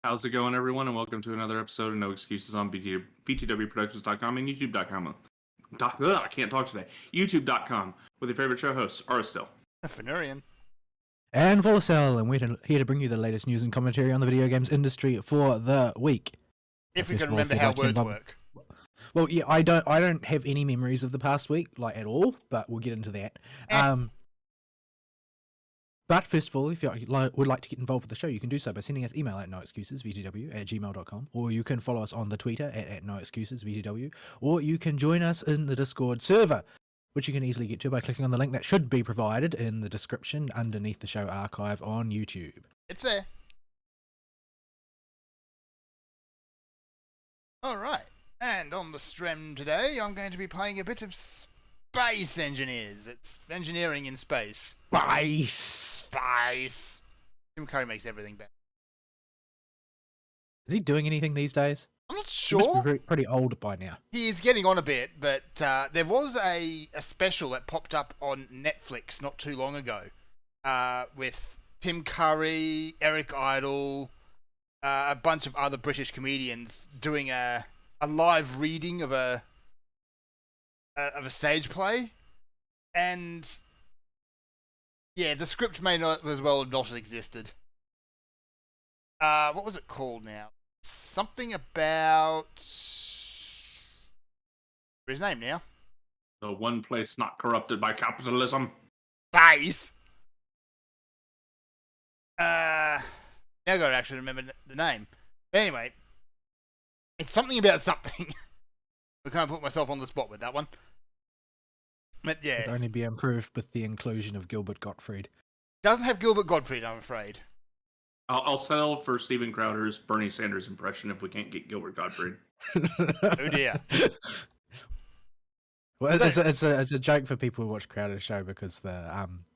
How's it going, everyone, and welcome to another episode of No Excuses on VTWProductions.com and YouTube.com. I can't talk today. YouTube.com with your favorite show hosts, Aristil. Fenurian. And Volacel, and we're here to bring you the latest news and commentary on the video games industry for the week. If we can remember how words work. Well, yeah, I don't have any memories of the past week, like at all, but we'll get into that. But first of all, if you would like to get involved with the show, you can do so by sending us email at noexcusesvtw@gmail.com, or you can follow us on the Twitter at noexcusesvtw, or you can join us in the Discord server, which you can easily get to by clicking on the link that should be provided in the description underneath the show archive on YouTube. It's there. Alright, and on the stream today, I'm going to be playing a bit of Space Engineers. It's engineering in space. Space. Tim Curry makes everything better. Is he doing anything these days? I'm not He must sure. be pretty old by now. He is getting on a bit, but there was a special that popped up on Netflix not too long ago with Tim Curry, Eric Idle, a bunch of other British comedians doing a live reading of a stage play, and yeah, the script may not as well not have existed. What was it called now? Something about his name now. The one place not corrupted by capitalism. Base. Now I gotta actually remember the name. But anyway, it's something about something. I can't put myself on the spot with that one. But yeah. It could only be improved with the inclusion of Gilbert Gottfried. Doesn't have Gilbert Gottfried, I'm afraid. I'll settle for Steven Crowder's Bernie Sanders impression if we can't get Gilbert Gottfried. Oh dear. Well, it's a joke for people who watch Crowder's show because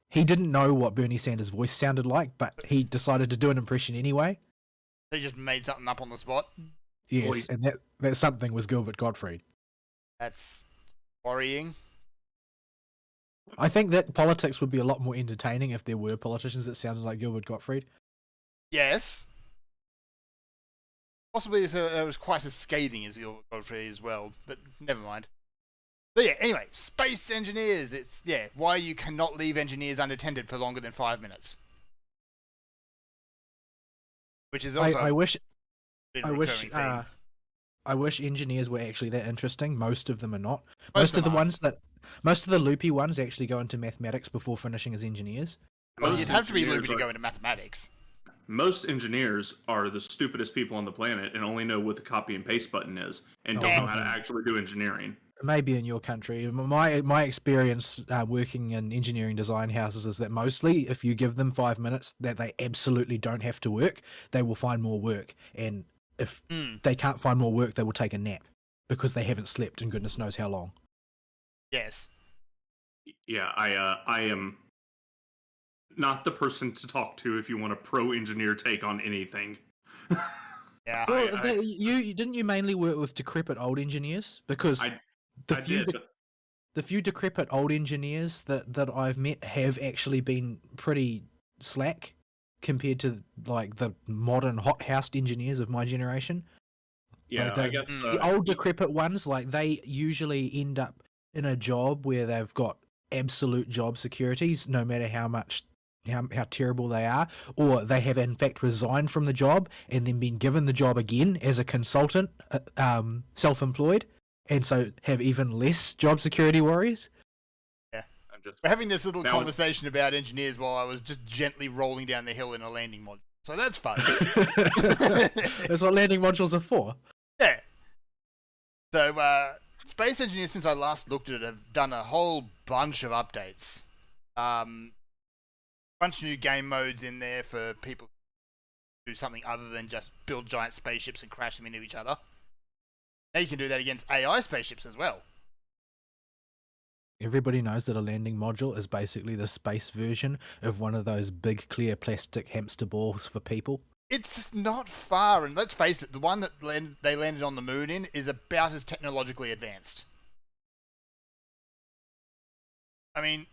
he didn't know what Bernie Sanders' voice sounded like, but he decided to do an impression anyway. They just made something up on the spot. Yes, Voice. and that something was Gilbert Gottfried. That's worrying. I think that politics would be a lot more entertaining if there were politicians that sounded like Gilbert Gottfried. Yes. Possibly it was quite as scathing as Gilbert Gottfried as well, but never mind. So yeah, anyway, Space Engineers. It's, why you cannot leave engineers unattended for longer than 5 minutes. Which is also I wish been a I wish recurring theme. I wish engineers were actually that interesting. Most of them are not. Most of The loopy ones actually go into mathematics before finishing as engineers. Well, Most you'd have to be engineers loopy to are- go into mathematics. Most engineers are the stupidest people on the planet and only know what the copy and paste button is and don't know how to actually do engineering. Maybe in your country. My experience working in engineering design houses is that mostly if you give them 5 minutes that they absolutely don't have to work, they will find more work. And if they can't find more work, they will take a nap because they haven't slept in goodness knows how long. Yes. Yeah, I am not the person to talk to if you want a pro-engineer take on anything. Yeah. Well, you didn't you mainly work with decrepit old engineers? Because the few decrepit old engineers that I've met have actually been pretty slack compared to like the modern hot-housed engineers of my generation. Yeah, Like I guess the old decrepit ones, like they usually end up in a job where they've got absolute job securities, no matter how terrible they are, or they have in fact resigned from the job and then been given the job again as a consultant, self-employed, and so have even less job security worries. Yeah. I'm just We're having this little Now conversation about engineers while I was just gently rolling down the hill in a landing module. So that's fun. That's what landing modules are for. Yeah. So, Space Engineers, since I last looked at it, have done a whole bunch of updates. Bunch of new game modes in there for people to do something other than just build giant spaceships and crash them into each other. Now you can do that against AI spaceships as well. Everybody knows that a landing module is basically the space version of one of those big clear plastic hamster balls for people. It's not far, and let's face it, the one that they landed on the moon in is about as technologically advanced. I mean,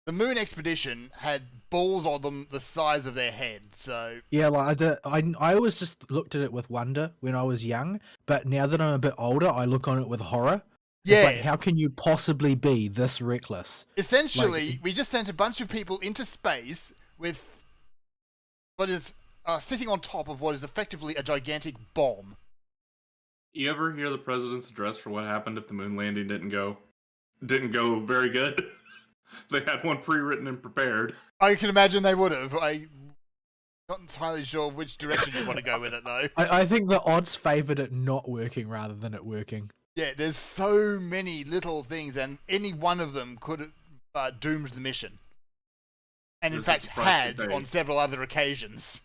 the Moon Expedition had balls on them the size of their head, so... Yeah, like I always just looked at it with wonder when I was young, but now that I'm a bit older, I look on it with horror. Yeah. It's like, how can you possibly be this reckless? Essentially, we just sent a bunch of people into space with what is sitting on top of what is effectively a gigantic bomb. You ever hear the president's address for what happened if the moon landing didn't go very good? They had one pre-written and prepared. I can imagine they would have. I'm not entirely sure which direction you want to go with it, though. I think the odds favoured it not working rather than it working. Yeah, there's so many little things, and any one of them could have doomed the mission. And in fact, had on several other occasions.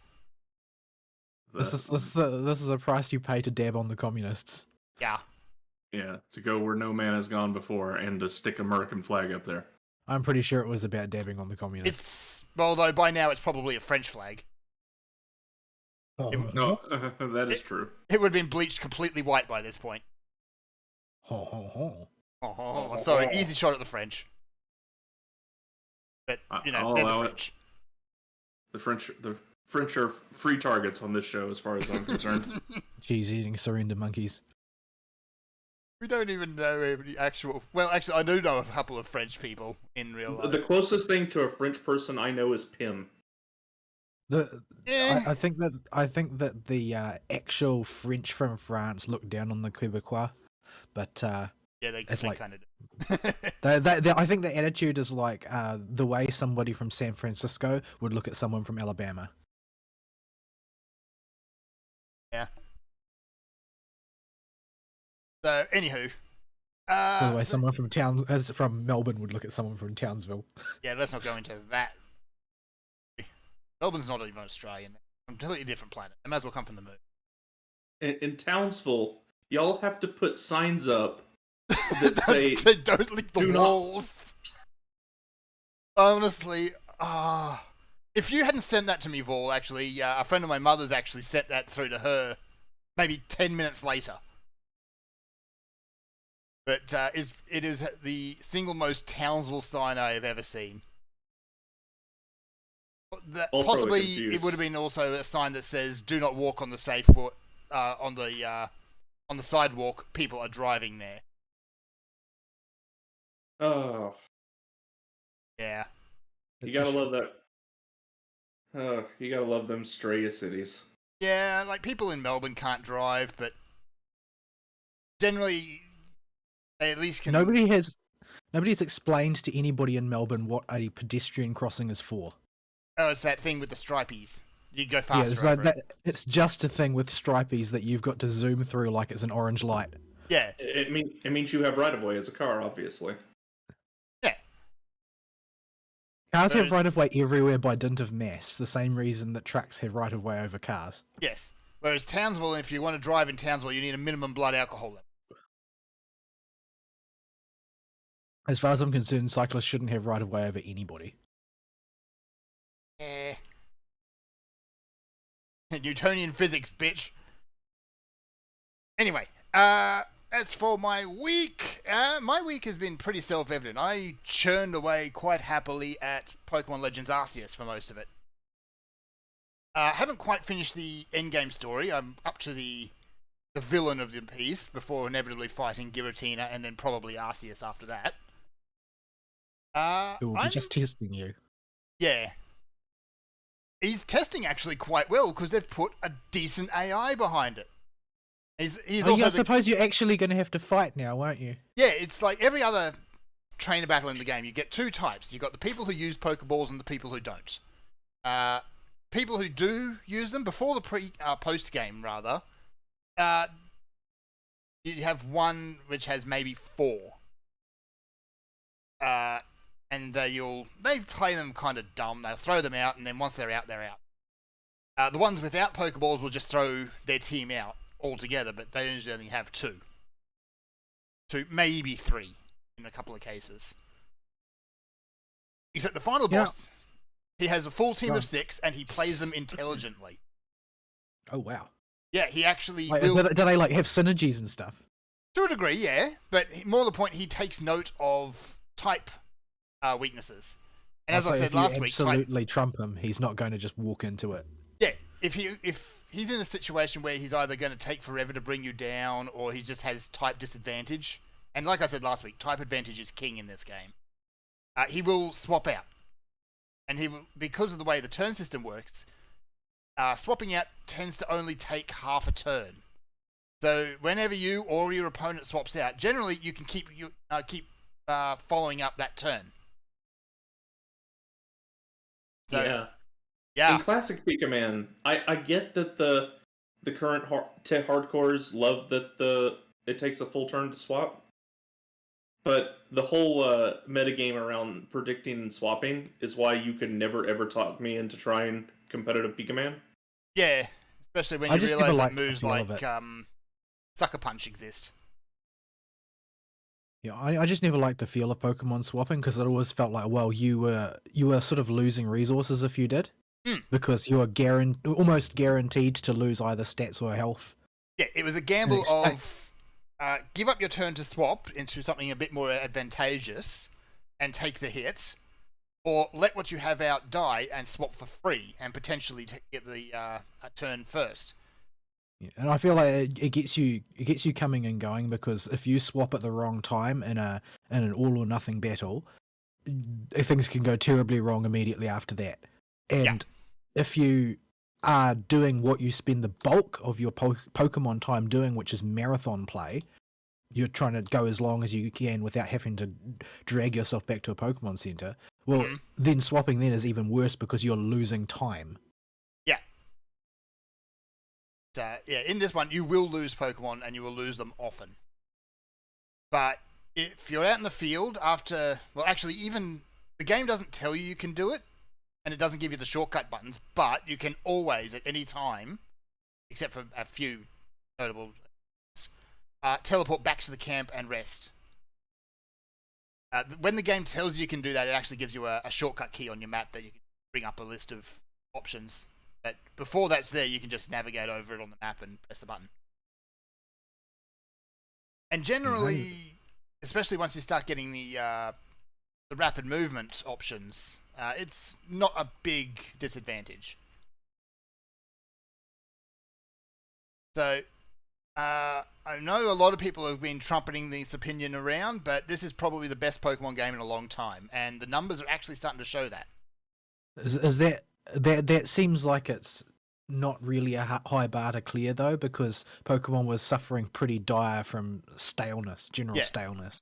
This is a price you pay to dab on the communists. Yeah. Yeah, to go where no man has gone before and to stick an American flag up there. I'm pretty sure it was about dabbing on the communists. Although by now it's probably a French flag. No, that is true. It would have been bleached completely white by this point. Sorry, easy shot at the French. But, they're the French. The French are free targets on this show as far as I'm concerned. Cheese-eating surrender monkeys. We don't even know any actual... Well, actually, I do know a couple of French people in real life. The closest thing to a French person I know is Pim. I think that the actual French from France look down on the Quebecois, but yeah, they like, kind of do. I think the attitude is like the way somebody from San Francisco would look at someone from Alabama. Yeah. So, anywho. The way someone from Melbourne would look at someone from Townsville. Yeah, let's not go into that. Melbourne's not even Australian. A completely different planet. It might as well come from the moon. In Townsville, y'all have to put signs up that say... don't lick the walls. Honestly, if you hadn't sent that to me, Vol, actually, a friend of my mother's actually sent that through to her maybe 10 minutes later. But it is the single most Townsville sign I have ever seen. Possibly it would have been also a sign that says "Do not walk on the safe foot on the sidewalk. People are driving there." Oh, yeah. You gotta love that. You gotta love them stray cities. Yeah, like people in Melbourne can't drive, but generally they at least can. Nobody's explained to anybody in Melbourne what a pedestrian crossing is for. Oh, it's that thing with the stripies. You go faster. Yeah, it's just a thing with stripies that you've got to zoom through like it's an orange light. Yeah. It means you have right of way as a car, obviously. Yeah. Cars have right of way everywhere by dint of mass, the same reason that trucks have right of way over cars. Yes. Whereas Townsville, if you want to drive in Townsville, you need a minimum blood alcohol level. As far as I'm concerned, cyclists shouldn't have right of way over anybody. Newtonian physics, bitch. Anyway, as for my week has been pretty self-evident. I churned away quite happily at Pokemon Legends Arceus for most of it. Haven't quite finished the endgame story. I'm up to the villain of the piece before inevitably fighting Giratina and then probably Arceus after that. It will be just testing you. Yeah. He's testing actually quite well because they've put a decent AI behind it. He's also I suppose you're actually going to have to fight now, won't you? Yeah, it's like every other trainer battle in the game. You get two types. You've got the people who use Pokeballs and the people who don't. People who do use them before the post game rather. You have one which has maybe 4. And they play them kind of dumb. They'll throw them out, and then once they're out, they're out. The ones without Pokeballs will just throw their team out altogether, but they usually only have 2. 2, maybe 3 in a couple of cases. Except the final boss, he has a full team of 6, and he plays them intelligently. Oh, wow. Yeah, he actually... do they like have synergies and stuff? To a degree, yeah. But more to the point, he takes note of type weaknesses. And as I said last week, absolutely trump him, he's not going to just walk into it. Yeah, if he's in a situation where he's either going to take forever to bring you down, or he just has type disadvantage, and like I said last week, type advantage is king in this game. He will swap out, and he will, because of the way the turn system works, swapping out tends to only take half a turn. So whenever you or your opponent swaps out, generally you can keep following up that turn. So, yeah. In classic Pika Man, I get that the current hardcores love that it takes a full turn to swap, but the whole metagame around predicting and swapping is why you could never ever talk me into trying competitive Pika Man. Yeah, especially when you realize that moves like Sucker Punch exist. Yeah, I just never liked the feel of Pokemon swapping because it always felt like, well, you were sort of losing resources if you did, because you were almost guaranteed to lose either stats or health. Yeah, it was a gamble of give up your turn to swap into something a bit more advantageous and take the hit, or let what you have out die and swap for free and potentially get the turn first. Yeah, and I feel like it gets you coming and going, because if you swap at the wrong time in an all or nothing battle, things can go terribly wrong immediately after that. And if you are doing what you spend the bulk of your Pokemon time doing, which is marathon play, you're trying to go as long as you can without having to drag yourself back to a Pokemon Center. Well, then swapping then is even worse because you're losing time. In this one, you will lose Pokemon, and you will lose them often. But if you're out in the field even the game doesn't tell you can do it, and it doesn't give you the shortcut buttons, but you can always, at any time, except for a few notable, teleport back to the camp and rest. When the game tells you can do that, it actually gives you a shortcut key on your map that you can bring up a list of options. But before that's there, you can just navigate over it on the map and press the button. And generally, especially once you start getting the rapid movement options, it's not a big disadvantage. So, I know a lot of people have been trumpeting this opinion around, but this is probably the best Pokemon game in a long time, and the numbers are actually starting to show that. Is that seems like it's not really a high bar to clear, though, because Pokemon was suffering pretty dire from staleness, staleness.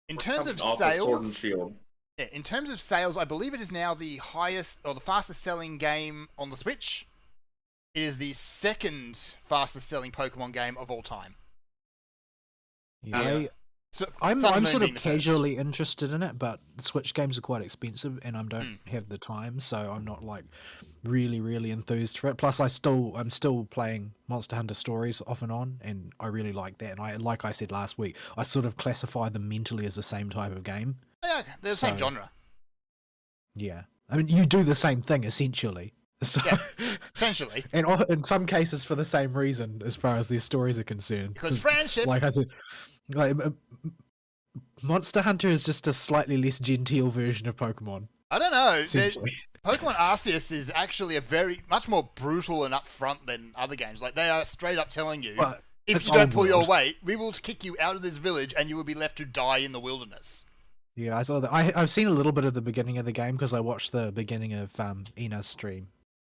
In terms of sales, in terms of sales, I believe it is now the highest or the fastest selling game on the Switch. It is the second fastest selling Pokemon game of all time. Yeah. I'm sort of casually interested in it, but Switch games are quite expensive, and I don't have the time, so I'm not like really enthused for it. Plus, I'm still playing Monster Hunter Stories off and on, and I really like that. And like I said last week, I sort of classify them mentally as the same type of game. Yeah, they're the same genre. Yeah, I mean, you do the same thing essentially. So, yeah, essentially, and in some cases for the same reason, as far as their stories are concerned. Because friendship, like I said. Like, Monster Hunter is just a slightly less genteel version of Pokemon. I don't know. Pokemon Arceus is actually much more brutal and upfront than other games. Like, they are straight up telling you, if you don't pull your weight, we will kick you out of this village and you will be left to die in the wilderness. Yeah, I saw that. I've seen a little bit of the beginning of the game because I watched the beginning of Ina's stream.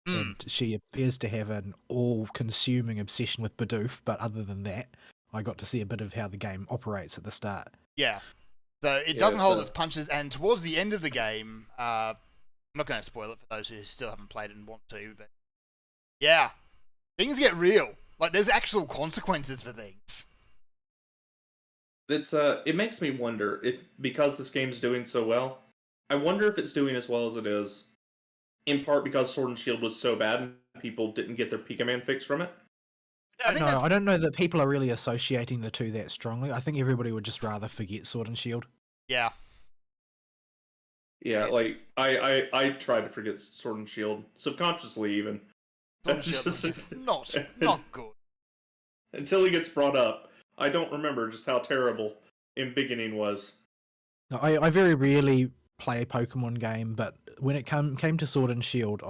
And she appears to have an all-consuming obsession with Bidoof, but other than that, I got to see a bit of how the game operates at the start. Yeah. So it doesn't hold its punches, and towards the end of the game, I'm not going to spoil it for those who still haven't played it and want to, but yeah, things get real. Like, there's actual consequences for things. It makes me wonder if, because this game's doing so well, I wonder if it's doing as well as it is, in part because Sword and Shield was so bad and people didn't get their Pika Man fix from it. I don't know that people are really associating the two that strongly. I think everybody would just rather forget Sword and Shield. Yeah. Yeah, like, I try to forget Sword and Shield, subconsciously even. Sword and Shield is just not good. Until he gets brought up, I don't remember just how terrible Embiggening was. No, I very rarely play a Pokemon game, but when it came to Sword and Shield,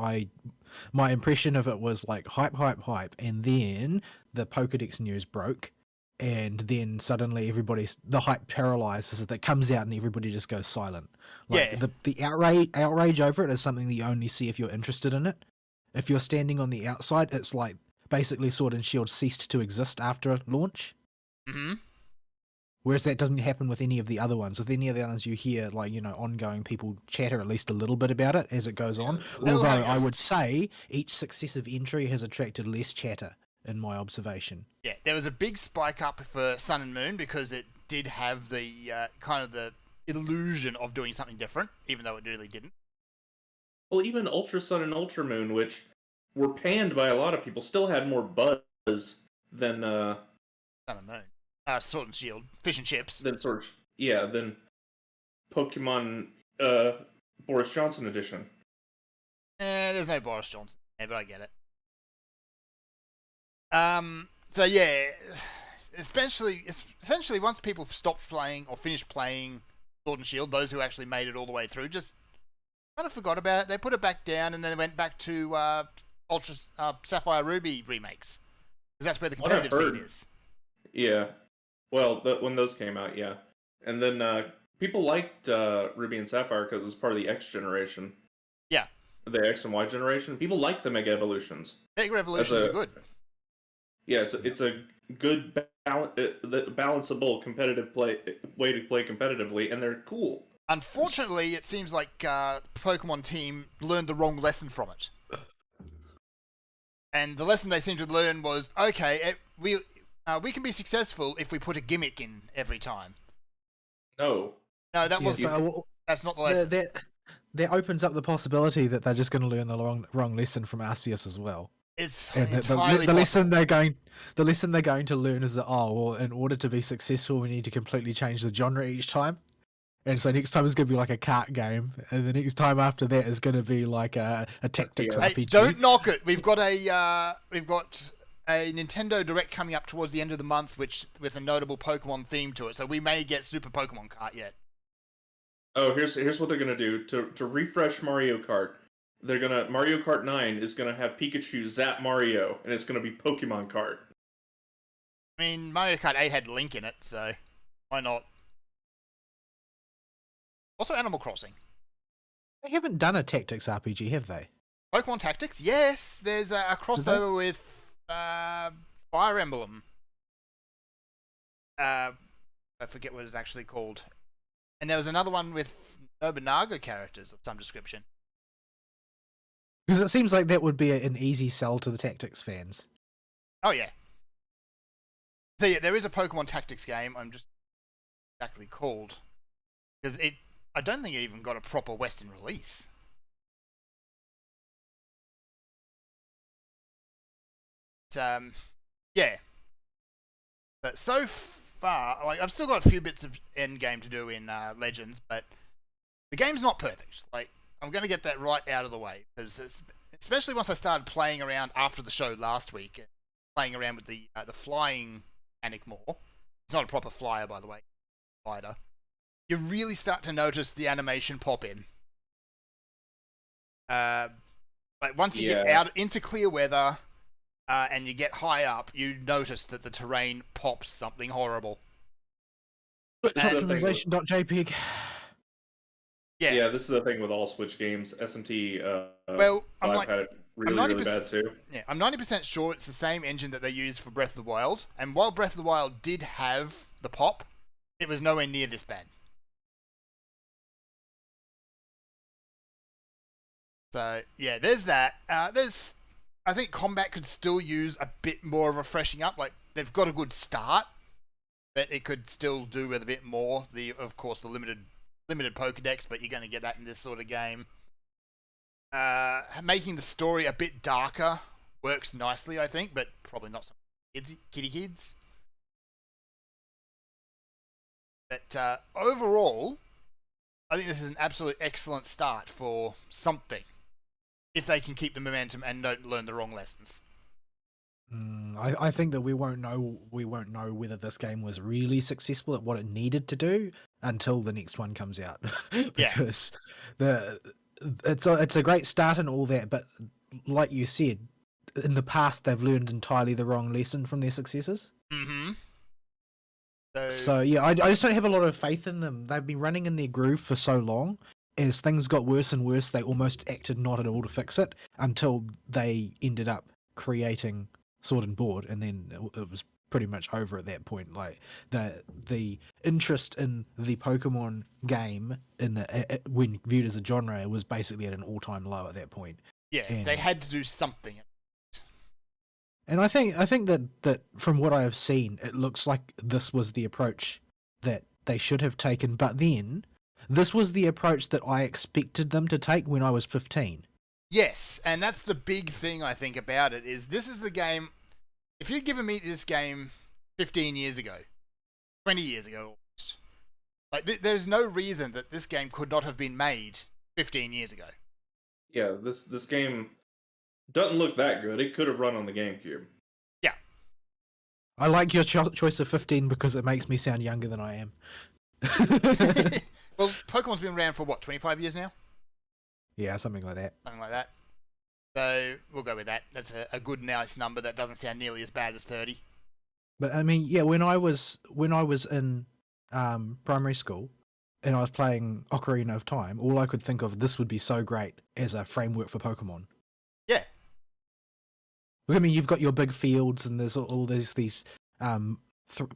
my impression of it was like hype, hype, hype, and then the Pokedex news broke, and then suddenly the hype paralyzes it. That comes out and everybody just goes silent. Like Yeah. the outrage over it is something that you only see if you're interested in it. If you're standing on the outside, it's like basically Sword and Shield ceased to exist after launch. Mm-hmm. Whereas that doesn't happen with any of the other ones. With any of the others, you hear ongoing people chatter at least a little bit about it as it goes on. That'll Although have- I would say each successive entry has attracted less chatter in my observation. Yeah, there was a big spike up for Sun and Moon because it did have the kind of the illusion of doing something different, even though it really didn't. Well, even Ultra Sun and Ultra Moon, which were panned by a lot of people, still had more buzz than Sun and Moon. Sword and Shield. Fish and chips. than Pokemon Boris Johnson edition. There's no Boris Johnson there, but I get it. So yeah, essentially once people stopped playing or finished playing Sword and Shield, those who actually made it all the way through just kind of forgot about it. They put it back down and then they went back to Ultra Sapphire Ruby remakes. Because that's where the competitive scene is. Yeah. Well, when those came out, yeah. And then people liked Ruby and Sapphire because it was part of the X generation. Yeah. The X and Y generation. People like the Mega Evolutions. Mega Evolutions are good. Yeah, it's a good balanceable competitive way to play competitively, and they're cool. Unfortunately, it seems like Pokemon team learned the wrong lesson from it. And the lesson they seemed to learn was, okay, we can be successful if we put a gimmick in every time. No, that was that's not the lesson. That opens up the possibility that they're just going to learn the wrong lesson from Arceus as well. It's and entirely the lesson they're going to learn is that in order to be successful, we need to completely change the genre each time. And so next time is going to be like a cart game, and the next time after that is going to be like a tactics RPG. Hey, don't knock it. We've got a Nintendo Direct coming up towards the end of the month, with a notable Pokemon theme to it. So we may get Super Pokemon Kart yet. Oh, here's what they're gonna do to refresh Mario Kart. Mario Kart 9 is gonna have Pikachu zap Mario, and it's gonna be Pokemon Kart. I mean, Mario Kart 8 had Link in it, so why not? Also, Animal Crossing. They haven't done a tactics RPG, have they? Pokemon Tactics? Yes, there's a crossover with Fire Emblem. I forget what it's actually called. And there was another one with Nobunaga characters of some description. Because it seems like that would be an easy sell to the tactics fans. Oh, yeah. So, yeah, there is a Pokemon Tactics game. I'm just exactly called. Because I don't think it even got a proper Western release. Yeah. But so far, like, I've still got a few bits of endgame to do in Legends, but the game's not perfect. Like, I'm going to get that right out of the way, because especially once I started playing around after the show last week, playing around with the flying mechanic more. It's not a proper flyer, by the way. Glider. You really start to notice the animation pop in. Like once you get out into clear weather and you get high up, you notice that the terrain pops something horrible. Optimization.jpg. Yeah, this is the thing with all Switch games. SMT well, had it really bad too. Yeah, I'm 90% sure it's the same engine that they used for Breath of the Wild. And while Breath of the Wild did have the pop, it was nowhere near this bad. So, yeah, there's that. I think combat could still use a bit more of a freshening up. Like, they've got a good start, but it could still do with a bit more. Of course, the limited Pokedex, but you're going to get that in this sort of game. Making the story a bit darker works nicely, I think, but probably not some kitty kids. But overall, I think this is an absolute excellent start for something. If they can keep the momentum and don't learn the wrong lessons. I think that we won't know whether this game was really successful at what it needed to do until the next one comes out, because it's a great start and all that, but like you said, in the past they've learned entirely the wrong lesson from their successes. Mm-hmm. So yeah, I just don't have a lot of faith in them. They've been running in their groove for so long. As things got worse and worse, they almost acted not at all to fix it until they ended up creating Sword and Board, and then it was pretty much over at that point. Like the interest in the Pokemon game when viewed as a genre was basically at an all-time low at that point. Yeah, and they had to do something. And I think that from what I have seen, it looks like this was the approach that they should have taken. But then, this was the approach that I expected them to take when I was 15. Yes, and that's the big thing I think about it, is this is the game. If you'd given me this game 15 years ago, 20 years ago almost, like there's no reason that this game could not have been made 15 years ago. Yeah, this game doesn't look that good. It could have run on the GameCube. Yeah. I like your choice of 15 because it makes me sound younger than I am. Well, Pokemon's been around for what, 25 years now? Yeah, something like that. Something like that. So we'll go with that. That's a good, nice number. That doesn't sound nearly as bad as 30. But I mean, yeah, when I was in primary school and I was playing Ocarina of Time, all I could think of, this would be so great as a framework for Pokemon. Yeah. I mean, you've got your big fields, and there's all these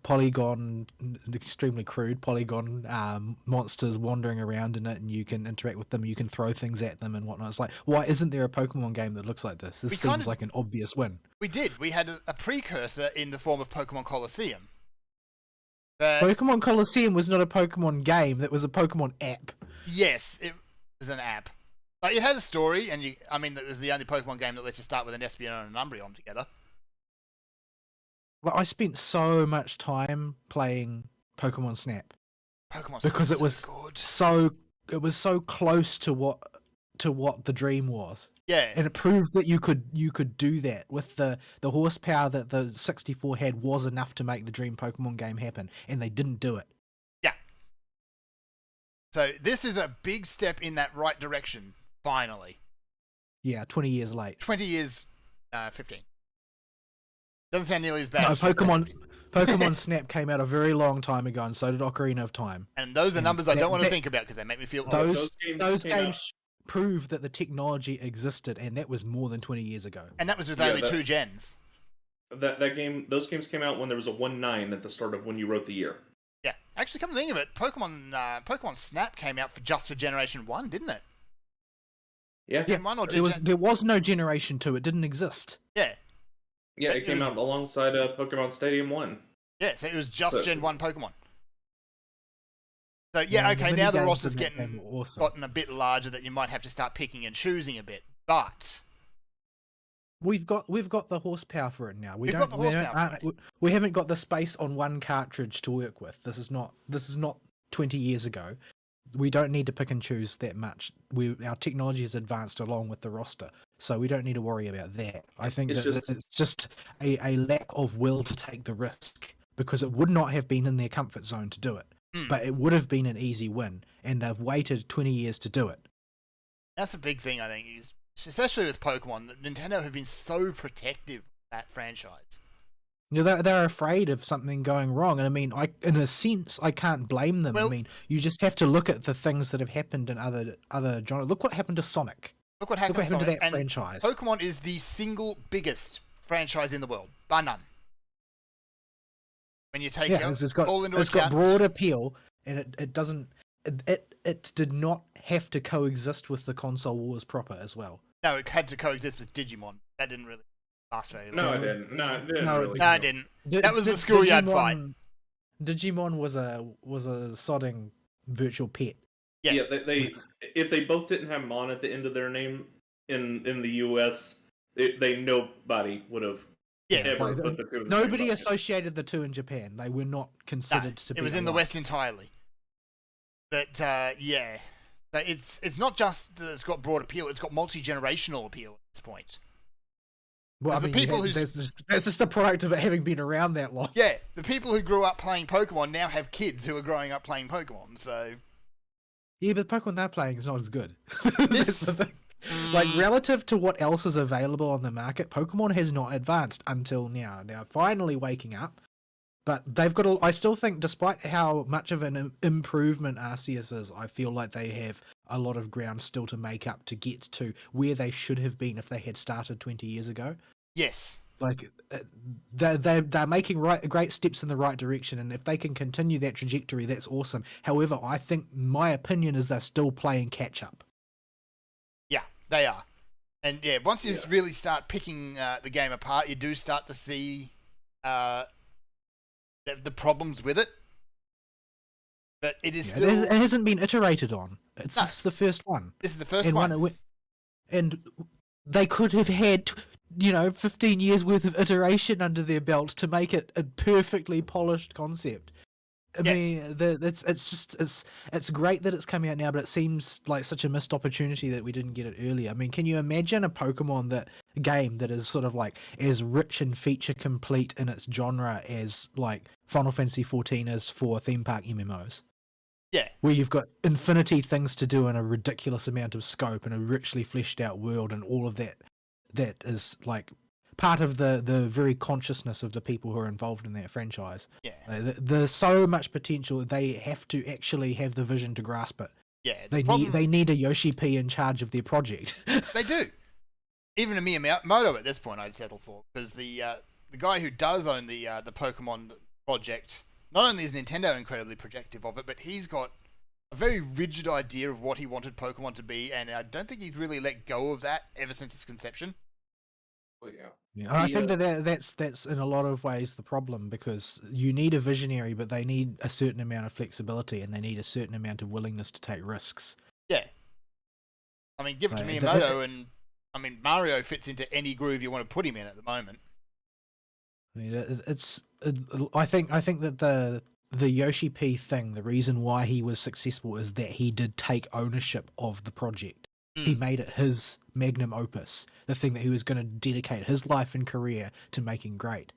polygon, extremely crude polygon monsters wandering around in it, and you can interact with them. You can throw things at them and whatnot. It's like, why isn't there a Pokemon game that looks like this? This seems like an obvious win. We did. We had a precursor in the form of Pokemon Colosseum. Pokemon Colosseum was not a Pokemon game. That was a Pokemon app. Yes, it was an app. Like, it had a story, and it was the only Pokemon game that lets you start with an Espeon and an Umbreon together. Like, I spent so much time playing Pokemon Snap because it was good. It was so close to what the dream was. Yeah, and it proved that you could do that with the horsepower that the 64 had was enough to make the dream Pokemon game happen, and they didn't do it. Yeah. So this is a big step in that right direction. Finally. Yeah, 20 years late. 20 years, 15. Doesn't sound nearly as bad. No, as Pokemon Snap came out a very long time ago, and so did Ocarina of Time. And those are numbers I don't want to think about because they make me feel old. Those games proved that the technology existed, and that was more than 20 years ago. And that was with only 2 gens. Those games came out when there was a 1-9 at the start of when you wrote the year. Yeah, actually, come to think of it, Pokemon Snap came out just for Generation 1, didn't it? Yeah. There was no Generation 2. It didn't exist. Yeah. Yeah, it came out alongside Pokemon Stadium 1. Yeah, so it was just Gen 1 Pokemon. So, yeah, okay, now the roster's gotten a bit larger that you might have to start picking and choosing a bit, but... We've got the horsepower for it now. We haven't got the space on one cartridge to work with. This is not 20 years ago. We don't need to pick and choose that much. Our technology has advanced along with the roster, so we don't need to worry about that. I think it's just a lack of will to take the risk, because it would not have been in their comfort zone to do it. But it would have been an easy win, and they've waited 20 years to do it. That's a big thing, I think, is especially with Pokemon. Nintendo have been so protective of that franchise. You know, they're afraid of something going wrong, and I mean, in a sense, I can't blame them. I mean, you just have to look at the things that have happened in other genres. Look what happened to Sonic. Look what happened to that franchise. Pokemon is the single biggest franchise in the world, bar none. When you take all into account, it's got broad appeal, and it doesn't. It did not have to coexist with the console wars proper as well. No, it had to coexist with Digimon. That didn't really last very long. No, it didn't. No, it didn't. That was the schoolyard fight. Digimon was a sodding virtual pet. Yeah, they if they both didn't have Mon at the end of their name in the US, nobody would have ever put the two. Nobody associated the two in Japan. They were not considered to be. It was in the West entirely. But yeah, it's not just that it's got broad appeal; it's got multi-generational appeal at this point. Well, I the mean, people that's just a product of it having been around that long. Yeah, the people who grew up playing Pokemon now have kids who are growing up playing Pokemon, so... Yeah, but the Pokemon they're playing is not as good. This... That's the thing. Like, relative to what else is available on the market, Pokemon has not advanced until now. They're finally waking up, but they've got I still think, despite how much of an improvement Arceus is, I feel like they have a lot of ground still to make up to get to where they should have been if they had started 20 years ago. Yes. Like, they're making great steps in the right direction, and if they can continue that trajectory, that's awesome. However, I think my opinion is they're still playing catch up. Yeah, they are. And yeah, once you really start picking the game apart, you do start to see the problems with it. But it is still... It hasn't been iterated on. This is the first one. This is the first one. And they could have had, 15 years worth of iteration under their belt to make it a perfectly polished concept. I mean, it's great that it's coming out now, but it seems like such a missed opportunity that we didn't get it earlier. I mean, can you imagine a Pokemon game that is sort of like as rich and feature complete in its genre as like Final Fantasy XIV is for theme park MMOs? Yeah. Where you've got infinity things to do in a ridiculous amount of scope and a richly fleshed out world and all of that is like part of the very consciousness of the people who are involved in that franchise. Yeah. There's so much potential. They have to actually have the vision to grasp it. Yeah. They need a Yoshi P in charge of their project. They do. Even a Miyamoto at this point I'd settle for, because the guy who does own the Pokemon project, not only is Nintendo incredibly protective of it, but he's got a very rigid idea of what he wanted Pokemon to be, and I don't think he's really let go of that ever since its conception. Well, yeah. Yeah, I think that's in a lot of ways the problem, because you need a visionary, but they need a certain amount of flexibility and they need a certain amount of willingness to take risks. Yeah. I mean, give it to Miyamoto, and I mean, Mario fits into any groove you want to put him in at the moment. I mean, I think that the Yoshi P thing, the reason why he was successful is that he did take ownership of the project. He made it his magnum opus, the thing that he was going to dedicate his life and career to making great.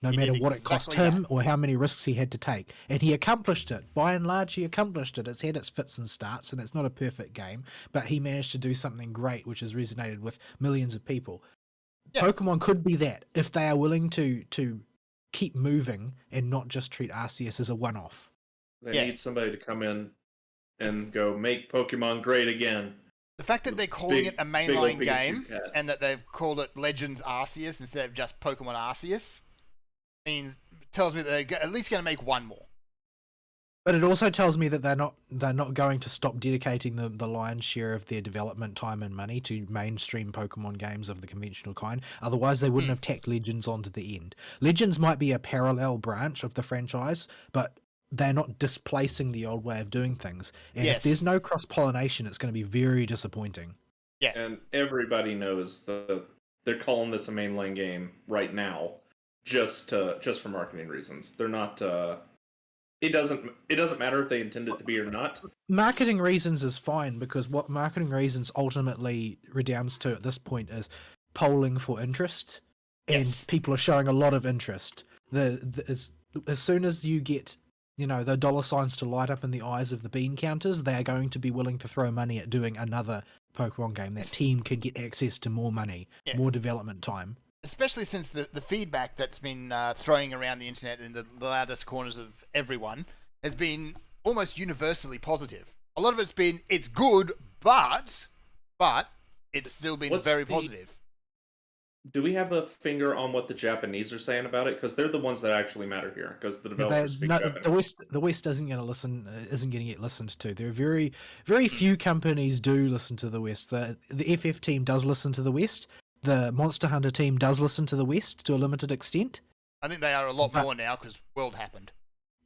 No matter what it cost him or how many risks he had to take. And he accomplished it. By and large, he accomplished it. It's had its fits and starts, and it's not a perfect game, but he managed to do something great, which has resonated with millions of people. Yeah. Pokemon could be that, if they are willing to keep moving and not just treat Arceus as a one-off. They need somebody to come in and go, make Pokemon great again. The fact that they're calling it a mainline game and that they've called it Legends Arceus instead of just Pokemon Arceus tells me that they're at least going to make one more. But it also tells me that they're not going to stop dedicating the lion's share of their development time and money to mainstream Pokemon games of the conventional kind. Otherwise, they wouldn't have tacked Legends onto the end. Legends might be a parallel branch of the franchise, but they're not displacing the old way of doing things. And if there's no cross-pollination, it's going to be very disappointing. Yeah. And everybody knows that they're calling this a mainline game right now just for marketing reasons. They're not... It doesn't matter if they intend it to be or not. Marketing reasons is fine, because what marketing reasons ultimately redounds to at this point is polling for interest. And people are showing a lot of interest. As soon as you get... the dollar signs to light up in the eyes of the bean counters, they are going to be willing to throw money at doing another Pokemon game. That team can get access to more money, more development time. Especially since the feedback that's been throwing around the internet in the loudest corners of everyone has been almost universally positive. A lot of it's been, it's good, but it's still been very positive. Do we have a finger on what the Japanese are saying about it? Because they're the ones that actually matter here. Because the developers speak Japanese. The West isn't going to get listened to. There are very few companies do listen to the West. The FF team does listen to the West. The Monster Hunter team does listen to the West to a limited extent. I think they are a lot more now because World happened.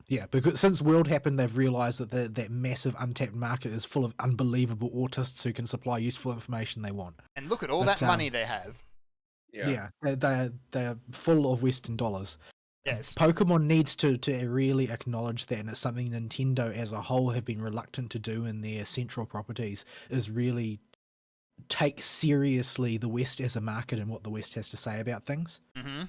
Yeah, because since World happened, they've realised that that massive untapped market is full of unbelievable autists who can supply useful information they want. And look at all that money they have. Yeah, they're full of Western dollars. Yes. Pokemon needs to really acknowledge that, and it's something Nintendo as a whole have been reluctant to do in their central properties, is really take seriously the West as a market and what the West has to say about things. Mm-hmm.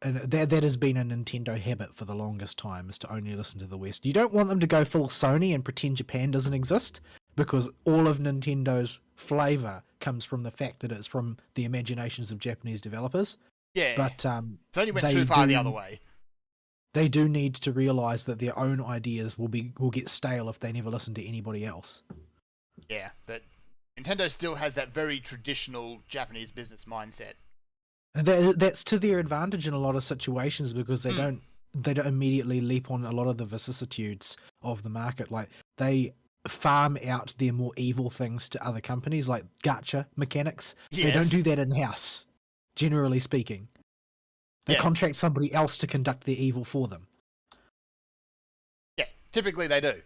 And that has been a Nintendo habit for the longest time, is to only listen to the West. You don't want them to go full Sony and pretend Japan doesn't exist, because all of Nintendo's flavor comes from the fact that it's from the imaginations of Japanese developers. Yeah, but it's only went too far the other way. They do need to realize that their own ideas will get stale if they never listen to anybody else. Yeah, but Nintendo still has that very traditional Japanese business mindset. That's to their advantage in a lot of situations, because they don't immediately leap on a lot of the vicissitudes of the market. Like, they farm out their more evil things to other companies, like gacha mechanics. Yes. They don't do that in-house, generally speaking. They contract somebody else to conduct their evil for them. Yeah, typically they do.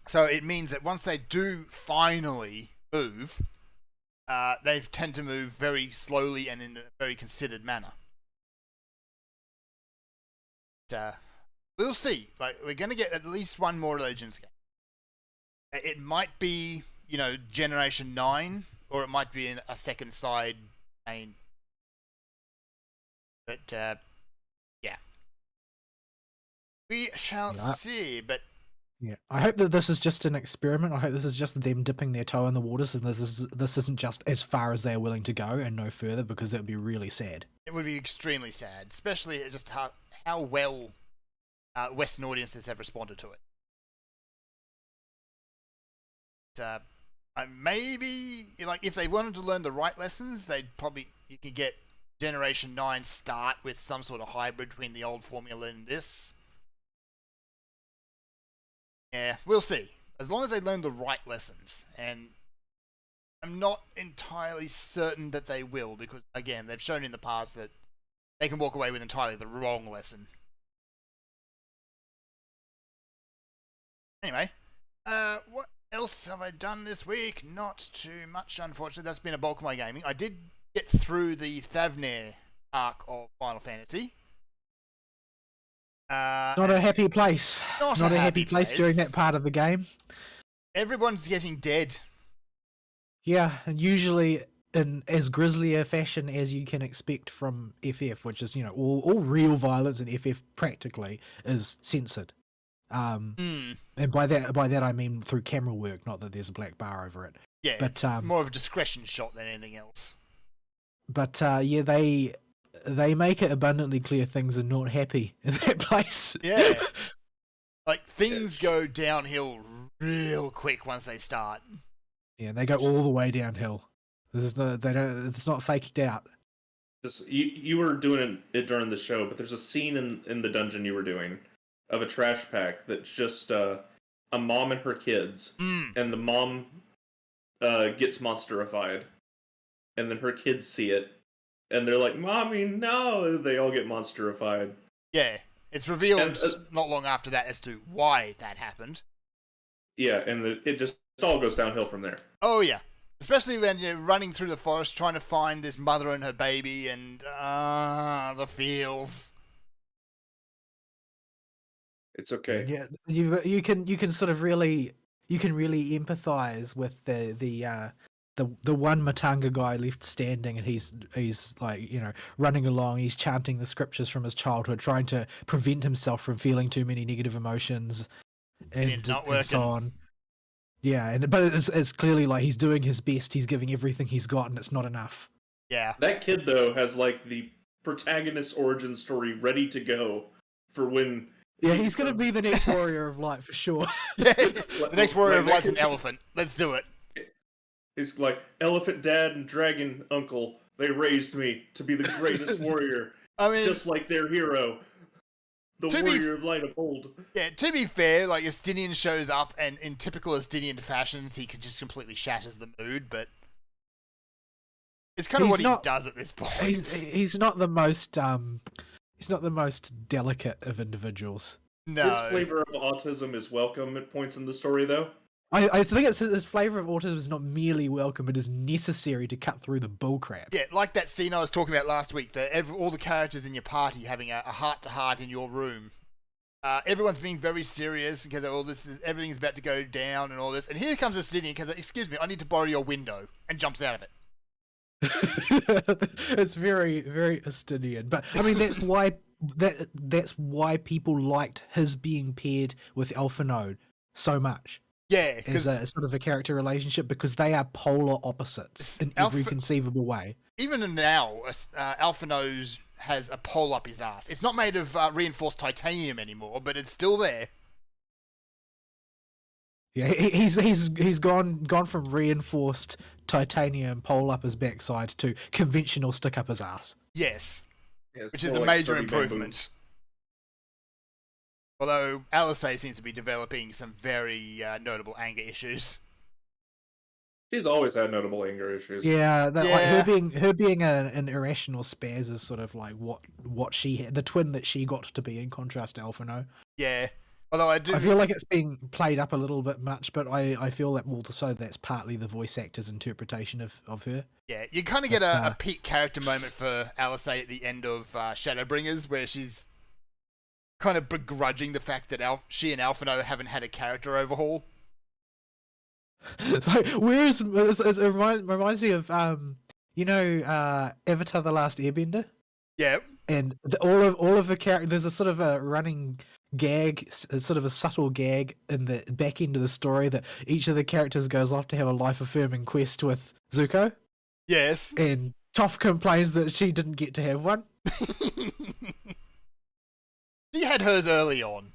So it means that once they do finally move, they tend to move very slowly and in a very considered manner. We'll see. Like, we're going to get at least one more Legends game. It might be, Generation 9, or it might be a second side main. But, yeah. We shall see, but... Yeah, I hope that this is just an experiment. I hope this is just them dipping their toe in the waters, and this isn't just as far as they're willing to go and no further, because it would be really sad. It would be extremely sad, especially just how well Western audiences have responded to it. Maybe, if they wanted to learn the right lessons, you could get Generation 9 start with some sort of hybrid between the old formula and this. Yeah, we'll see. As long as they learn the right lessons, and I'm not entirely certain that they will, because, again, they've shown in the past that they can walk away with entirely the wrong lesson. Anyway, what else have I done this week? Not too much, unfortunately. That's been a bulk of my gaming. I did get through the Thavnir arc of Final Fantasy. Not a happy place. Not a happy place during that part of the game. Everyone's getting dead. Yeah, and usually in as grisly a fashion as you can expect from FF, which is, all real violence in FF practically is censored. And by that I mean through camera work, not that there's a black bar over it. Yeah, but, it's more of a discretion shot than anything else. But they make it abundantly clear things are not happy in that place. Yeah. Like, things go downhill real quick once they start. Yeah, they go all the way downhill. It's not faked out. Just you were doing it during the show, but there's a scene in the dungeon you were doing of a trash pack that's just a mom and her kids, and the mom gets monsterified, and then her kids see it, and they're like, "Mommy, no!" They all get monsterified. Yeah, it's revealed not long after that as to why that happened. Yeah, and it just all goes downhill from there. Oh yeah, especially when you're running through the forest trying to find this mother and her baby, and the feels. It's okay. Yeah, you can sort of really empathize with the one Matanga guy left standing, and he's like, running along, he's chanting the scriptures from his childhood, trying to prevent himself from feeling too many negative emotions, and so on. Yeah, but it's clearly like he's doing his best, he's giving everything he's got, and it's not enough. Yeah. That kid, though, has like the protagonist origin story ready to go for when... Yeah, he's going to be the next Warrior of Light for sure. The next Warrior of Light's an elephant. Let's do it. He's like, elephant dad and dragon uncle, they raised me to be the greatest warrior. I mean, just like their hero, the Warrior of Light of old. Yeah, to be fair, like, Justinian shows up, and in typical Justinian fashions, he could just completely shatters the mood, but it's kind of what he does at this point. He's not the most delicate of individuals. No. His flavor of autism is welcome at points in the story, though. I think his flavor of autism is not merely welcome, it is necessary to cut through the bullcrap. Yeah, like that scene I was talking about last week, all the characters in your party having a heart-to-heart in your room. Everyone's being very serious because everything's about to go down and all this. And here comes Justinian because, excuse me, I need to borrow your window, and jumps out of it. It's very, very Justinian. But I mean, that's why people liked his being paired with Alphinaud so much. Yeah, As because a sort of a character relationship, because they are polar opposites in every conceivable way. even now, Alphinaud has a pole up his ass. It's not made of reinforced titanium anymore, but it's still there. Yeah, he's gone from reinforced titanium pole up his backside to conventional stick up his ass. Yes, Yeah, it's which is more a like major sturdy improvement. Although Alice seems to be developing some very notable anger issues. She's always had notable anger issues. Yeah, like Yeah. her being an irrational spaz is sort of like what she had, the twin that she got to be, in contrast to Alphinaud. Yeah, although I I feel like it's being played up a little bit much, but I feel that also that's partly the voice actor's interpretation of her. Yeah, you kind of get a peak character moment for Alice at the end of Shadowbringers, where she's kind of begrudging the fact that she and Alphinaud haven't had a character overhaul. So it reminds me of Avatar: The Last Airbender, Yeah, and all of the characters. There's a sort of a running gag, sort of a subtle gag in the back end of the story that each of the characters goes off to have a life affirming quest with Zuko, yes. and Toph complains that she didn't get to have one. She had hers early on.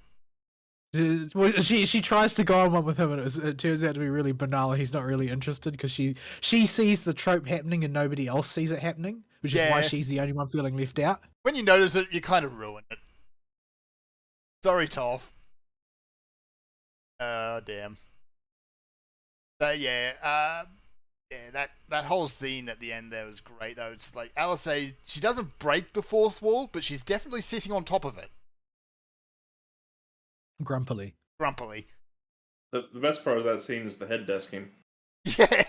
Well, she tries to go on one with him, and it turns out to be really banal. And he's not really interested because she sees the trope happening and nobody else sees it happening, which is why she's the only one feeling left out. When you notice it, you kind of ruin it. Sorry, Toph. Oh, damn. But yeah, that whole scene at the end there was great, though. It's like Alice, she doesn't break the fourth wall, but she's definitely sitting on top of it. Grumpily. The best part of that scene is the head desking. Yeah.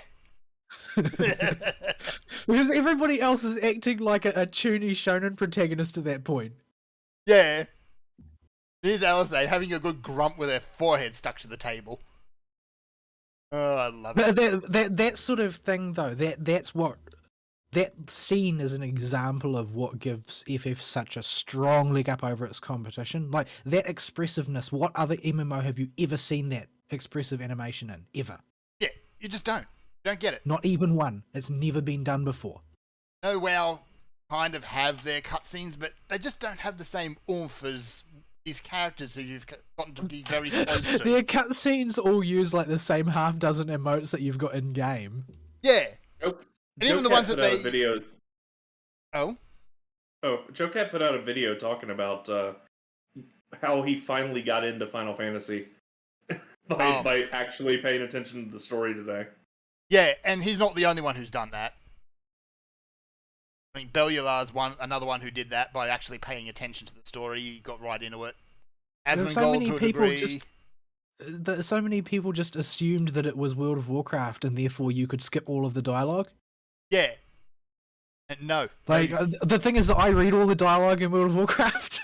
Because everybody else is acting like a toony shonen protagonist at that point. Yeah. Here's Alice having a good grump with her forehead stuck to the table. Oh, I love it. That sort of thing, though, that scene is an example of what gives FF such a strong leg up over its competition. Like, that expressiveness, what other MMO have you ever seen that expressive animation in? Ever? Yeah, you just don't. You don't get it. Not even one. It's never been done before. No, WoW kind of have their cutscenes, but they just don't have the same oomph as these characters who you've gotten to be very close to. Their cutscenes all use like the same half dozen emotes that you've got in game. Yeah. And even the ones that they... Video... Oh, Joe Cat put out a video talking about how he finally got into Final Fantasy by actually paying attention to the story today. Yeah, and he's not the only one who's done that. I mean, Bellular's another one who did that by actually paying attention to the story. He got right into it. Asmongold to a degree. So many people just assumed that it was World of Warcraft, and therefore you could skip all of the dialogue. Yeah. No. Like, the thing is that I read all the dialogue in World of Warcraft.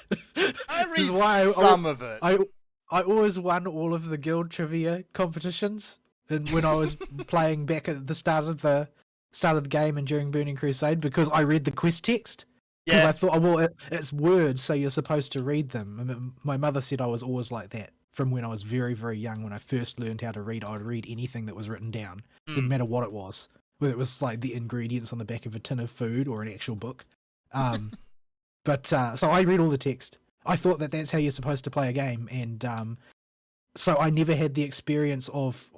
I read some of it. I always won all of the guild trivia competitions, and when I was playing back at the start of the game and during Burning Crusade, because I read the quest text. Because I thought, well, it's words, so you're supposed to read them. And my mother said I was always like that from when I was very, very young. When I first learned how to read, I would read anything that was written down, didn't matter what it was. Whether it was like the ingredients on the back of a tin of food or an actual book. But so I read all the text. I thought that that's how you're supposed to play a game, and so I never had the experience of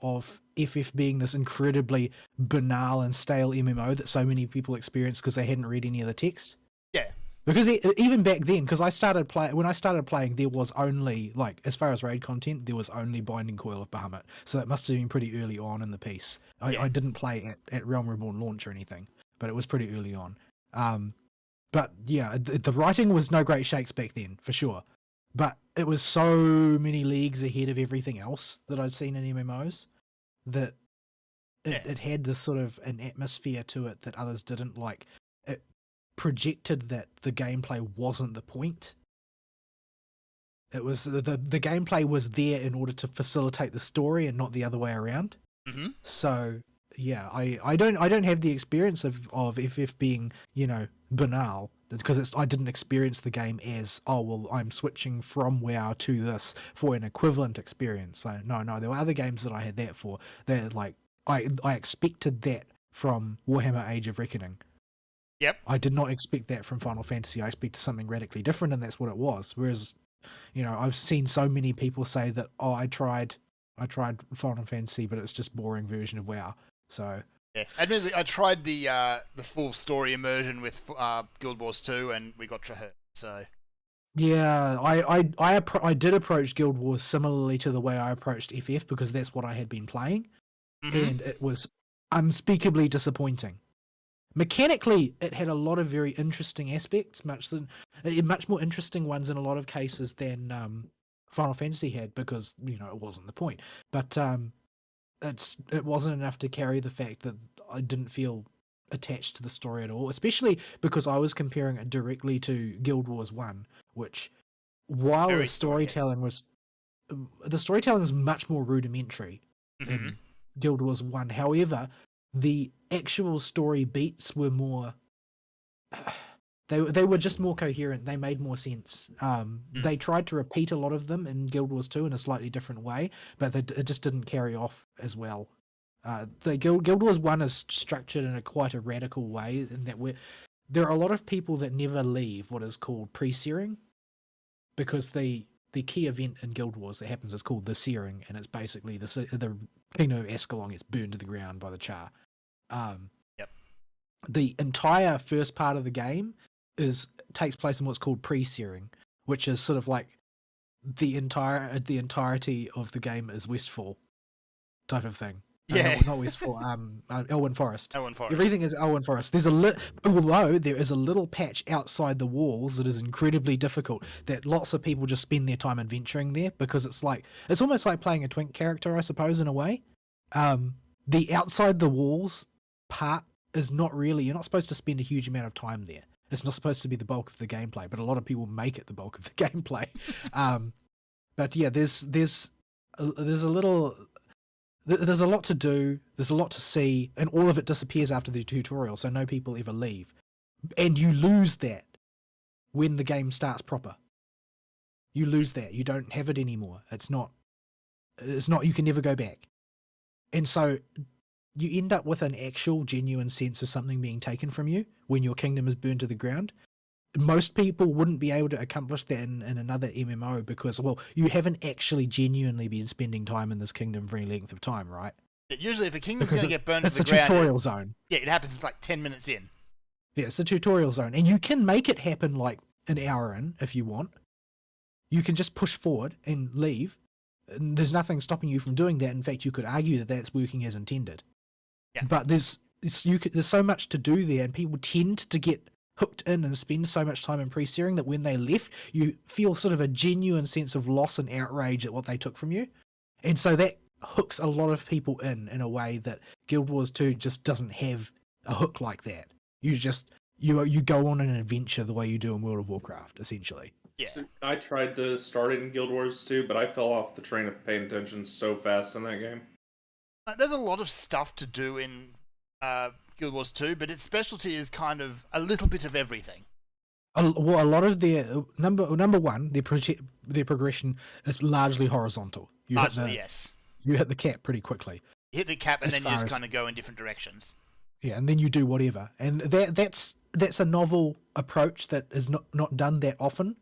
FF being this incredibly banal and stale MMO that so many people experienced because they hadn't read any of the text. Yeah. Because even back then, because when I started playing, there was only, like, as far as raid content, there was only Binding Coil of Bahamut. So it must have been pretty early on in the piece. I didn't play at Realm Reborn launch or anything, but it was pretty early on. But yeah, the writing was no great shakes back then, for sure. But it was so many leagues ahead of everything else that I'd seen in MMOs that it had this sort of an atmosphere to it that others didn't. Like, it projected that the gameplay wasn't the point. It was the gameplay was there in order to facilitate the story and not the other way around. Mm-hmm. So yeah, I don't have the experience of FF being, you know, banal, because I didn't experience the game as, oh well, I'm switching from WoW to this for an equivalent experience. So no, there were other games that I had that for. That like I expected that from Warhammer Age of Reckoning. Yep. I did not expect that from Final Fantasy. I expected something radically different, and that's what it was. Whereas, you know, I've seen so many people say that, oh, I tried Final Fantasy, but it's just boring version of WoW. So yeah, admittedly, I tried the full story immersion with Guild Wars 2, and we got hurt. So yeah, I did approach Guild Wars similarly to the way I approached FF, because that's what I had been playing, and it was unspeakably disappointing. Mechanically, it had a lot of very interesting aspects, much more interesting ones in a lot of cases than Final Fantasy had, because, you know, it wasn't the point. But it wasn't enough to carry the fact that I didn't feel attached to the story at all, especially because I was comparing it directly to Guild Wars 1, which, while the storytelling was much more rudimentary in Guild Wars 1. However, the actual story beats were more they were just more coherent. They made more sense. They tried to repeat a lot of them in Guild Wars 2 in a slightly different way, but it just didn't carry off as well. The Guild Wars 1 is structured in quite a radical way, in that there are a lot of people that never leave what is called pre-searing, because the key event in Guild Wars that happens is called the Searing, and it's basically the Kingdom of Escalon gets burned to the ground by the Char. Yep. The entire first part of the game takes place in what's called pre-searing, which is sort of like the entirety of the game is Westfall type of thing. Yeah, not Westfall. Elwyn Forest. Elwyn Forest. Everything is Elwyn Forest. Although there is a little patch outside the walls that is incredibly difficult, that lots of people just spend their time adventuring there, because it's almost like playing a twink character, I suppose, in a way. The outside the walls part is not really, you're not supposed to spend a huge amount of time there. It's not supposed to be the bulk of the gameplay, but a lot of people make it the bulk of the gameplay. But yeah, there's a lot to do, there's a lot to see, and all of it disappears after the tutorial, so no people ever leave. And you lose that when the game starts proper. You lose that. You don't have it anymore. It's not, you can never go back. And so you end up with an actual genuine sense of something being taken from you when your kingdom is burned to the ground. Most people wouldn't be able to accomplish that in another MMO, because, well, you haven't actually genuinely been spending time in this kingdom for any length of time, right? Usually if a kingdom's going to get burned to the ground... It's the tutorial zone. Yeah, it happens like 10 minutes in. Yeah, it's the tutorial zone. And you can make it happen like an hour in, if you want. You can just push forward and leave. And there's nothing stopping you from doing that. In fact, you could argue that that's working as intended. Yeah. But there's so much to do there, and people tend to get hooked in and spend so much time in pre-searing that when they left, you feel sort of a genuine sense of loss and outrage at what they took from you. And so that hooks a lot of people in a way that Guild Wars 2 just doesn't have a hook like that. You go on an adventure the way you do in World of Warcraft, essentially. Yeah. I tried to start it in Guild Wars 2, but I fell off the train of paying attention so fast in that game. There's a lot of stuff to do in Guild Wars 2, but its specialty is kind of a little bit of everything. Well, a lot of their number one, their progression is largely horizontal. Yes. You hit the cap pretty quickly. You hit the cap, and then you just kind of go in different directions. Yeah, and then you do whatever, and that's a novel approach that is not done that often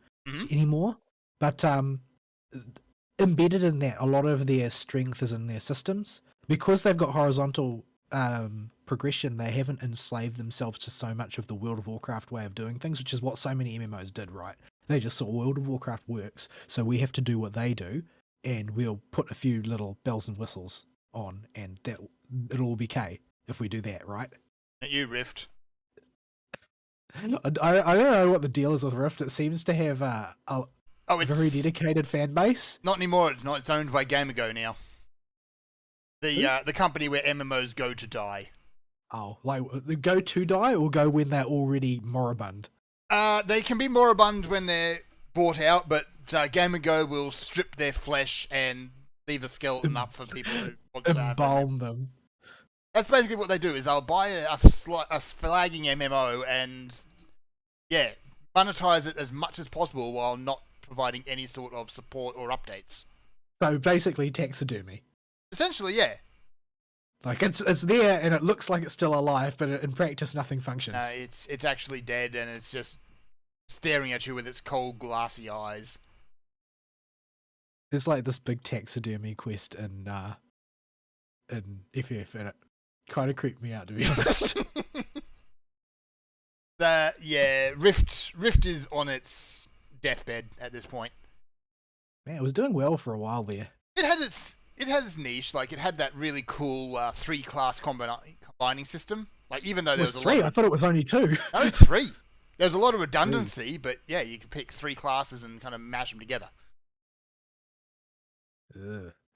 anymore. But embedded in that, a lot of their strength is in their systems. Because they've got horizontal progression, they haven't enslaved themselves to so much of the World of Warcraft way of doing things, which is what so many MMOs did, right? They just saw World of Warcraft works, so we have to do what they do, and we'll put a few little bells and whistles on, and it'll all be okay if we do that, right? You, Rift. I don't know what the deal is with Rift. It seems to have a very dedicated fan base. Not anymore. It's owned by GamerGo now. The company where MMOs go to die. Oh, like go to die or go when they're already moribund? They can be moribund when they're bought out, but Game & Go will strip their flesh and leave a skeleton up for people who want to have Embalm them. That's basically what they do, is they'll buy a flagging MMO and, yeah, monetize it as much as possible while not providing any sort of support or updates. So basically taxidermy. Essentially, yeah. Like, it's there and it looks like it's still alive, but in practice nothing functions. It's actually dead and it's just staring at you with its cold, glassy eyes. There's like this big taxidermy quest in FF, and it kind of creeped me out, to be honest. Rift is on its deathbed at this point. Man, it was doing well for a while there. It had its niche. Like, it had that really cool 3-class combining system. Like, even though there was a three, I thought it was only 2. No, 3. There was a lot of redundancy, but yeah, you could pick 3 classes and kind of mash them together.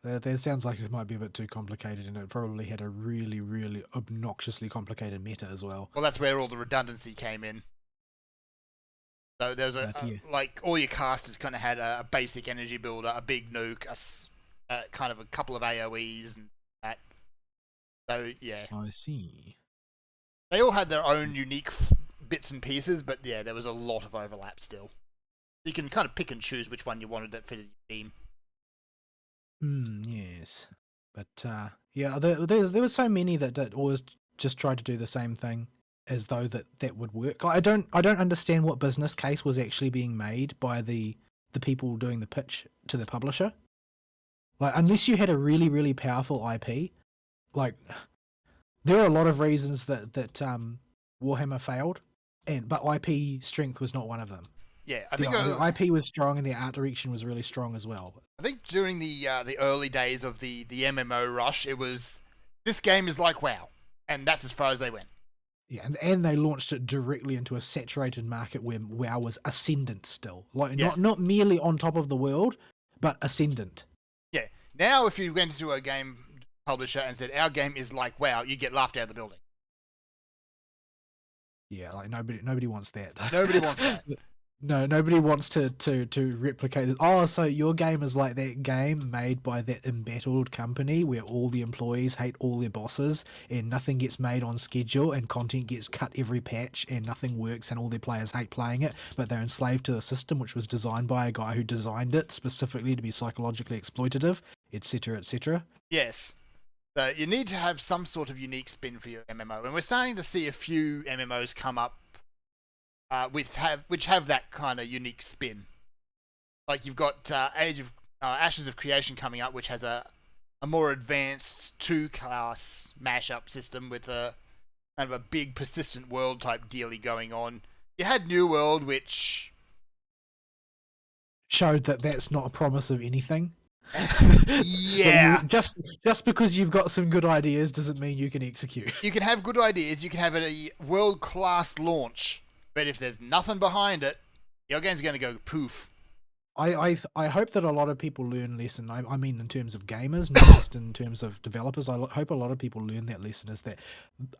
That sounds like it might be a bit too complicated, and it probably had a really, really obnoxiously complicated meta as well. Well, that's where all the redundancy came in. So there was like, all your casters kind of had a basic energy builder, a big nuke, kind of a couple of AoEs and that. So yeah, I see. They all had their own unique bits and pieces, but yeah, there was a lot of overlap still. You can kind of pick and choose which one you wanted that fitted your team. Yes. But, yeah, there were so many that always just tried to do the same thing as though that would work. Like, I don't understand what business case was actually being made by the people doing the pitch to the publisher. Like, unless you had a really, really powerful IP, like, there are a lot of reasons that Warhammer failed, but IP strength was not one of them. Yeah, I think the IP was strong and the art direction was really strong as well. I think during the early days of the MMO rush, it was, this game is like WoW, and that's as far as they went. Yeah, and they launched it directly into a saturated market where WoW was ascendant still, like not merely on top of the world, but ascendant. Yeah. Now, if you went into a game publisher and said our game is like WoW, you get laughed out of the building. Yeah, like nobody wants that. Nobody wants that. No, nobody wants to replicate this. Oh, so your game is like that game made by that embattled company where all the employees hate all their bosses and nothing gets made on schedule and content gets cut every patch and nothing works and all their players hate playing it, but they're enslaved to the system which was designed by a guy who designed it specifically to be psychologically exploitative, etc., etc. Yes. So you need to have some sort of unique spin for your MMO, and we're starting to see a few MMOs come up which have that kind of unique spin. Like, you've got Ashes of Creation coming up, which has a more advanced 2-class mashup system with a kind of a big persistent world type dealy going on. You had New World, which showed that that's not a promise of anything. Yeah. just because you've got some good ideas doesn't mean you can execute. You can have good ideas, you can have a world-class launch, but if there's nothing behind it, your game's going to go poof. I hope that a lot of people learn lesson. I mean, in terms of gamers, not just in terms of developers. I hope a lot of people learn that lesson, is that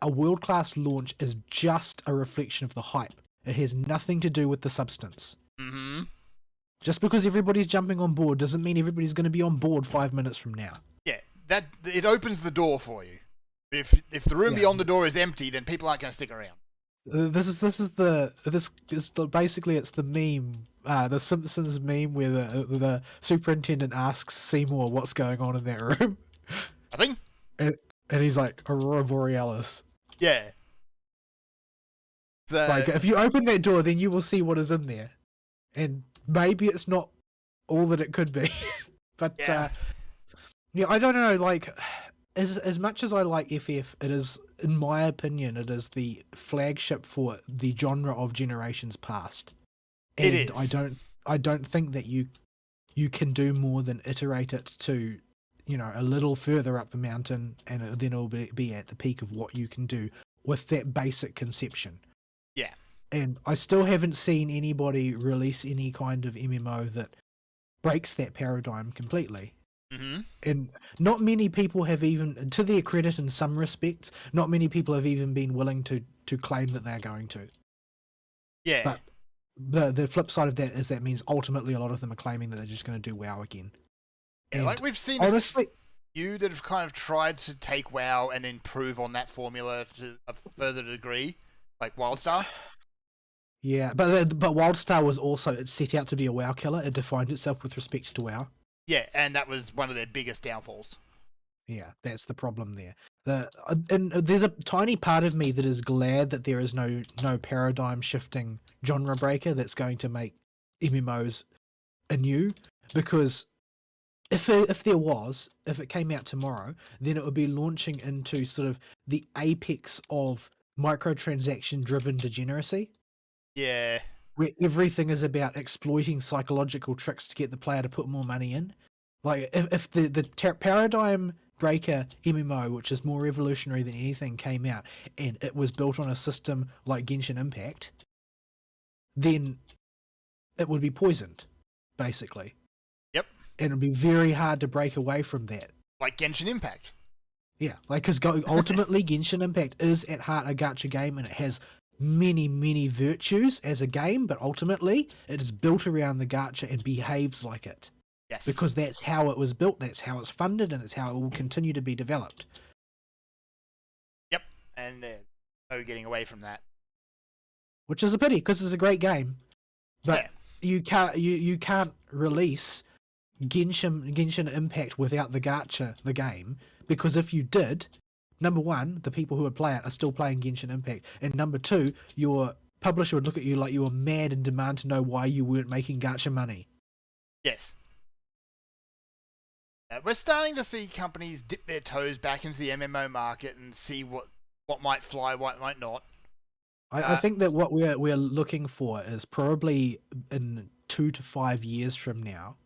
a world-class launch is just a reflection of the hype. It has nothing to do with the substance. Mm-hmm. Just because everybody's jumping on board doesn't mean everybody's going to be on board 5 minutes from now. Yeah, that it opens the door for you. If the room beyond the door is empty, then people aren't going to stick around. This is basically it's the meme, the Simpsons meme where the superintendent asks Seymour what's going on in that room. Nothing. And he's like, Aurora Borealis. Yeah. So, like, if you open that door, then you will see what is in there, and maybe it's not all that it could be. But yeah, I don't know. Like, as much as I like FF, it is, in my opinion, it is the flagship for the genre of generations past. And it is. I don't think that you can do more than iterate it to, a little further up the mountain, and then it'll be at the peak of what you can do with that basic conception. Yeah. And I still haven't seen anybody release any kind of MMO that breaks that paradigm completely. Mm-hmm. And not many people have even, to their credit in some respects, not many people have even been willing to claim that they're going to. Yeah. But the flip side of that is that means ultimately a lot of them are claiming that they're just going to do WoW again. Yeah, And like we've seen honestly, a few that have kind of tried to take WoW and improve on that formula to a further degree, like WildStar. yeah, but WildStar was also, it set out to be a WoW killer. It defined itself with respect to WoW. Yeah, and that was one of their biggest downfalls. Yeah, that's the problem there. And there's a tiny part of me that is glad that there is no paradigm shifting genre breaker that's going to make MMOs anew, because if it came out tomorrow, then it would be launching into sort of the apex of microtransaction driven degeneracy. Yeah. Where everything is about exploiting psychological tricks to get the player to put more money in. Like, if the paradigm breaker MMO, which is more revolutionary than anything, came out and it was built on a system like Genshin Impact, then it would be poisoned, basically. Yep. And it would be very hard to break away from that. Like Genshin Impact. Yeah, like, because ultimately Genshin Impact is at heart a gacha game, and it has many, many virtues as a game, but ultimately it is built around the gacha and behaves like it. Yes. Because that's how it was built, that's how it's funded, and it's how it will continue to be developed. Yep, and no getting away from that. Which is a pity, because it's a great game. But Yeah. you can't release Genshin Impact without the gacha, the game, because if you did, number one, the people who would play it are still playing Genshin Impact, and number two, your publisher would look at you like you were mad and demand to know why you weren't making gacha money. Yes. We're starting to see companies dip their toes back into the MMO market and see what might fly, what might not. I think that what we're looking for is probably in 2 to 5 years from now,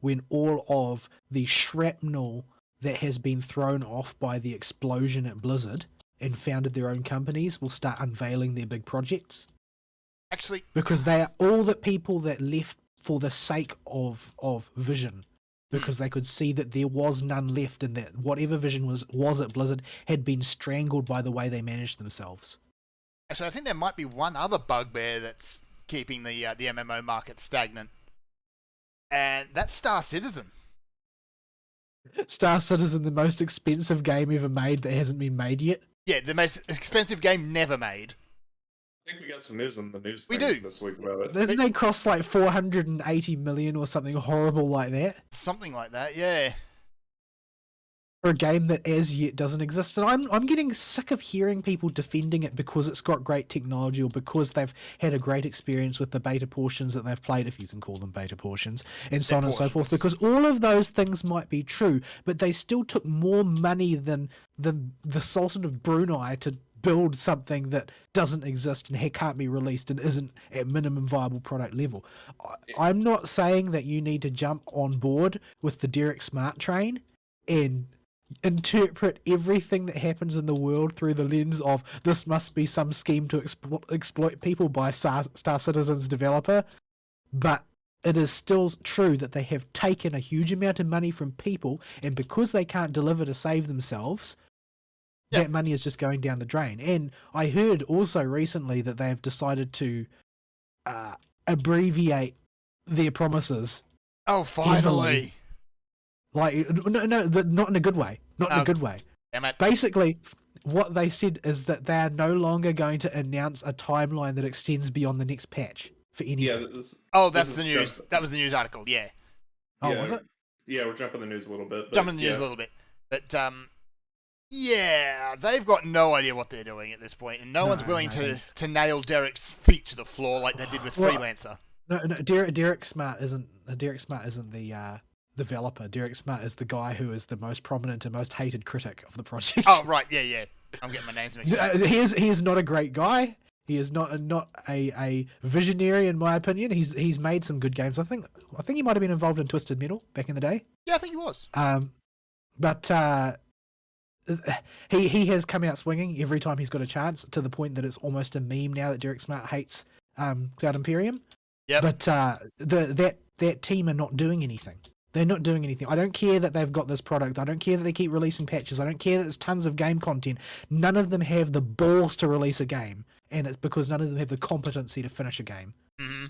when all of the shrapnel that has been thrown off by the explosion at Blizzard and founded their own companies will start unveiling their big projects. Actually, Because they are all the people that left for the sake of vision. Because they could see that there was none left, and that whatever vision was at Blizzard had been strangled by the way they managed themselves. I think there might be one other bugbear that's keeping the MMO market stagnant, and that's Star Citizen. Star Citizen, the most expensive game ever made that hasn't been made yet. Yeah, the most expensive game never made. I think we got some news in the news We thing do. this week about it. Didn't they cost like 480 million or something horrible like that? Something like that, yeah. For a game that as yet doesn't exist. And I'm getting sick of hearing people defending it because it's got great technology, or because they've had a great experience with the beta portions that they've played, if you can call them beta portions, and so on and so forth. Because all of those things might be true, but they still took more money than the Sultan of Brunei to build something that doesn't exist and can't be released and isn't at minimum viable product level. I'm not saying that you need to jump on board with the Derek Smart train and interpret everything that happens in the world through the lens of this must be some scheme to exploit people by Star Citizen's developer, but it is still true that they have taken a huge amount of money from people, and because they can't deliver to save themselves, that money is just going down the drain. And I heard also recently that they have decided to abbreviate their promises. Oh, finally! Heavily. Like, no, not in a good way. Not in a good way. Damn it. Basically, what they said is that they are no longer going to announce a timeline that extends beyond the next patch for anything. Yeah, that's the news. That was the news article, yeah. Oh, was it? Yeah, we're jumping the news a little bit. Jumping the news a little bit. But, yeah, they've got no idea what they're doing at this point, and no one's willing to nail Derek's feet to the floor like they did with Freelancer. No, Derek Smart isn't the developer. Derek Smart is the guy who is the most prominent and most hated critic of the project. Oh, right, yeah. I'm getting my names mixed up. He is not a great guy. He is not a visionary, in my opinion. He's made some good games. I think he might have been involved in Twisted Metal back in the day. Yeah, I think he was. But he has come out swinging every time he's got a chance, to the point that it's almost a meme now that Derek Smart hates Cloud Imperium. Yeah. But that team are not doing anything. They're not doing anything. I don't care that they've got this product. I don't care that they keep releasing patches. I don't care that there's tons of game content. None of them have the balls to release a game, and it's because none of them have the competency to finish a game. Mm-hmm.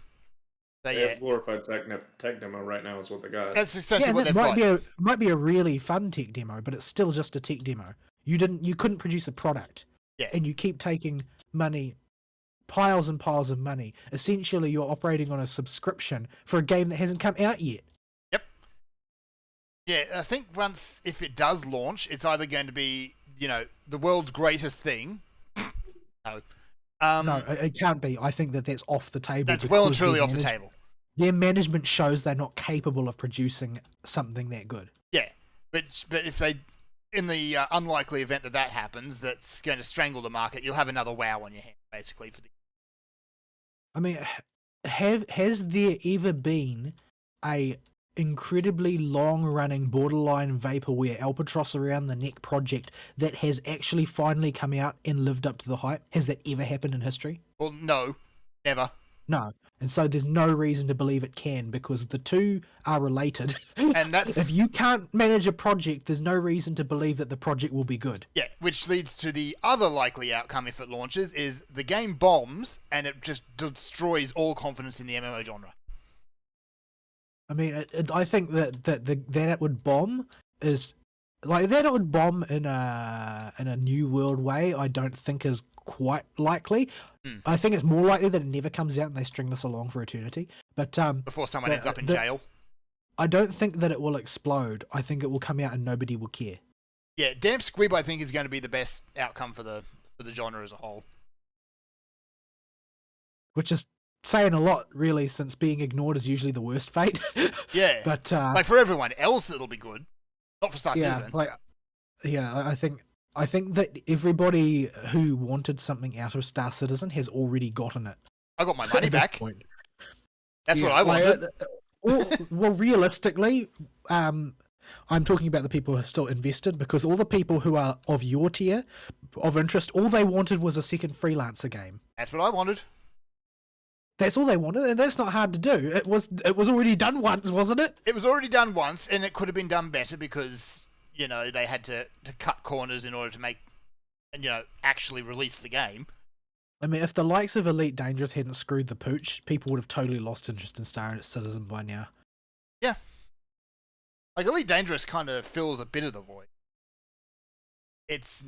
They have glorified tech demo right now is what they got. That's essentially what they've got. Might be a really fun tech demo, but it's still just a tech demo. You couldn't produce a product. Yeah. And you keep taking money, piles and piles of money. Essentially, you're operating on a subscription for a game that hasn't come out yet. Yep. Yeah, I think if it does launch, it's either going to be, the world's greatest thing. No. No, it can't be. I think that's off the table. That's well and truly off the table. Their management shows they're not capable of producing something that good. Yeah, but if they, in the unlikely event that happens, that's going to strangle the market, you'll have another WoW on your hand, basically. I mean, has there ever been a incredibly long-running borderline vaporware albatross around the neck project that has actually finally come out and lived up to the hype? Has that ever happened in history? Well, no, never. No, and so there's no reason to believe it can, because the two are related. And that's if you can't manage a project, there's no reason to believe that the project will be good. Yeah, which leads to the other likely outcome if it launches is the game bombs and it just destroys all confidence in the MMO genre. I mean, I think that it would bomb is like that. It would bomb in a new world way. I don't think is quite likely. I think it's more likely that it never comes out and they string this along for eternity. But before someone ends up in jail. I don't think that it will explode. I think it will come out and nobody will care. Yeah, Damp Squib I think is going to be the best outcome for the genre as a whole. Which is saying a lot, really, since being ignored is usually the worst fate. Yeah, but like for everyone else, it'll be good. Not for Star Citizen. I think that everybody who wanted something out of Star Citizen has already gotten it. I got my money back. That's what I wanted. Well, realistically, I'm talking about the people who are still invested, because all the people who are of your tier, of interest, all they wanted was a second freelancer game. That's what I wanted. That's all they wanted, and that's not hard to do. It was already done once, wasn't it? It was already done once, and it could have been done better because, they had to cut corners in order to make, and, actually release the game. I mean, if the likes of Elite Dangerous hadn't screwed the pooch, people would have totally lost interest in Star Citizen by now. Yeah. Like, Elite Dangerous kind of fills a bit of the void.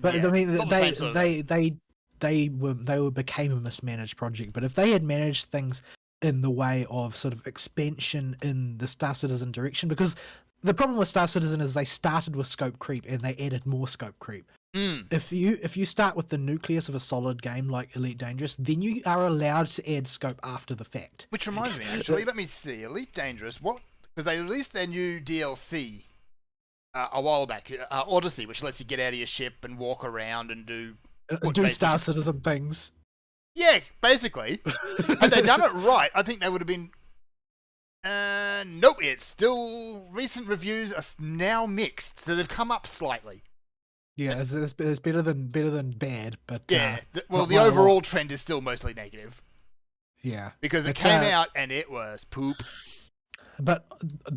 But I mean, they became a mismanaged project. But if they had managed things in the way of sort of expansion in the Star Citizen direction, because the problem with Star Citizen is they started with scope creep and they added more scope creep. If you start with the nucleus of a solid game like Elite Dangerous, then you are allowed to add scope after the fact. Which reminds me, actually, let me see. Elite Dangerous, because they released their new DLC a while back, Odyssey, which lets you get out of your ship and walk around and do Star Citizen things. Yeah, basically. Had they done it right, I think they would have been. Nope, it's still. Recent reviews are now mixed, so they've come up slightly. Yeah, it's better than bad, but yeah. The overall trend is still mostly negative. Yeah, because it came out and it was poop. But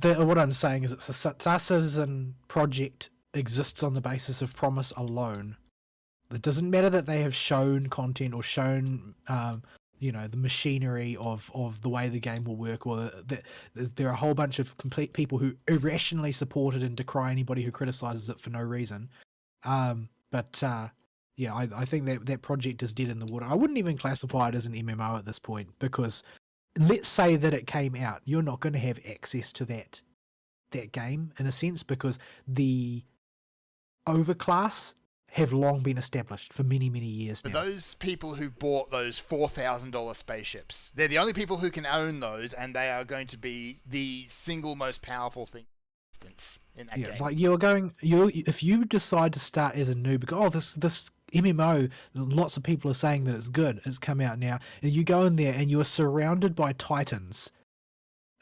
what I'm saying is, it's a Star Citizen project exists on the basis of promise alone. It doesn't matter that they have shown content or shown, the machinery of the way the game will work, or that there are a whole bunch of complete people who irrationally support it and decry anybody who criticizes it for no reason. I think that project is dead in the water. I wouldn't even classify it as an MMO at this point, because let's say that it came out, you're not going to have access to that game in a sense, because the overclass have long been established for many, many years now. Those people who bought those $4,000 spaceships, they're the only people who can own those, and they are going to be the single most powerful thing in that game. Like if you decide to start as a noob, go, this MMO, lots of people are saying that it's good, it's come out now, and you go in there and you're surrounded by titans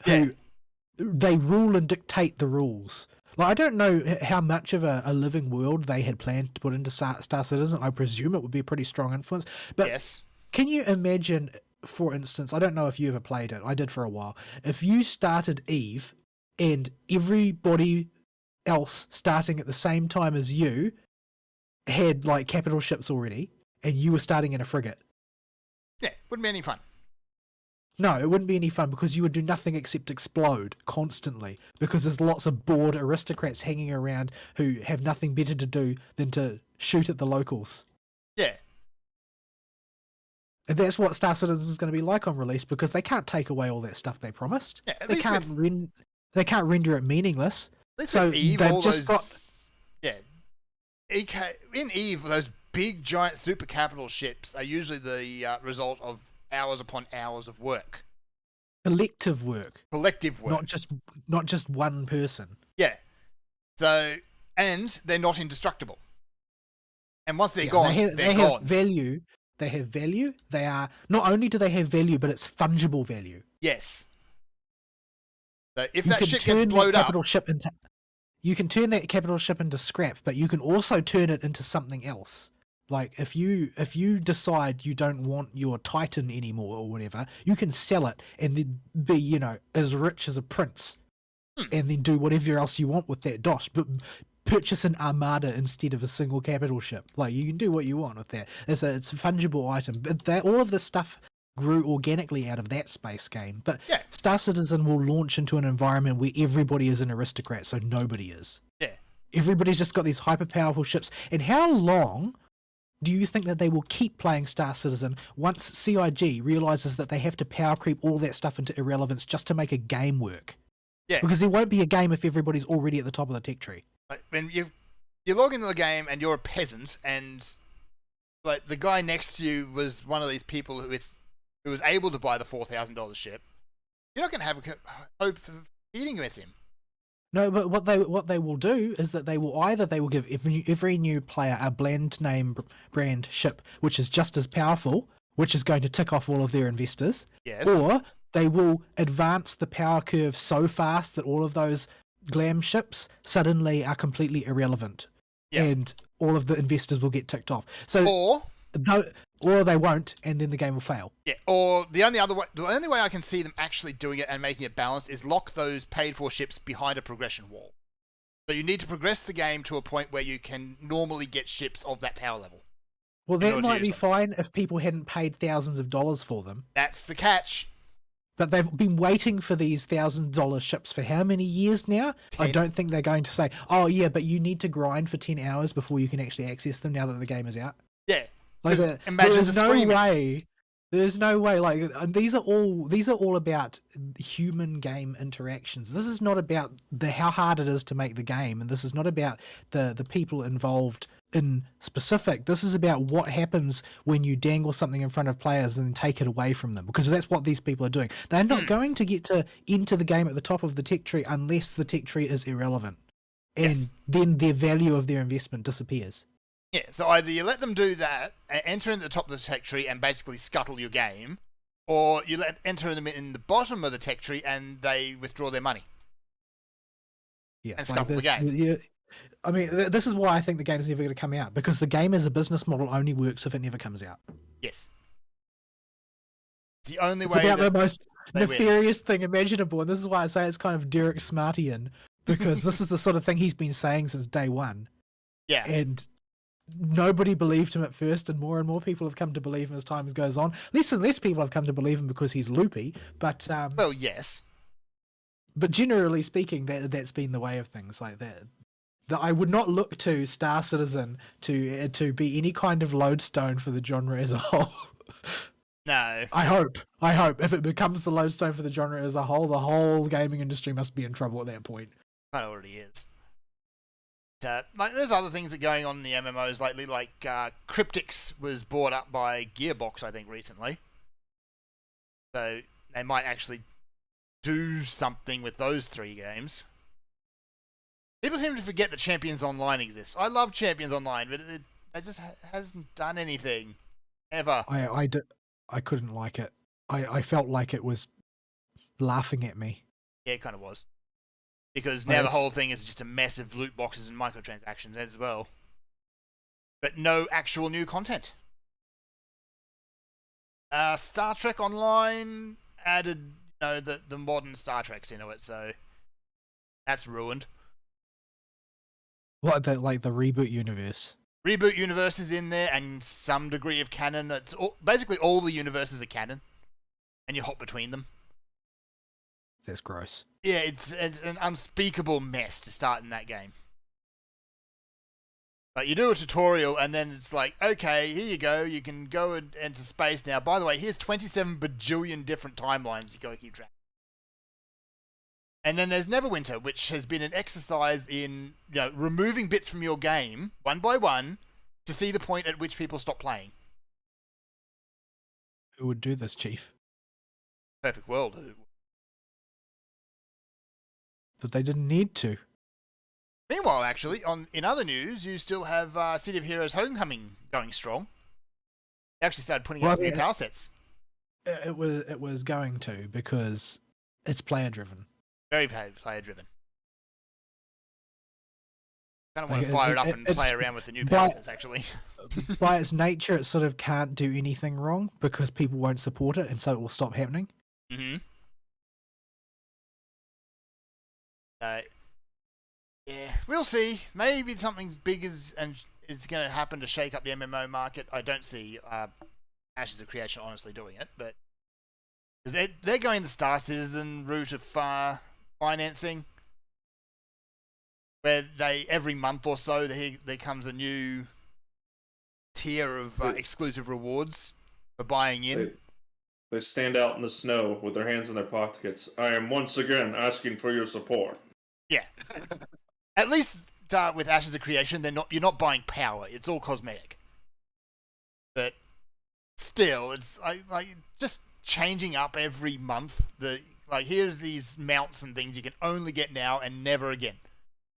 who they rule and dictate the rules. Like, I don't know how much of a living world they had planned to put into Star Citizen. I presume it would be a pretty strong influence. But yes. Can you imagine, for instance, I don't know if you ever played it, I did for a while, if you started Eve and everybody else starting at the same time as you had like capital ships already, and you were starting in a frigate. Yeah, wouldn't be any fun. No, it wouldn't be any fun because you would do nothing except explode constantly because there's lots of bored aristocrats hanging around who have nothing better to do than to shoot at the locals. Yeah. And that's what Star Citizen is going to be like on release because they can't take away all that stuff they promised. Yeah, They can't render it meaningless. So Eve, they've all just those, in Eve, those big giant super capital ships are usually the result of hours upon hours of work. Collective work. Not just one person. Yeah. So, and they're not indestructible. And once they're gone, they're gone. Have value. They have value. They are, not only do they have value, but it's fungible value. Yes. So if that ship gets blown up, you can turn that capital ship into scrap, but you can also turn it into something else. Like if you decide you don't want your Titan anymore or whatever, you can sell it and then be, as rich as a prince, and then do whatever else you want with that DOS. But purchase an armada instead of a single capital ship. Like you can do what you want with that. It's a fungible item. But all of this stuff grew organically out of that space game. But Star Citizen will launch into an environment where everybody is an aristocrat, so nobody is. Yeah. Everybody's just got these hyper powerful ships. And how long do you think that they will keep playing Star Citizen once CIG realizes that they have to power creep all that stuff into irrelevance just to make a game work? Yeah. Because there won't be a game if everybody's already at the top of the tech tree. Like, when you log into the game and you're a peasant, and like the guy next to you was one of these people who was able to buy the $4,000 ship, you're not going to have a hope of eating with him. No, but what they will do is that they will give every new player a brand ship which is just as powerful, which is going to tick off all of their investors. Yes. Or they will advance the power curve so fast that all of those glam ships suddenly are completely irrelevant, and all of the investors will get ticked off. So or they won't, and then the game will fail. Yeah. Or the only way I can see them actually doing it and making it balanced is lock those paid-for ships behind a progression wall. So you need to progress the game to a point where you can normally get ships of that power level. Well, that might be fine if people hadn't paid thousands of dollars for them. That's the catch. But they've been waiting for these $1,000 ships for how many years now? 10. I don't think they're going to say, oh yeah, but you need to grind for 10 hours before you can actually access them now that the game is out. Yeah. Like imagine there's no way. Like these are all about human game interactions. This is not about how hard it is to make the game, and this is not about the people involved in specific. This is about what happens when you dangle something in front of players and then take it away from them, because that's what these people are doing. They're not going to get to enter the game at the top of the tech tree unless the tech tree is irrelevant, and then their value of their investment disappears. Yeah, so either you let them do that, enter in the top of the tech tree and basically scuttle your game, or you enter them in the bottom of the tech tree and they withdraw their money. Yeah, and scuttle the game. I mean, this is why I think the game is never going to come out, because the game as a business model only works if it never comes out. Yes. It's the only way. It's about the most nefarious thing imaginable, and this is why I say it's kind of Derek Smartian, because this is the sort of thing he's been saying since day one. Yeah. And nobody believed him at first, and more people have come to believe him as time goes on. Less and less people have come to believe him because he's loopy, but well, yes. But generally speaking, that's been the way of things like that. That I would not look to Star Citizen to be any kind of lodestone for the genre as a whole. No. I hope if it becomes the lodestone for the genre as a whole, the whole gaming industry must be in trouble at that point. It already is. Like, there's other things that are going on in the MMOs lately, like Cryptix was bought up by Gearbox, I think, recently. So they might actually do something with those 3 games. People seem to forget that Champions Online exists. I love Champions Online, but it just hasn't done anything. Ever. I couldn't like it. I felt like it was laughing at me. Yeah, it kind of was. Because now the whole thing is just a mess of loot boxes and microtransactions as well. But no actual new content. Star Trek Online added, the modern Star Treks into it, so That's ruined. What, like the Reboot Universe? Reboot Universe is in there, and some degree of canon. It's basically all the universes are canon, and you hop between them. That's gross. Yeah, it's an unspeakable mess to start in that game. Like, you do a tutorial, and then it's like, okay, here you go. You can go into space now. By the way, here's 27 bajillion different timelines you got to keep track. And then there's Neverwinter, which has been an exercise in, removing bits from your game one by one to see the point at which people stop playing. Who would do this, Chief? Perfect World. But they didn't need to. Meanwhile, actually, in other news, you still have City of Heroes Homecoming going strong. They actually started putting out some new power sets. It was going to, because it's player driven. Very player driven. I kind of want to fire it up and play around with the new power sets, actually. By its nature, it sort of can't do anything wrong because people won't support it, and so it will stop happening. Mm-hmm. Yeah, we'll see. Maybe something big is going to happen to shake up the MMO market. I don't see Ashes of Creation honestly doing it, but they're going the Star Citizen route of financing, where every month or so there comes a new tier of exclusive rewards for buying in. They stand out in the snow with their hands in their pockets. I am once again asking for your support. Yeah. At least with Ashes of Creation, you're not buying power. It's all cosmetic. But still, it's like just changing up every month. Here's these mounts and things you can only get now and never again.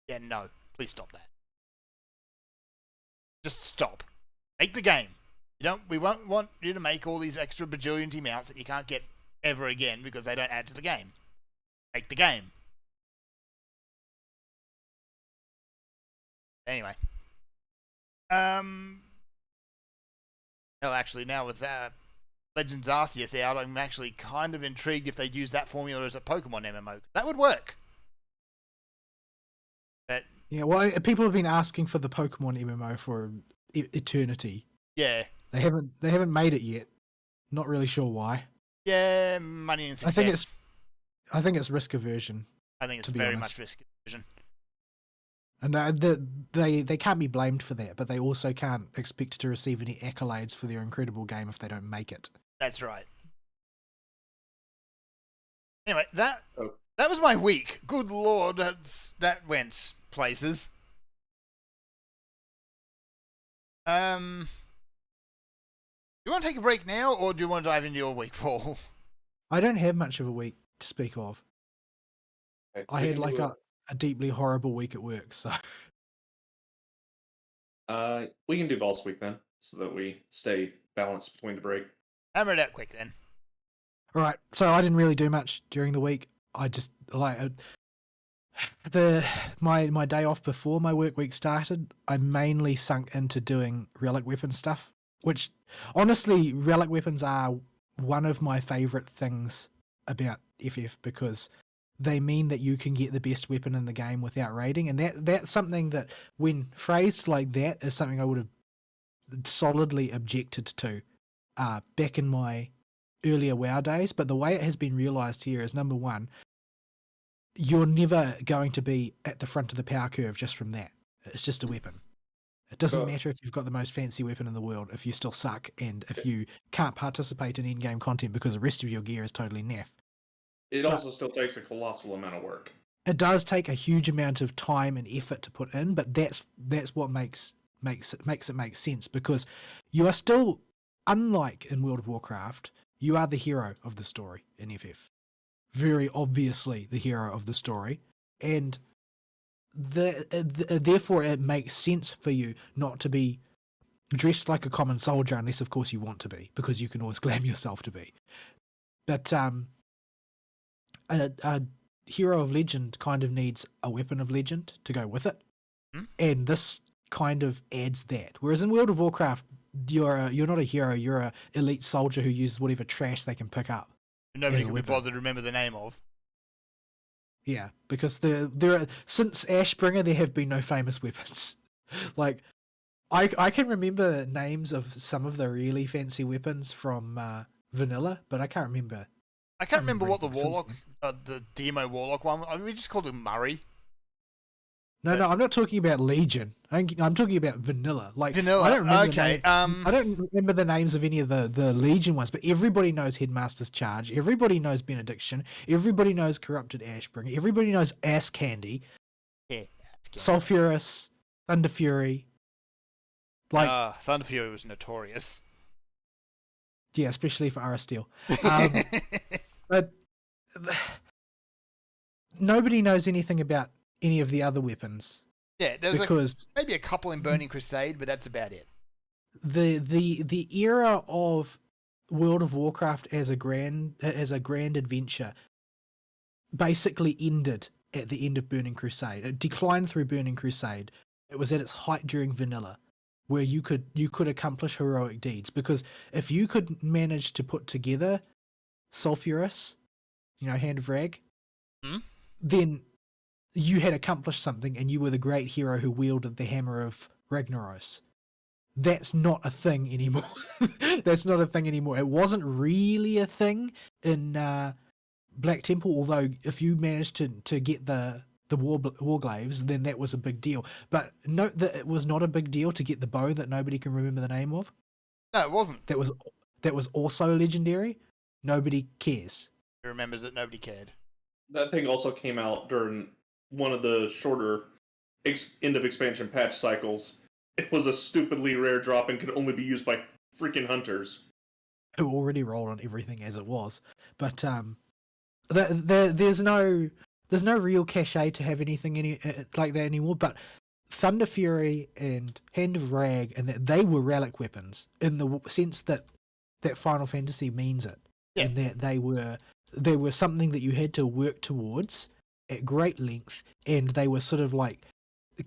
Yeah, no. Please stop that. Just stop. Make the game. We won't want you to make all these extra bajillion mounts that you can't get ever again because they don't add to the game. Make the game. Anyway. Actually, now with Legends Arceus out, I'm actually kind of intrigued if they'd use that formula as a Pokemon MMO. That would work. But yeah, well, people have been asking for the Pokemon MMO for eternity. Yeah. They haven't made it yet. Not really sure why. Yeah, money and success. I think it's risk aversion. I think it's very much risk aversion. And they can't be blamed for that, but they also can't expect to receive any accolades for their incredible game if they don't make it. That's right. Anyway, that was my week. Good lord, that went places. Do you want to take a break now, or do you want to dive into your week, Paul? I don't have much of a week to speak of. Okay, I had like a deeply horrible week at work, so... we can do Vault's week then, so that we stay balanced between the break. Hammer it out quick then. Alright, so I didn't really do much during the week. I just, my day off before my work week started, I mainly sunk into doing relic weapon stuff, which, honestly, relic weapons are one of my favourite things about FF, because they mean that you can get the best weapon in the game without raiding, and that's something that, when phrased like that, is something I would have solidly objected to back in my earlier WoW days. But the way it has been realised here is, number one, you're never going to be at the front of the power curve just from that. It's just a weapon. It doesn't matter if you've got the most fancy weapon in the world if you still suck, and if you can't participate in in-game content because the rest of your gear is totally naff. It also still takes a colossal amount of work. It does take a huge amount of time and effort to put in, but that's what makes it make sense, because you are still, unlike in World of Warcraft, you are the hero of the story in FF. Very obviously the hero of the story, and therefore it makes sense for you not to be dressed like a common soldier, unless of course you want to be, because you can always glam yourself to be. But a hero of legend kind of needs a weapon of legend to go with it, and this kind of adds that. Whereas in World of Warcraft, you're not a hero, you're a elite soldier who uses whatever trash they can pick up. Nobody can be bothered to remember the name of. Yeah, because there are, since Ashbringer there have been no famous weapons. Like I can remember names of some of the really fancy weapons from Vanilla, but I can't remember. I can't remember what the anything since Warlock, the demo Warlock one, we just called him Murray. No, I'm not talking about Legion. I'm talking about Vanilla. Like Vanilla, I don't remember okay. I don't remember the names of any of the Legion ones, but everybody knows Headmaster's Charge. Everybody knows Benediction. Everybody knows Corrupted Ashbringer. Everybody knows Ass Candy. Yeah. Sulfurous, Thunder Fury. Like Thunder Fury was notorious. Yeah, especially for Aristeel. But nobody knows anything about any of the other weapons. Yeah, there's because maybe a couple in Burning Crusade, but that's about it. The era of World of Warcraft as a grand adventure basically ended at the end of Burning Crusade. It declined through Burning Crusade. It was at its height during Vanilla, where you could accomplish heroic deeds. Because if you could manage to put together Sulfurous, Hand of Rag, then you had accomplished something and you were the great hero who wielded the hammer of Ragnaros. That's not a thing anymore. That's not a thing anymore. It wasn't really a thing in Black Temple, although if you managed to get the Warglaives, then that was a big deal. But note that it was not a big deal to get the bow that nobody can remember the name of. No, it wasn't. That was also legendary. Nobody cares. Who remembers that nobody cared? That thing also came out during one of the shorter end of expansion patch cycles. It was a stupidly rare drop and could only be used by freaking hunters who already rolled on everything as it was. But there's no real cachet to have anything like that anymore. But Thunder Fury and Hand of Rag, and that they were relic weapons in the sense that Final Fantasy means it, and that they were something that you had to work towards at great length, and they were sort of like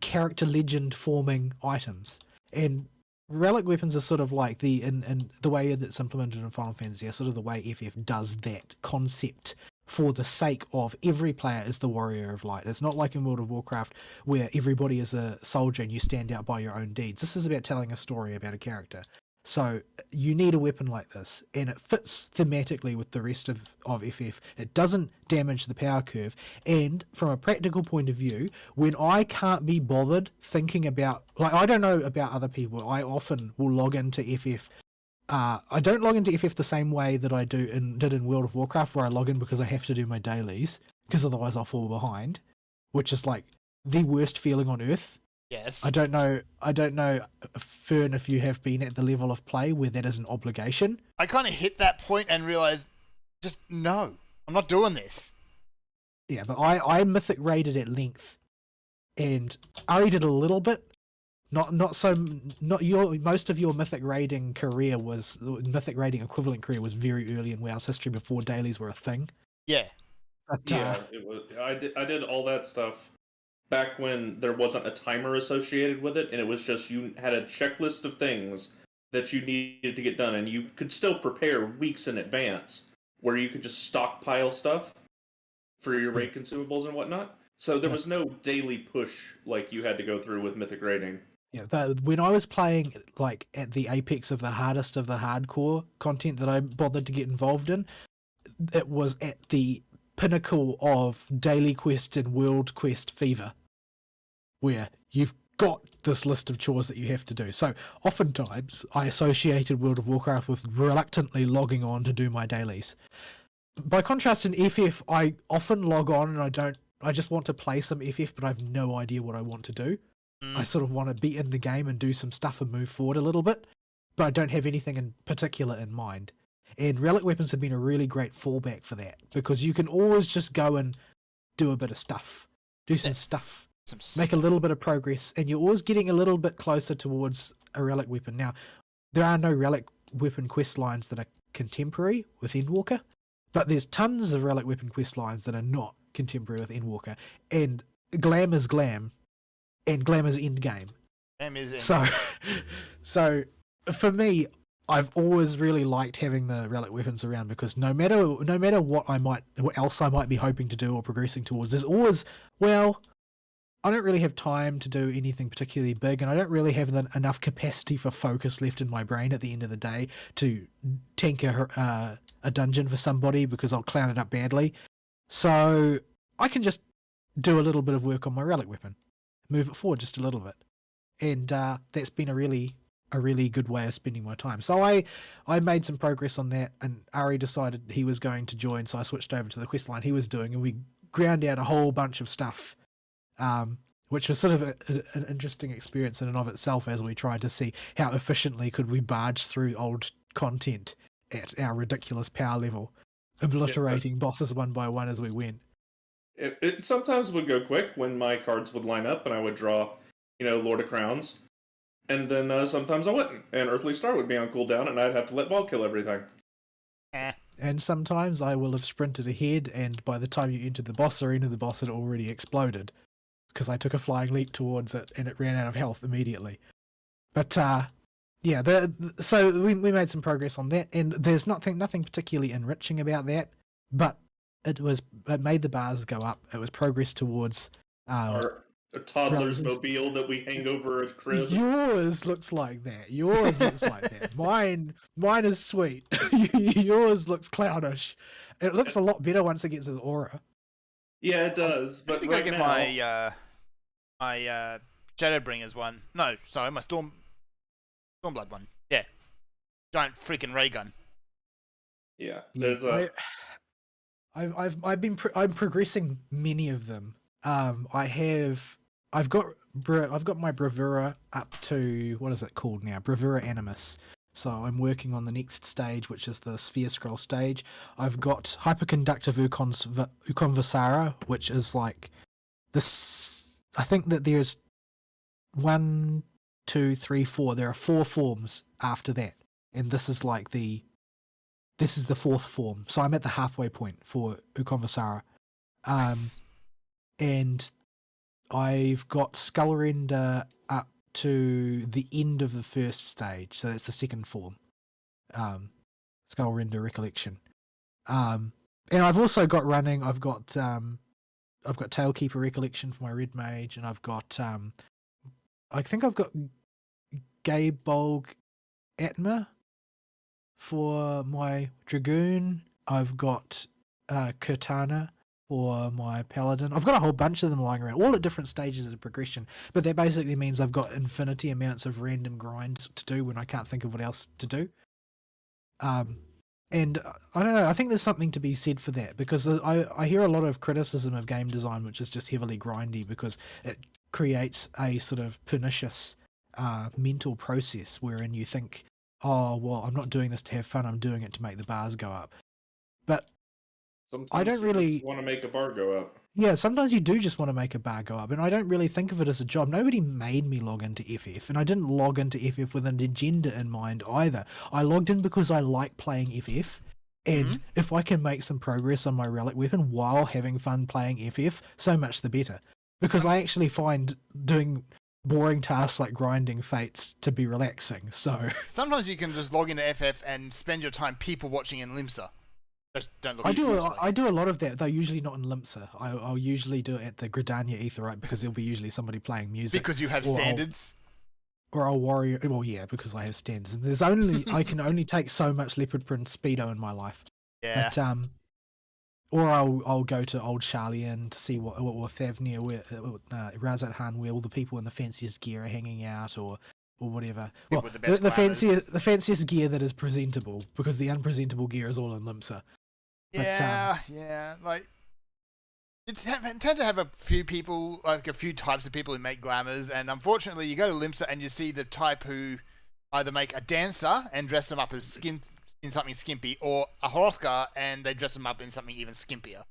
character legend forming items. And relic weapons are sort of like in the way that it's implemented in Final Fantasy are sort of the way FF does that concept for the sake of every player is the warrior of light. It's not like in World of Warcraft where everybody is a soldier and you stand out by your own deeds. This is about telling a story about a character. So you need a weapon like this, and it fits thematically with the rest of FF. It doesn't damage the power curve, and from a practical point of view, when I can't be bothered thinking about, like, I don't know about other people, I often will log into FF. I don't log into FF the same way that I did in World of Warcraft, where I log in because I have to do my dailies, because otherwise I'll fall behind, which is like the worst feeling on earth. Yes. I don't know, Fern, if you have been at the level of play where that is an obligation. I kind of hit that point and realized, just no, I'm not doing this. Yeah, but I mythic raided at length, and Ari did a little bit. Most of your mythic raiding equivalent career was very early in WoW's history before dailies were a thing. Yeah. But, it was. I did all that stuff back when there wasn't a timer associated with it, and it was just you had a checklist of things that you needed to get done, and you could still prepare weeks in advance, where you could just stockpile stuff for your raid consumables and whatnot. So there was no daily push like you had to go through with mythic raiding. Yeah, when I was playing like at the apex of the hardest of the hardcore content that I bothered to get involved in, it was at the pinnacle of daily quest and world quest fever, where you've got this list of chores that you have to do. So oftentimes I associated World of Warcraft with reluctantly logging on to do my dailies. By contrast, in FF, I often log on and I just want to play some FF, but I have no idea what I want to do. I sort of want to be in the game and do some stuff and move forward a little bit, but I don't have anything in particular in mind. And relic weapons have been a really great fallback for that, because you can always just go and do a bit of stuff, do some stuff, make a little bit of progress, and you're always getting a little bit closer towards a relic weapon. Now, there are no relic weapon quest lines that are contemporary with Endwalker, but there's tons of relic weapon quest lines that are not contemporary with Endwalker, and glam is glam, and glam is endgame. Glam is endgame. So for me, I've always really liked having the relic weapons around because no matter what else I might be hoping to do or progressing towards, there's always, well, I don't really have time to do anything particularly big, and I don't really have enough capacity for focus left in my brain at the end of the day to tank a dungeon for somebody because I'll clown it up badly. So I can just do a little bit of work on my relic weapon, move it forward just a little bit, and that's been a really good way of spending my time. So I made some progress on that, and Ari decided he was going to join, so I switched over to the quest line he was doing, and we ground out a whole bunch of stuff. Which was sort of an interesting experience in and of itself as we tried to see how efficiently could we barge through old content at our ridiculous power level, obliterating bosses one by one as we went. It sometimes would go quick when my cards would line up and I would draw, Lord of Crowns. And then sometimes I wouldn't, and Earthly Star would be on cooldown and I'd have to let Vol kill everything. And sometimes I will have sprinted ahead, and by the time you entered the boss arena, the boss had already exploded. Because I took a flying leap towards it and it ran out of health immediately. But so we made some progress on that, and there's nothing particularly enriching about that, but it made the bars go up. It was progress towards our toddler's mobile that we hang over a crib. Yours looks like that. Mine is sweet. Yours looks clownish. It looks a lot better once it gets his aura. Yeah, it does. But I think right I get now, my Shadowbringers one. No, sorry, my Stormblood one. Yeah, giant freaking ray gun. Yeah, there's a. I'm progressing many of them. I've got my Bravura up to, what is it called now? Bravura Animus. So I'm working on the next stage, which is the Sphere Scroll stage. I've got Hyperconductive Ukonvasara, which is like this. I think that there's 1, 2, 3, 4. There are 4 forms after that, and this is the 4th form. So I'm at the halfway point for Ukonvasara. Nice. And I've got Skullrender up to the end of the first stage, so that's the 2nd form. Skullrender Recollection. And I've also got running. I've got Tailkeeper Recollection for my Red Mage, and I've got I think I've got Gaybolg Atma for my Dragoon. I've got Kurtana for my Paladin. I've got a whole bunch of them lying around, all at different stages of progression, but that basically means I've got infinity amounts of random grinds to do when I can't think of what else to do. And I don't know, I think there's something to be said for that, because I hear a lot of criticism of game design which is just heavily grindy because it creates a sort of pernicious mental process wherein you think, oh, well, I'm not doing this to have fun, I'm doing it to make the bars go up. But sometimes I don't really want to make a bar go up. Yeah, sometimes you do just want to make a bar go up, and I don't really think of it as a job. Nobody made me log into FF, and I didn't log into FF with an agenda in mind either. I logged in because I like playing FF, and if I can make some progress on my relic weapon while having fun playing FF, so much the better. Because I actually find doing boring tasks like grinding fates to be relaxing, so... Sometimes you can just log into FF and spend your time people watching in Limsa. Just don't look I do a lot of that, though usually not in Limsa. I'll usually do it at the Gridania Aetherite because there'll be usually somebody playing music. Because you have standards? Or I'll warrior... Well, yeah, because I have standards. And I can only take so much Leopard Print Speedo in my life. Yeah. But, or I'll go to Old Charlian to see what Thavnia, where Razat Han, where all the people in the fanciest gear are hanging out, or whatever. Well, with the best the fanciest gear that is presentable, because the unpresentable gear is all in Limsa. Yeah, yeah. Like, it tend to have a few people, like a few types of people who make glamours, and unfortunately, you go to Limsa and you see the type who either make a dancer and dress them up as in something skimpy, or a Hrothgar and they dress them up in something even skimpier.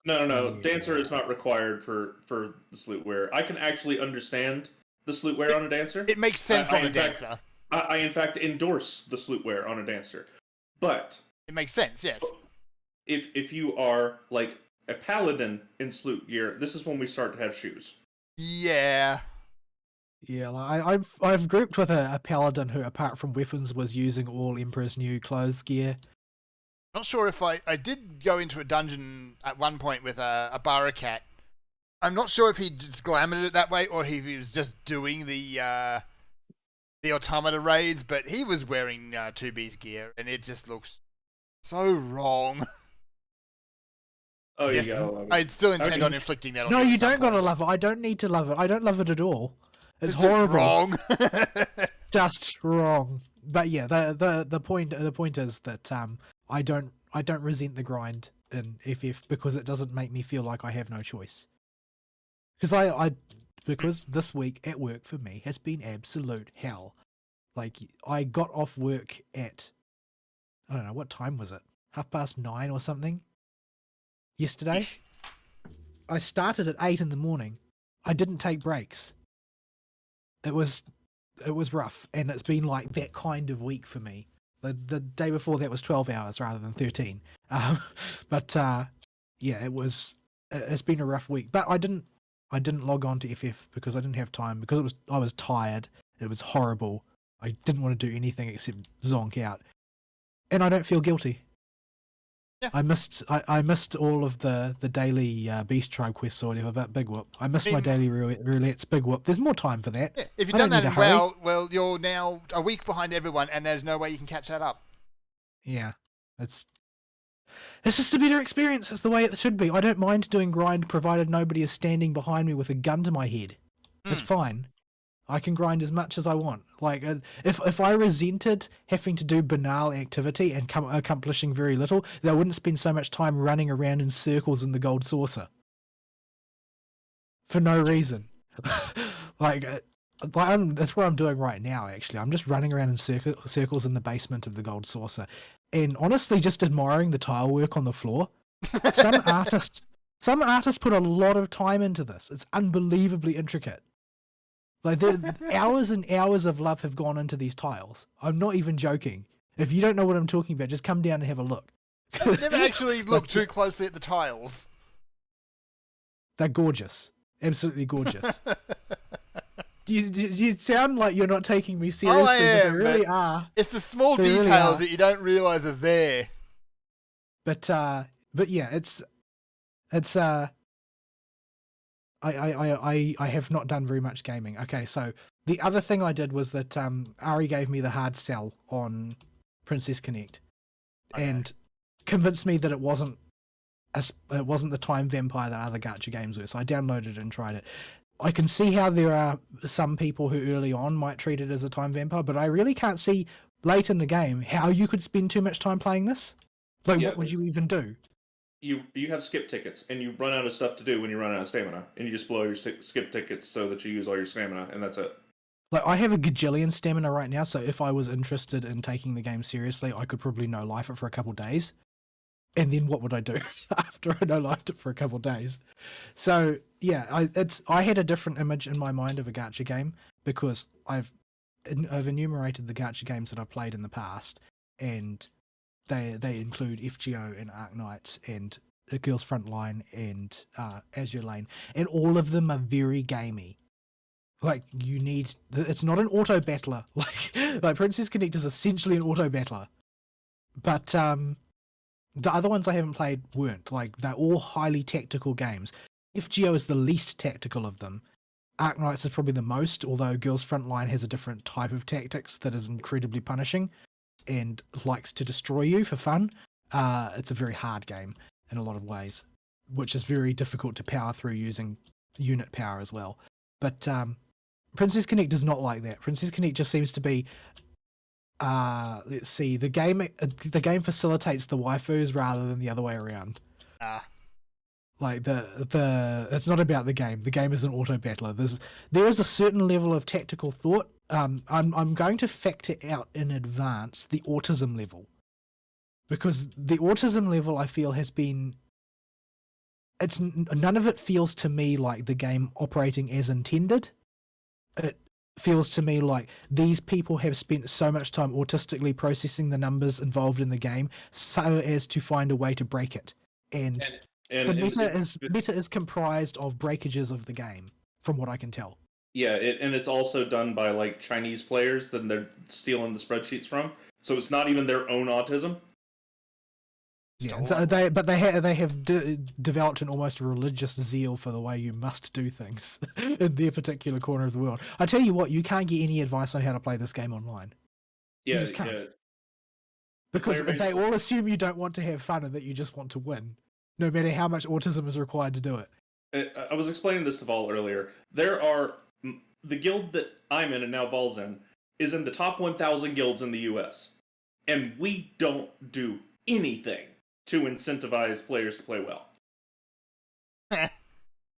No. Dancer is not required for the salute-wear. I can actually understand the salute-wear on a dancer. It makes sense on a dancer. I in fact endorse the salute-wear on a dancer, but it makes sense. Yes. If you are like a paladin in salute gear, this is when we start to have shoes. Yeah. Yeah, like I've grouped with a paladin who, apart from weapons, was using all Emperor's New Clothes gear. Not sure if I did go into a dungeon at one point with a Barakat. I'm not sure if he just glamoured it that way or if he was just doing the automata raids, but he was wearing 2B's gear and it just looks so wrong. Oh, Yes, you gotta love it. I'd still intend on inflicting that on No, you. you don't gotta love it. I don't need to love it. I don't love it at all. It's Just horrible. wrong. Just wrong. But yeah, the point is that I don't resent the grind in FF because it doesn't make me feel like I have no choice. Because this week at work for me has been absolute hell. Like, I got off work at, I don't know, what time was it? 9:30 or something? Yesterday? I started at 8 in the morning. I didn't take breaks. It was rough, and it's been like that kind of week for me. The day before that was 12 hours rather than 13. Yeah, it's been a rough week. But I didn't log on to FF because I didn't have time, because I was tired. It was horrible. I didn't want to do anything except zonk out. And I don't feel guilty. Yeah. I missed all of the daily Beast Tribe quests or whatever about Big Whoop. I missed my daily roulettes, Big Whoop. There's more time for that. Yeah, if you've done that in well, you're now a week behind everyone, and there's no way you can catch that up. Yeah, it's just a better experience. It's the way it should be. I don't mind doing grind provided nobody is standing behind me with a gun to my head. It's fine. I can grind as much as I want. Like, if I resented having to do banal activity and accomplishing very little, then I wouldn't spend so much time running around in circles in the gold saucer. For no reason. That's what I'm doing right now, actually. I'm just running around in circles in the basement of the gold saucer. And honestly, just admiring the tile work on the floor. Some artists put a lot of time into this. It's unbelievably intricate. Like, hours and hours of love have gone into these tiles. I'm not even joking. If you don't know what I'm talking about, just come down and have a look. I've never actually looked too closely at the tiles. They're gorgeous. Absolutely gorgeous. Do you sound like you're not taking me seriously? Oh, I am, but they really are. It's the small details really that you don't realise are there. But yeah, I have not done very much gaming. Okay, so the other thing I did was that Ari gave me the hard sell on Princess Connect, and convinced me that it wasn't the time vampire that other gacha games were. So I downloaded it and tried it. I can see how there are some people who early on might treat it as a time vampire, but I really can't see late in the game how you could spend too much time playing this. Like, what would you even do? You have skip tickets, and you run out of stuff to do when you run out of stamina, and you just blow your skip tickets so that you use all your stamina, and that's it. Like, I have a gajillion stamina right now, so if I was interested in taking the game seriously, I could probably no-life it for a couple days. And then what would I do after I no-lifed it for a couple days? So, yeah, I had a different image in my mind of a gacha game because I've enumerated the gacha games that I've played in the past, and they include FGO and Arknights and Girls Frontline and Azure Lane, and all of them are very gamey. Like, it's not an auto battler. Like Princess Connect is essentially an auto battler, but the other ones I haven't played weren't. Like, they're all highly tactical games. FGO is the least tactical of them. Arknights is probably the most, although Girls Frontline has a different type of tactics that is incredibly punishing and likes to destroy you for fun. It's a very hard game in a lot of ways, which is very difficult to power through using unit power as well. But Princess Connect is not like that. Princess Connect just seems to be, let's see, the game facilitates the waifus rather than the other way around. Like, it's not about the game. The game is an auto battler. There is a certain level of tactical thought. I'm going to factor out in advance the autism level, because the autism level I feel has been. None of it feels to me like the game operating as intended. It feels to me like these people have spent so much time autistically processing the numbers involved in the game so as to find a way to break it. And the meta is comprised of breakages of the game, from what I can tell. Yeah, and it's also done by like Chinese players that they're stealing the spreadsheets from. So it's not even their own autism. Yeah, and so they have developed an almost religious zeal for the way you must do things in their particular corner of the world. I tell you what, you can't get any advice on how to play this game online. Yeah, You just can't. yeah. Because they all assume you don't want to have fun and that you just want to win, no matter how much autism is required to do it. I was explaining this to Vol earlier. The guild that I'm in and now Vol's in is in the top 1,000 guilds in the U.S. And we don't do anything to incentivize players to play well.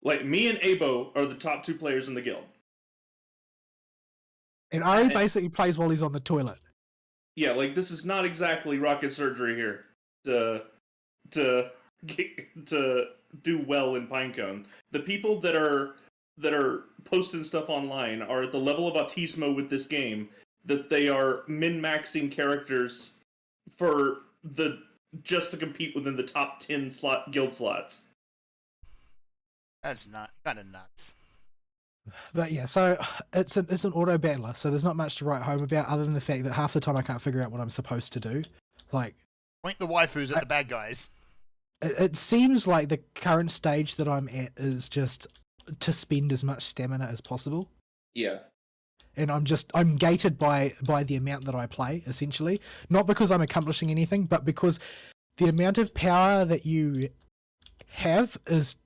Like, me and Abo are the top 2 players in the guild. And Ari basically plays while he's on the toilet. Yeah, like, this is not exactly rocket surgery here to do well in Pinecone. The people that are posting stuff online are at the level of autismo with this game that they are min-maxing characters for just to compete within the top 10 guild slots. That's kind of nuts. But yeah, so it's an auto battler, so there's not much to write home about other than the fact that half the time I can't figure out what I'm supposed to do. Like, point the waifus at the bad guys. It seems like the current stage that I'm at is just to spend as much stamina as possible. Yeah. And I'm gated by the amount that I play, essentially. Not because I'm accomplishing anything, but because the amount of power that you have is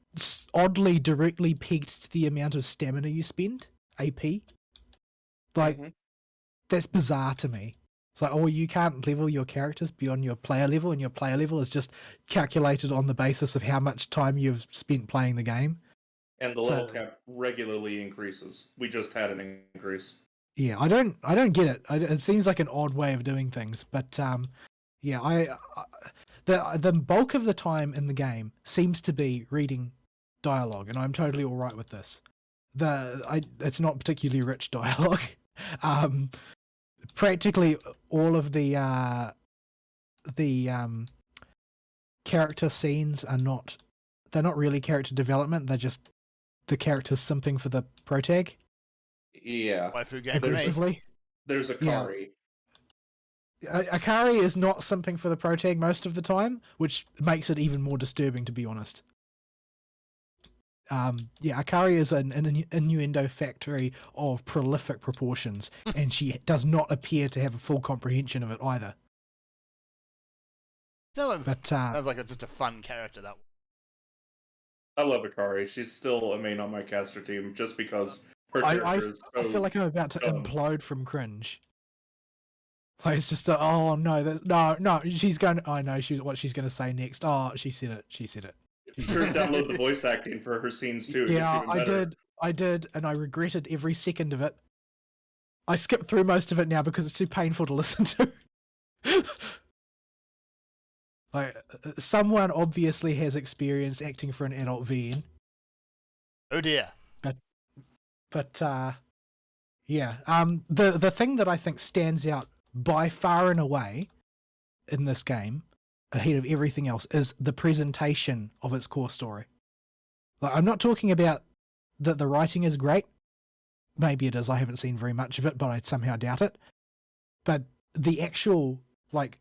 oddly directly pegged to the amount of stamina you spend, AP. Like, that's bizarre to me. It's like, oh, you can't level your characters beyond your player level, and your player level is just calculated on the basis of how much time you've spent playing the game. And the level cap regularly increases. We just had an increase. Yeah, I don't get it. It seems like an odd way of doing things, but yeah, the bulk of the time in the game seems to be reading dialogue, and I'm totally all right with this. It's not particularly rich dialogue. Practically all of the character scenes they're not really character development. They're just the characters simping for the protag. Yeah. Waifu game aggressively. There's Akari. Yeah. Akari is not simping for the protag most of the time, which makes it even more disturbing, to be honest. Yeah, Akari is an innuendo factory of prolific proportions, and she does not appear to have a full comprehension of it either. Sounds like just a fun character, that one. I love Akari. She's still a main on my caster team, just because her character is so I feel like I'm about to implode from cringe. Like, it's just no, she's going. I know what she's going to say next. Oh, she said it. Sure, download the voice acting for her scenes too. Yeah, I did, and I regretted every second of it. I skipped through most of it now because it's too painful to listen to. Like, someone obviously has experience acting for an adult VN. Oh dear. But yeah. The thing that I think stands out by far and away in this game, ahead of everything else, is the presentation of its core story. Like, I'm not talking about that the writing is great. Maybe it is. I haven't seen very much of it, but I somehow doubt it. But the actual, like,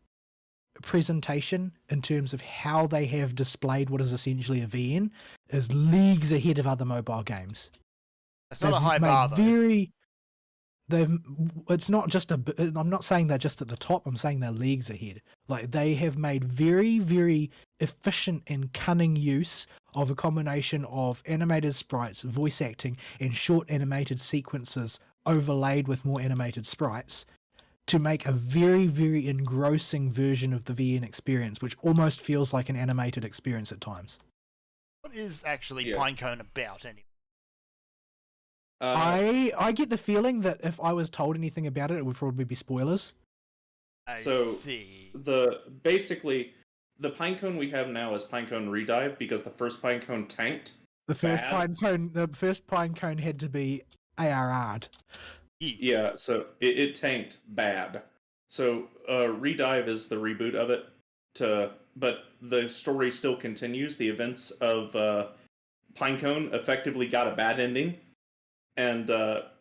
presentation in terms of how they have displayed what is essentially a VN is leagues ahead of other mobile games. It's not a high bar, though. It's not just I'm not saying they're just at the top, I'm saying they're leagues ahead. Like, they have made very, very efficient and cunning use of a combination of animated sprites, voice acting, and short animated sequences overlaid with more animated sprites to make a very, very engrossing version of the VN experience, which almost feels like an animated experience at times. What is actually Pinecone about, anyway? I get the feeling that if I was told anything about it, it would probably be spoilers. I see. Basically, the Pinecone we have now is Pinecone Redive because the first Pinecone tanked. The first Pinecone had to be ARR'd. Yeah, so it tanked bad. So Redive is the reboot of it. But the story still continues. The events of Pinecone effectively got a bad ending. and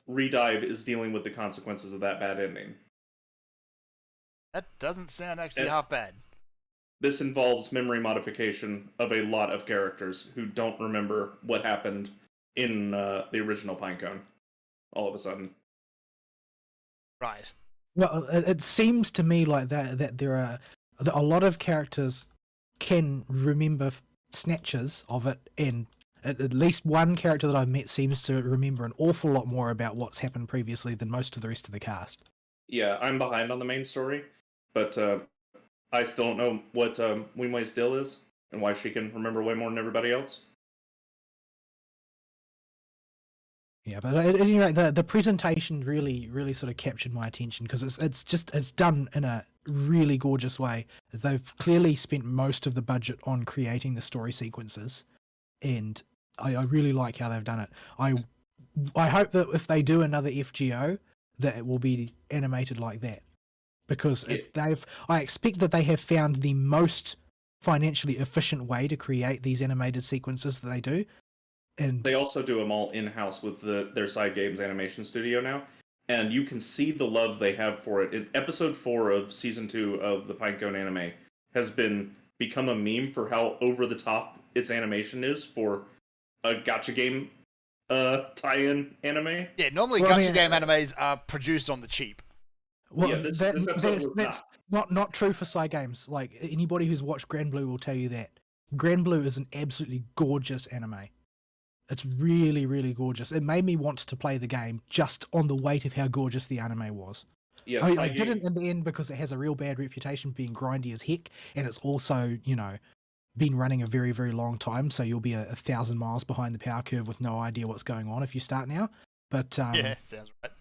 Redive is dealing with the consequences of that bad ending. That doesn't sound actually And half bad. this involves memory modification of a lot of characters who don't remember what happened in the original Pinecone. All of a sudden. Right. Well, it seems to me like that there are a lot of characters can remember snatches of it, and at least one character that I've met seems to remember an awful lot more about what's happened previously than most of the rest of the cast. Yeah, I'm behind on the main story, but I still don't know what Winway's deal is and why she can remember way more than everybody else. Yeah, but at any rate, the presentation really sort of captured my attention because it's done in a really gorgeous way. They've clearly spent most of the budget on creating the story sequences, and I really like how they've done it. I hope that if they do another FGO, that it will be animated like that, because I expect that they have found the most financially efficient way to create these animated sequences that they do. And they also do them all in-house with their Side Games animation studio now, and you can see the love they have for it. In episode 4 of season 2 of the Pinecone anime has become a meme for how over the top its animation is for a gacha game tie-in anime. Yeah, normally gacha game animes are produced on the cheap. Well, yeah, that's not true for Side Games. Like, anybody who's watched Grand Blue will tell you that. Grand Blue is an absolutely gorgeous anime. It's really, really gorgeous. It made me want to play the game just on the weight of how gorgeous the anime was. Yes, I didn't in the end because it has a real bad reputation being grindy as heck, and it's also, been running a very, very long time, so you'll be 1,000 miles behind the power curve with no idea what's going on if you start now. But yeah, sounds right.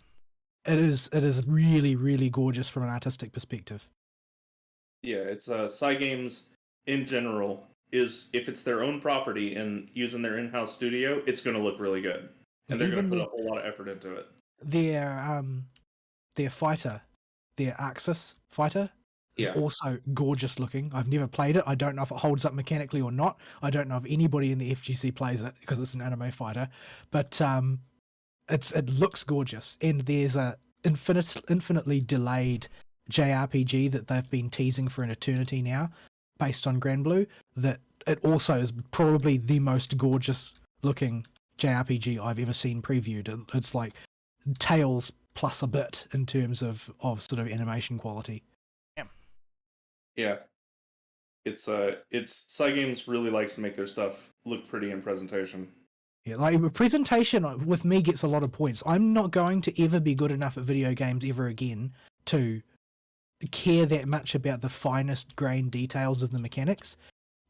It is really, really gorgeous from an artistic perspective. Yeah, it's Side Games in general is, if it's their own property and using their in-house studio, it's going to look really good, and they're going to put a whole lot of effort into it. Their fighter, their Axis fighter, is also gorgeous looking. I've never played it. I don't know if it holds up mechanically or not. I don't know if anybody in the FGC plays it because it's an anime fighter, but it looks gorgeous. And there's a infinitely delayed JRPG that they've been teasing for an eternity now, based on Grand Blue, that it also is probably the most gorgeous looking JRPG I've ever seen previewed. It's like Tales plus a bit in terms of sort of animation quality. Yeah. It's Side Games really likes to make their stuff look pretty in presentation. Yeah, like presentation with me gets a lot of points. I'm not going to ever be good enough at video games ever again to care that much about the finest grained details of the mechanics,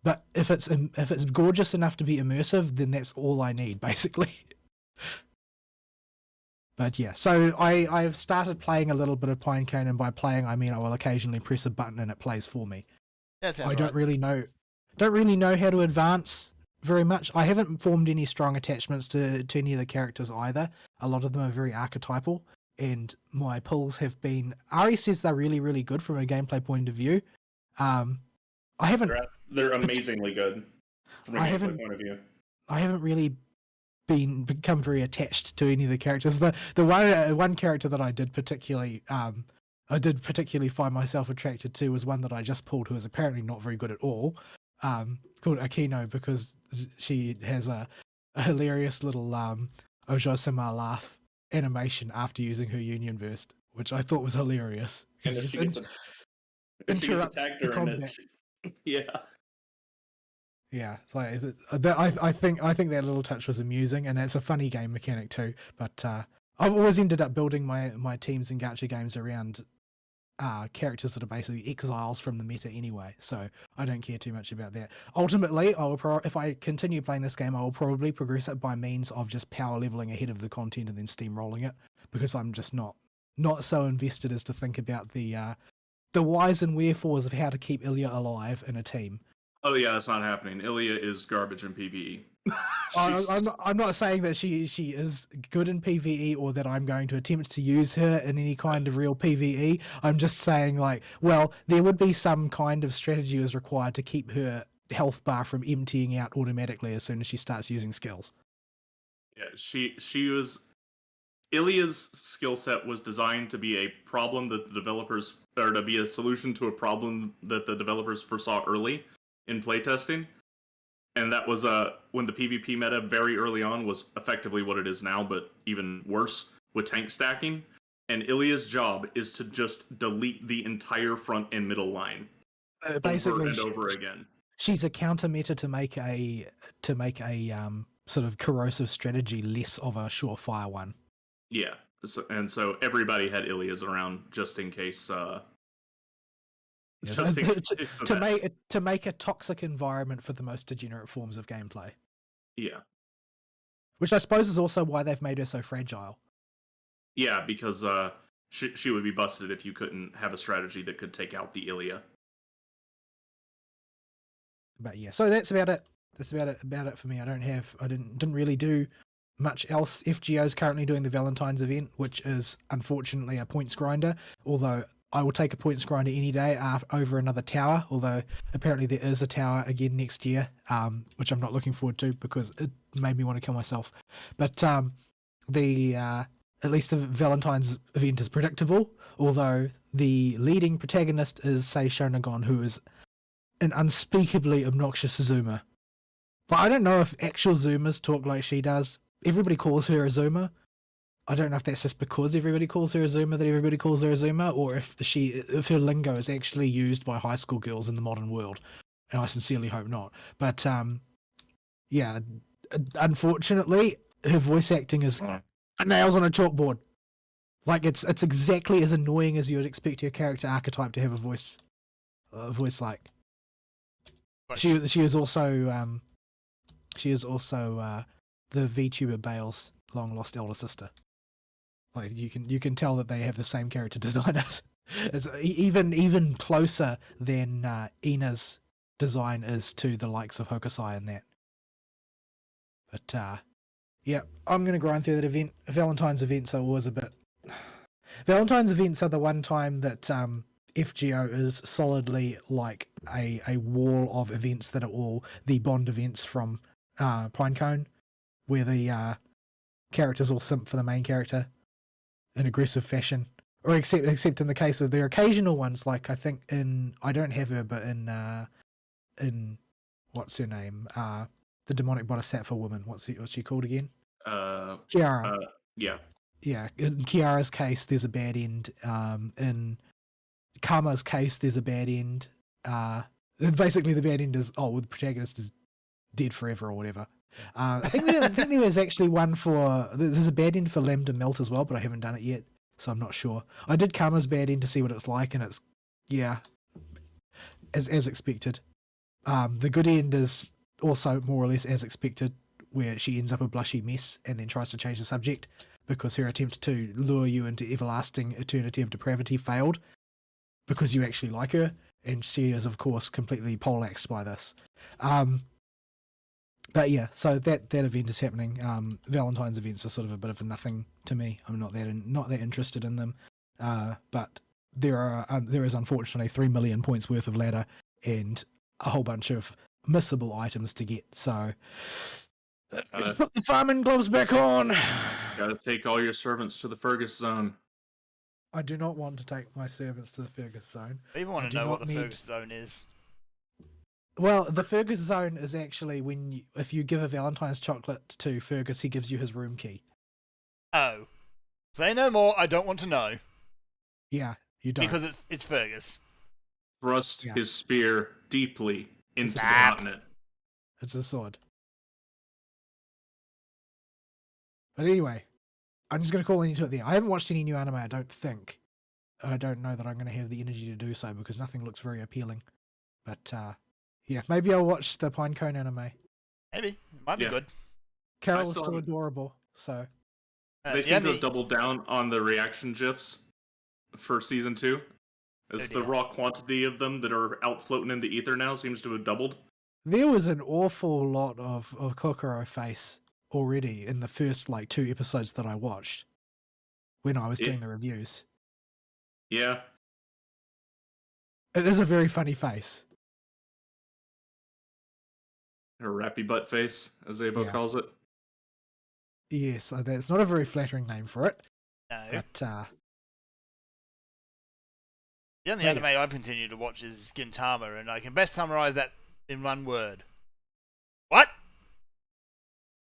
but if it's gorgeous enough to be immersive, then that's all I need, basically. But yeah, so I've started playing a little bit of Pinecone, and by playing I mean I will occasionally press a button and it plays for me. I don't really know how to advance very much. I haven't formed any strong attachments to any of the characters either. A lot of them are very archetypal, and my pulls have been... Ari says they're really, really good from a gameplay point of view. They're amazingly good from a gameplay point of view. I haven't really become very attached to any of the characters. The one character that I did particularly find myself attracted to was one that I just pulled, who is apparently not very good at all. Called Akino, because she has a hilarious little Ojo-sama laugh animation after using her union burst, which I thought was hilarious. And if she gets attacked during it, yeah, like I think that little touch was amusing, and that's a funny game mechanic too. But I've always ended up building my teams in gacha games around characters that are basically exiles from the meta anyway, so I don't care too much about that. Ultimately, if I continue playing this game, I will probably progress it by means of just power leveling ahead of the content and then steamrolling it, because I'm just not so invested as to think about the whys and wherefores of how to keep Ilya alive in a team. Oh yeah, that's not happening. Ilya is garbage in PvE. I'm not saying that she is good in PvE, or that I'm going to attempt to use her in any kind of real PvE. I'm just saying, like, well, there would be some kind of strategy is required to keep her health bar from emptying out automatically as soon as she starts using skills. Yeah, she was Ilya's skill set was designed to be a problem that the developers, or to be a solution to a problem that the developers foresaw early in playtesting. And that was when the PvP meta very early on was effectively what it is now, but even worse with tank stacking. And Ilya's job is to just delete the entire front and middle line Basically, over and over again. She's a counter meta to make a sort of corrosive strategy less of a surefire one. Yeah, so everybody had Ilya's around just in case. To make a toxic environment for the most degenerate forms of gameplay. Yeah, which I suppose is also why they've made her so fragile. Yeah, because she would be busted if you couldn't have a strategy that could take out the Ilya. But yeah, so that's about it. That's about it for me. I didn't really do much else. FGO's currently doing the Valentine's event, which is unfortunately a points grinder, although I will take a points grinder any day over another tower, although apparently there is a tower again next year, which I'm not looking forward to because it made me want to kill myself. But at least the Valentine's event is predictable, although the leading protagonist is Sei Shonagon, who is an unspeakably obnoxious Zoomer. But I don't know if actual Zoomers talk like she does. Everybody calls her a Zoomer. I don't know if that's just because everybody calls her a Zoomer that everybody calls her a Zoomer, or if her lingo is actually used by high school girls in the modern world. And I sincerely hope not. But yeah, unfortunately, her voice acting is nails on a chalkboard. Like it's exactly as annoying as you would expect your character archetype to have a voice like. She is also the VTuber Bale's long lost elder sister. Like you can tell that they have the same character designer. It's even closer than Ina's design is to the likes of Hokusai and that. But yeah, I'm gonna grind through that event. Valentine's events are always a bit. Valentine's events are the one time that FGO is solidly like a wall of events that are all the Bond events from Pinecone, where the characters all simp for the main character in aggressive fashion, or except in the case of their occasional ones, like I think I don't have her, but in what's her name, the demonic bodhisattva woman, what's she called again? Kiara. Yeah. In Kiara's case, there's a bad end. In Karma's case, there's a bad end. Basically, the bad end is the protagonist is dead forever or whatever. I think there was actually one there's a bad end for Lambda Melt as well, but I haven't done it yet, so I'm not sure. I did Karma's bad end to see what it's like, and it's as expected. The good end is also more or less as expected, where she ends up a blushy mess and then tries to change the subject because her attempt to lure you into everlasting eternity of depravity failed because you actually like her, and she is of course completely poleaxed by this. But yeah, so that event is happening. Valentine's events are sort of a bit of a nothing to me. I'm not that interested in them. But there is unfortunately 3 million points worth of ladder and a whole bunch of missable items to get. So let's put the farming gloves back on. Gotta take all your servants to the Fergus zone. I do not want to take my servants to the Fergus zone. I even want to know what the Fergus zone is. Well, the Fergus zone is actually if you give a Valentine's chocolate to Fergus, he gives you his room key. Oh. Say no more, I don't want to know. Yeah, you don't. Because it's Fergus. Thrust his spear deeply into the continent. It's a sword. But anyway, I'm just going to call into it there. I haven't watched any new anime, I don't think. I don't know that I'm going to have the energy to do so because nothing looks very appealing. But, yeah, maybe I'll watch the Pinecone anime. Maybe. Might be good. Carol is still adorable, so. They seem to have doubled down on the reaction GIFs for Season 2. As the raw quantity of them that are out floating in the ether now seems to have doubled. There was an awful lot of Kokoro face already in the first, 2 episodes that I watched when I was doing the reviews. Yeah. It is a very funny face. Her rappy butt face, as Abo calls it. Yes, that's not a very flattering name for it. No. But The only anime I've continued to watch is Gintama, and I can best summarize that in one word. What?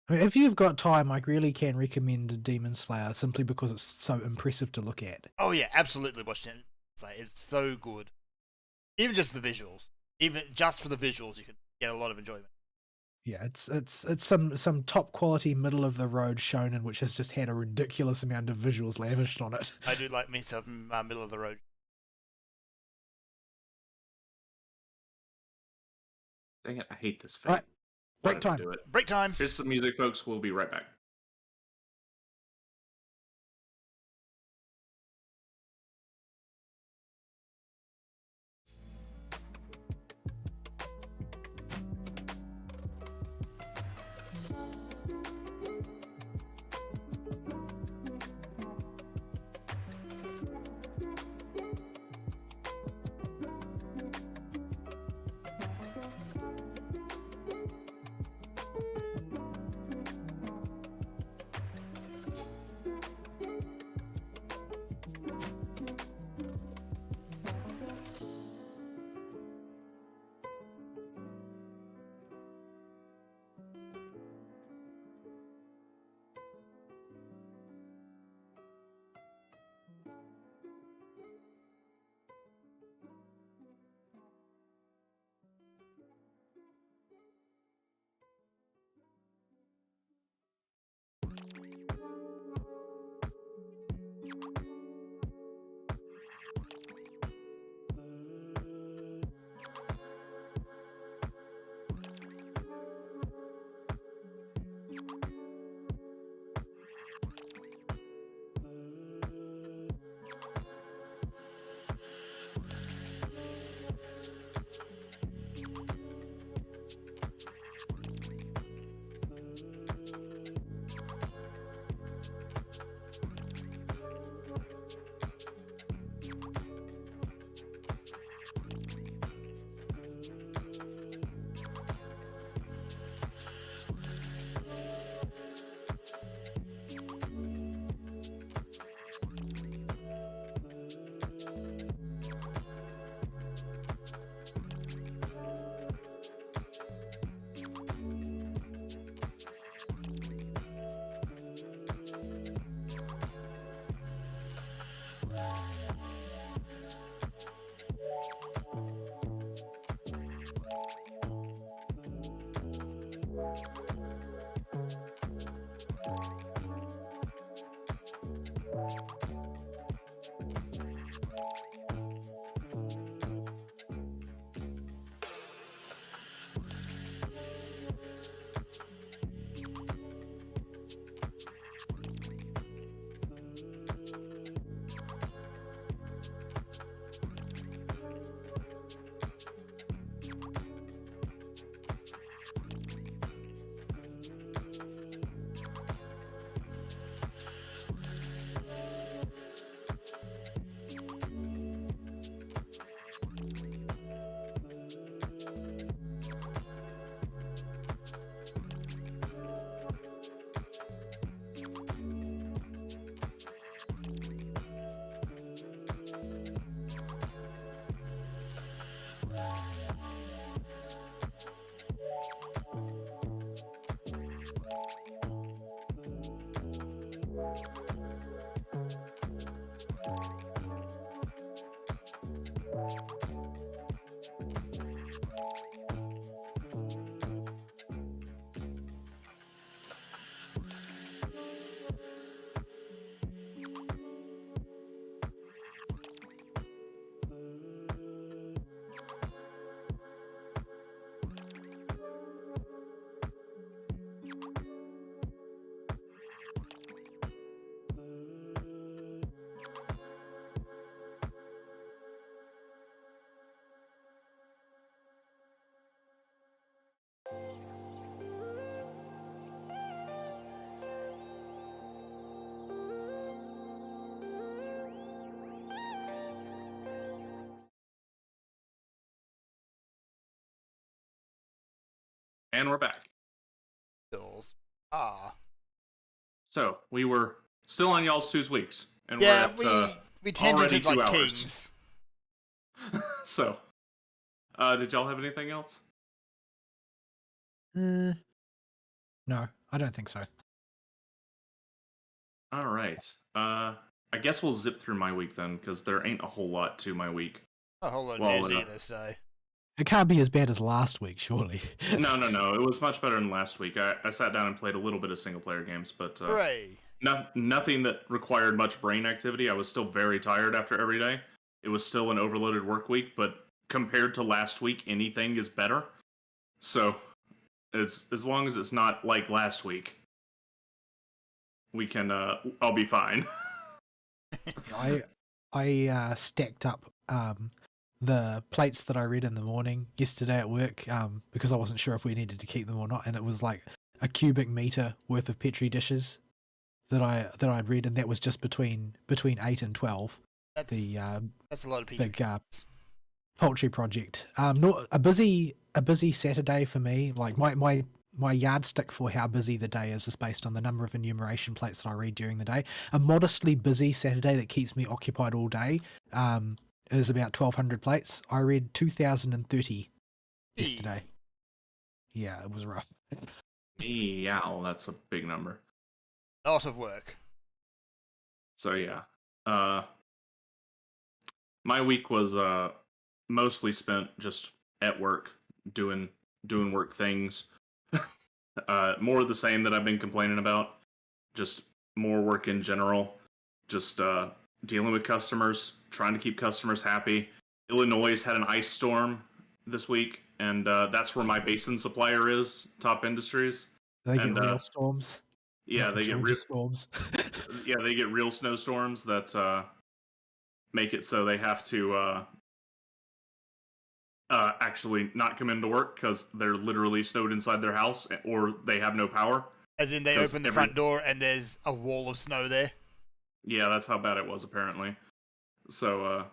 I mean, if you've got time, I really can recommend Demon Slayer simply because it's so impressive to look at. Oh yeah, absolutely watch it. It's so good. Even just the visuals. Even just for the visuals, you can get a lot of enjoyment. Yeah, it's some top quality middle of the road shonen which has just had a ridiculous amount of visuals lavished on it. I do like me some middle of the road. Dang it, I hate this fate. Right, break Wanted to time. do it. Break time. Here's some music, folks. We'll be right back. And we're back. Bills. Ah. So, we were still on y'all's 2 weeks, and Yeah, we're at we tangent already 2 like hours. kings. So, did y'all have anything else? No, I don't think so. All right. I guess we'll zip through my week then, because there ain't a whole lot to my week. A whole lot of Well, news either, so. It can't be as bad as last week, surely. No. It was much better than last week. I sat down and played a little bit of single-player games, but Hooray! nothing that required much brain activity. I was still very tired after every day. It was still an overloaded work week, but compared to last week, anything is better. So, as long as it's not like last week, we can. I'll be fine. I stacked up the plates that I read in the morning yesterday at work because I wasn't sure if we needed to keep them or not, and it was like a cubic meter worth of petri dishes that I'd read, and that was just between 8 and 12. That's a lot of people. Big poultry project. Not a busy Saturday for me. Like my yardstick for how busy the day is based on the number of enumeration plates that I read during the day. A modestly busy Saturday that keeps me occupied all day is about 1,200 plates. I read 2,030 yesterday. Yeah, it was rough. Yeah, that's a big number. A lot of work. So yeah, my week was mostly spent just at work, doing work things. More of the same that I've been complaining about. Just more work in general. Just dealing with customers, trying to keep customers happy. Illinois had an ice storm this week, and that's where my basin supplier is, Top Industries. They get real storms. Yeah, they get real storms. Yeah, they get real snowstorms that make it so they have to actually not come into work because they're literally snowed inside their house, or they have no power. As in, they open the front door and there's a wall of snow there. Yeah, that's how bad it was, apparently. So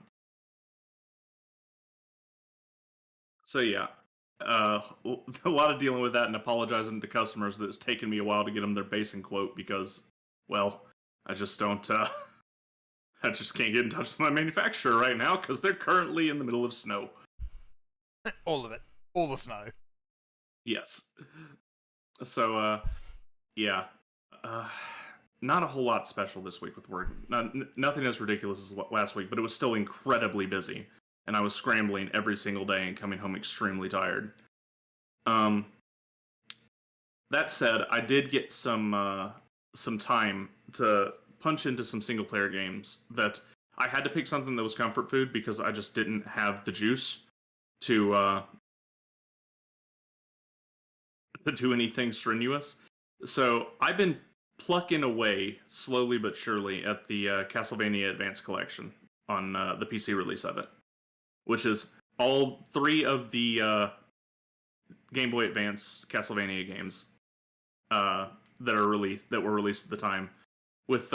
yeah, a lot of dealing with that and apologizing to customers that it's taken me a while to get them their basin quote because, well, I just don't. I just can't get in touch with my manufacturer right now because they're currently in the middle of snow. All of it. All the snow. Yes. So, yeah. Not a whole lot special this week with work. Nothing as ridiculous as last week, but it was still incredibly busy. And I was scrambling every single day and coming home extremely tired. That said, I did get some time to punch into some single-player games that I had to pick something that was comfort food because I just didn't have the juice to do anything strenuous. So I've been plucking away slowly but surely at the Castlevania Advance Collection on the PC release of it, which is all 3 of the Game Boy Advance Castlevania games that were released at the time, with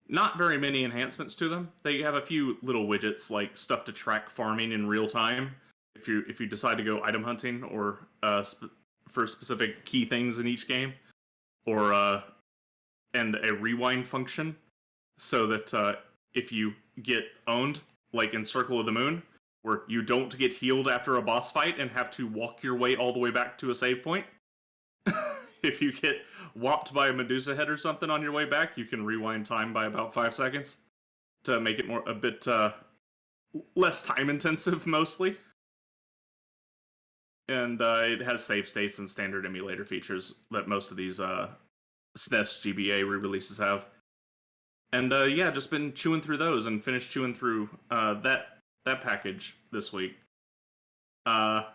not very many enhancements to them. They have a few little widgets like stuff to track farming in real time if you decide to go item hunting or for specific key things in each game, or and a rewind function so that if you get owned, like in Circle of the Moon, where you don't get healed after a boss fight and have to walk your way all the way back to a save point. If you get whopped by a Medusa head or something on your way back, you can rewind time by about 5 seconds to make it a bit less time intensive, mostly. And it has save states and standard emulator features that most of these SNES GBA re-releases have. And yeah, just been chewing through those and finished chewing through that package this week. I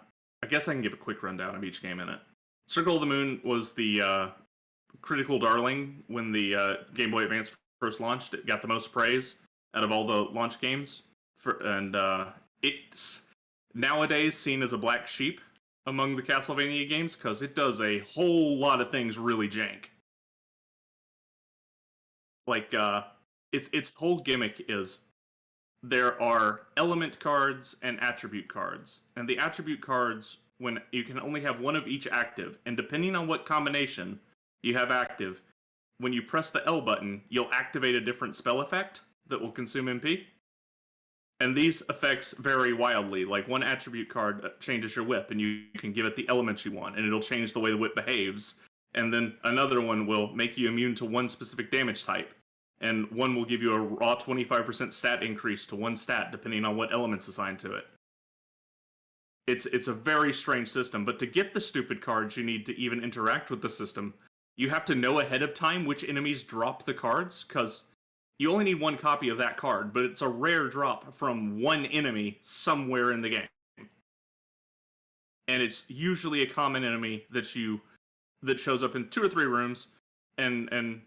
guess I can give a quick rundown of each game in it. Circle of the Moon was the critical darling when the Game Boy Advance first launched. It got the most praise out of all the launch games. And it's nowadays seen as a black sheep among the Castlevania games because it does a whole lot of things really jank. Like, its whole gimmick is there are element cards and attribute cards. And the attribute cards, when you can only have one of each active, and depending on what combination you have active, when you press the L button, you'll activate a different spell effect that will consume MP. And these effects vary wildly. Like one attribute card changes your whip, and you can give it the elements you want, and it'll change the way the whip behaves. And then another one will make you immune to one specific damage type. And one will give you a raw 25% stat increase to one stat, depending on what element's assigned to it. It's a very strange system, but to get the stupid cards you need to even interact with the system, you have to know ahead of time which enemies drop the cards, because you only need one copy of that card, but it's a rare drop from one enemy somewhere in the game. And it's usually a common enemy that shows up in 2 or 3 rooms, and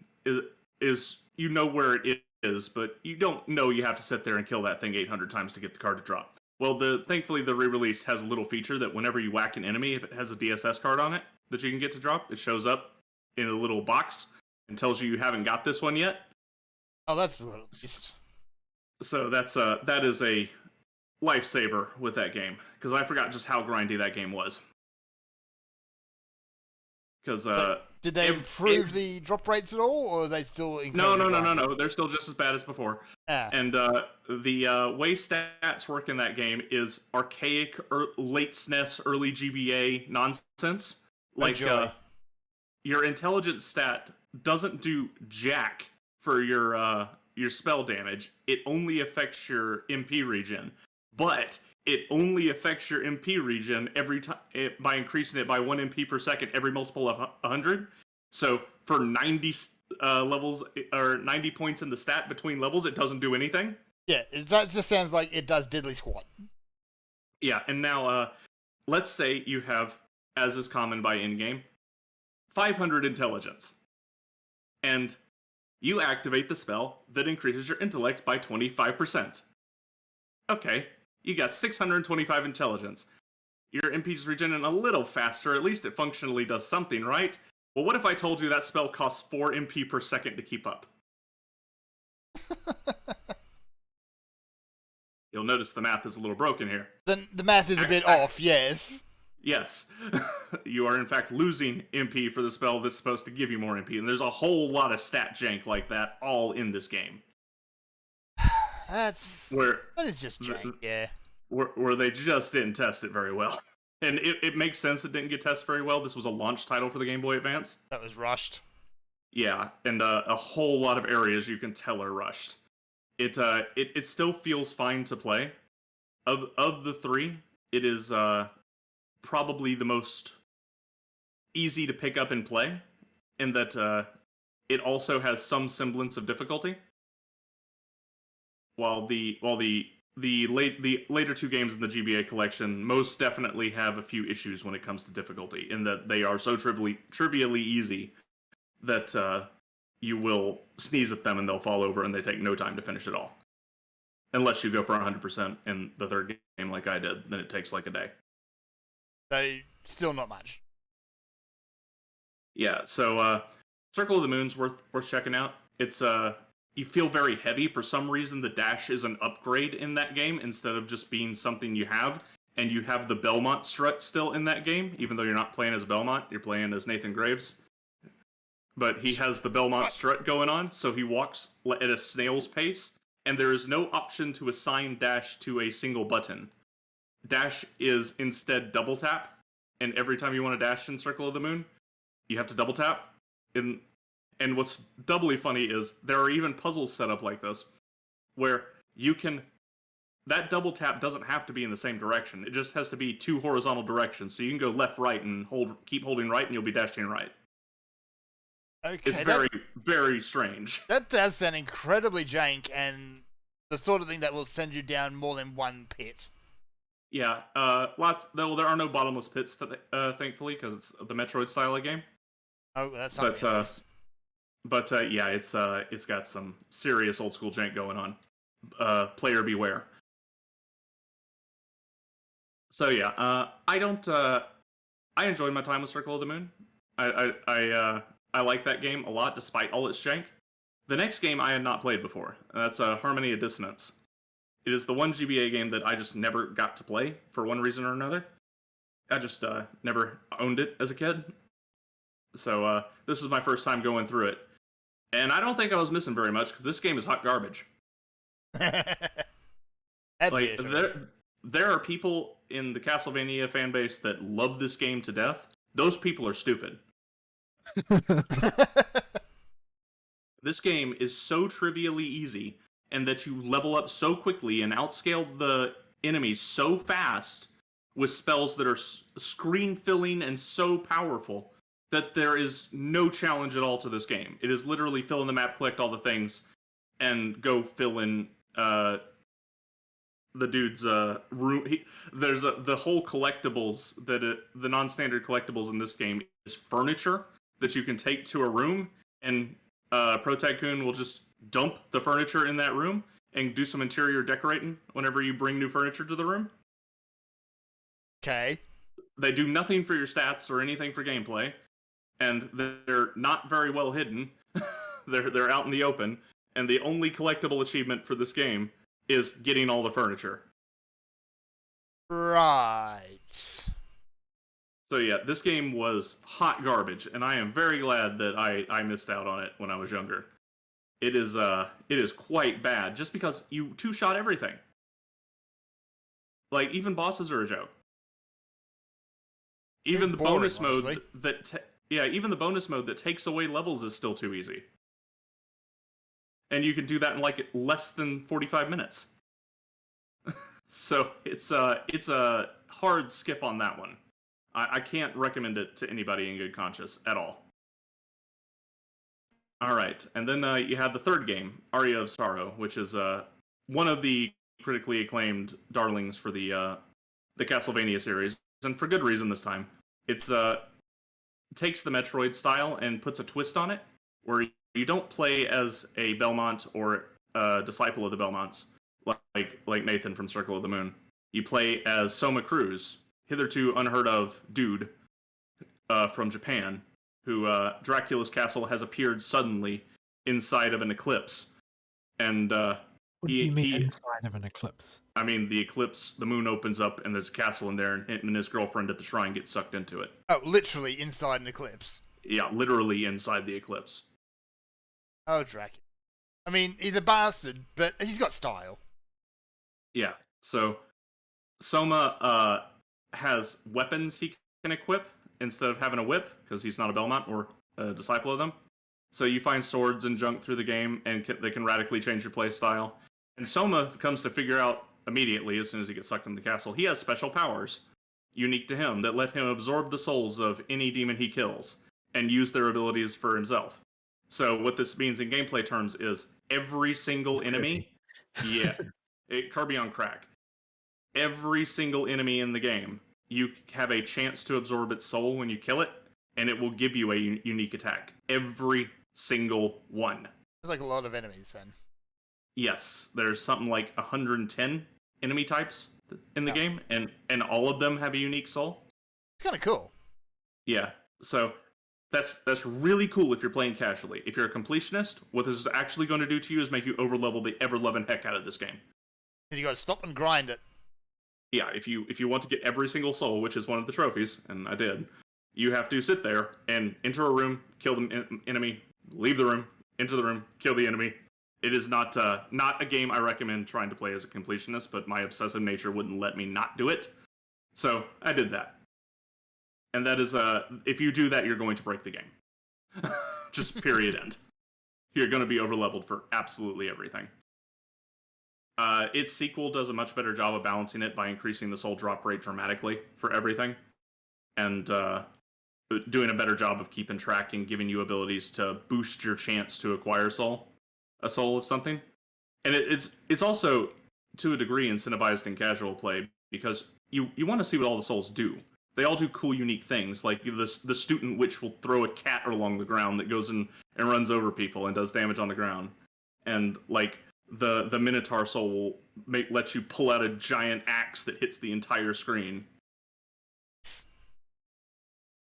is you know where it is, but you don't know you have to sit there and kill that thing 800 times to get the card to drop. Well, thankfully the re-release has a little feature that whenever you whack an enemy, if it has a DSS card on it that you can get to drop, it shows up in a little box and tells you haven't got this one yet. Oh, that's nice. So that is a lifesaver with that game, because I forgot just how grindy that game was. Because did they improve the drop rates at all, or are they still incredibly No. They're still just as bad as before. And the way stats work in that game is archaic, late SNES, early GBA nonsense. Like your intelligence stat doesn't do jack for your spell damage. It only affects your MP regen, but it only affects your MP regen every time by increasing it by 1 MP per second every multiple of 100. So for 90 levels or 90 points in the stat between levels, it doesn't do anything. Yeah, that just sounds like it does diddly squat. Yeah, and now let's say you have, as is common by in-game, 500 intelligence. And you activate the spell that increases your intellect by 25%. Okay, you got 625 intelligence. Your MP is regenerating a little faster, at least it functionally does something, right? Well, what if I told you that spell costs 4 MP per second to keep up? You'll notice the math is a little broken here. Then the math is a bit off, yes. Yes. You are in fact losing MP for the spell that's supposed to give you more MP, and there's a whole lot of stat jank like that all in this game. That is just jank, yeah. Where they just didn't test it very well. And it makes sense it didn't get tested very well. This was a launch title for the Game Boy Advance. That was rushed. Yeah, and a whole lot of areas you can tell are rushed. It still feels fine to play. Of the 3, it is probably the most easy to pick up and play, in that it also has some semblance of difficulty. While the later 2 games in the GBA collection most definitely have a few issues when it comes to difficulty, in that they are so trivially easy that you will sneeze at them and they'll fall over and they take no time to finish it all. Unless you go for 100% in the 3rd game like I did, then it takes like a day. So, still not much. Yeah, so Circle of the Moon's worth checking out. It's you feel very heavy. For some reason, the dash is an upgrade in that game instead of just being something you have. And you have the Belmont strut still in that game, even though you're not playing as Belmont, you're playing as Nathan Graves. But he has the Belmont strut going on, so he walks at a snail's pace, and there is no option to assign dash to a single button. Dash is instead double tap, and every time you want to dash in Circle of the Moon, you have to double tap. And what's doubly funny is there are even puzzles set up like this, where you can... That double tap doesn't have to be in the same direction. It just has to be 2 horizontal directions. So you can go left, right, and keep holding right, and you'll be dashing right. Okay, it's very, very strange. That does sound incredibly jank, and the sort of thing that will send you down more than one pit. Yeah, Well, there are no bottomless pits, thankfully, because it's the Metroid style of game. Oh, that's something. But yeah, it's got some serious old school jank going on. Player beware. So yeah, I enjoyed my time with Circle of the Moon. I like that game a lot, despite all its jank. The next game I had not played before. That's Harmony of Dissonance. It is the one GBA game that I just never got to play for one reason or another. I just never owned it as a kid. So this is my first time going through it. And I don't think I was missing very much, because this game is hot garbage. That's like, there are people in the Castlevania fan base that love this game to death. Those people are stupid. This game is so trivially easy, and that you level up so quickly and outscale the enemies so fast with spells that are screen-filling and so powerful that there is no challenge at all to this game. It is literally fill in the map, collect all the things, and go fill in the dude's room. There's the whole collectibles the non-standard collectibles in this game is furniture that you can take to a room, and Pro Tycoon will just dump the furniture in that room and do some interior decorating whenever you bring new furniture to the room. Okay. They do nothing for your stats or anything for gameplay, and they're not very well hidden. they're out in the open, and the only collectible achievement for this game is getting all the furniture. Right. So yeah, this game was hot garbage, and I am very glad that I missed out on it when I was younger. It is quite bad, just because you two-shot everything. Like, even bosses are a joke. Even the bonus mode even the bonus mode that takes away levels is still too easy. And you can do that in like less than 45 minutes. So it's a hard skip on that one. I can't recommend it to anybody in good conscience at all. Alright, and then you have the third game, Arya of Sorrow, which is one of the critically acclaimed darlings for the Castlevania series, and for good reason this time. It's takes the Metroid style and puts a twist on it, where you don't play as a Belmont or a disciple of the Belmonts, like Nathan from Circle of the Moon. You play as Soma Cruz, hitherto unheard of dude from Japan, who Dracula's castle has appeared suddenly inside of an eclipse. And What do you mean inside of an eclipse? I mean, the eclipse, the moon opens up and there's a castle in there, and him and his girlfriend at the shrine get sucked into it. Oh, literally inside an eclipse. Yeah, literally inside the eclipse. Oh, Dracula. I mean, he's a bastard, but he's got style. Yeah, so Soma has weapons he can equip instead of having a whip, because he's not a Belmont or a disciple of them. So you find swords and junk through the game, and they can radically change your playstyle. And Soma comes to figure out immediately, as soon as he gets sucked into the castle, he has special powers unique to him that let him absorb the souls of any demon he kills and use their abilities for himself. So what this means in gameplay terms is every single enemy, Kirby on crack. Every single enemy in the game, you have a chance to absorb its soul when you kill it, and it will give you a unique attack. Every single one. There's like a lot of enemies then. Yes, there's something like 110 enemy types in the game, and all of them have a unique soul. It's kind of cool. Yeah, so that's really cool if you're playing casually. If you're a completionist, what this is actually going to do to you is make you overlevel the ever-loving heck out of this game. You got to stop and grind it. Yeah, if you want to get every single soul, which is one of the trophies, and I did, you have to sit there and enter a room, kill the enemy, leave the room, enter the room, kill the enemy. It is not a game I recommend trying to play as a completionist, but my obsessive nature wouldn't let me not do it. So I did that. And that is, if you do that, you're going to break the game. Just period end. You're going to be overleveled for absolutely everything. Its sequel does a much better job of balancing it by increasing the soul drop rate dramatically for everything. And doing a better job of keeping track and giving you abilities to boost your chance to acquire a soul of something. And it's also, to a degree, incentivized in casual play, because you want to see what all the souls do. They all do cool, unique things, like the student witch will throw a cat along the ground that goes in and runs over people and does damage on the ground. And, like, the Minotaur soul will let you pull out a giant axe that hits the entire screen.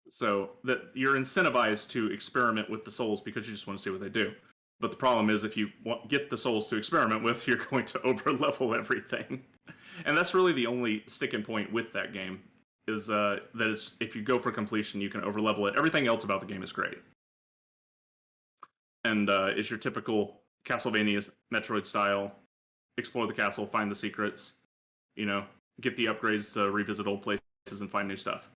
So that you're incentivized to experiment with the souls because you just want to see what they do. But the problem is, if you get the souls to experiment with, you're going to overlevel everything. And that's really the only sticking point with that game, is that if you go for completion, you can overlevel it. Everything else about the game is great. and it's your typical Castlevania Metroid style. Explore the castle, find the secrets, get the upgrades to revisit old places and find new stuff.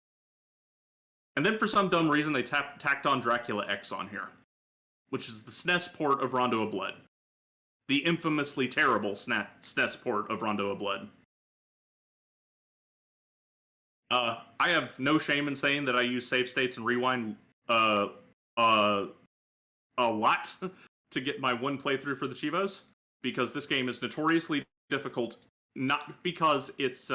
And then for some dumb reason, they tacked on Dracula X on here, which is the SNES port of Rondo of Blood. The infamously terrible SNES port of Rondo of Blood. I have no shame in saying that I use save states and rewind a lot to get my one playthrough for the Chivos, because this game is notoriously difficult, not because it's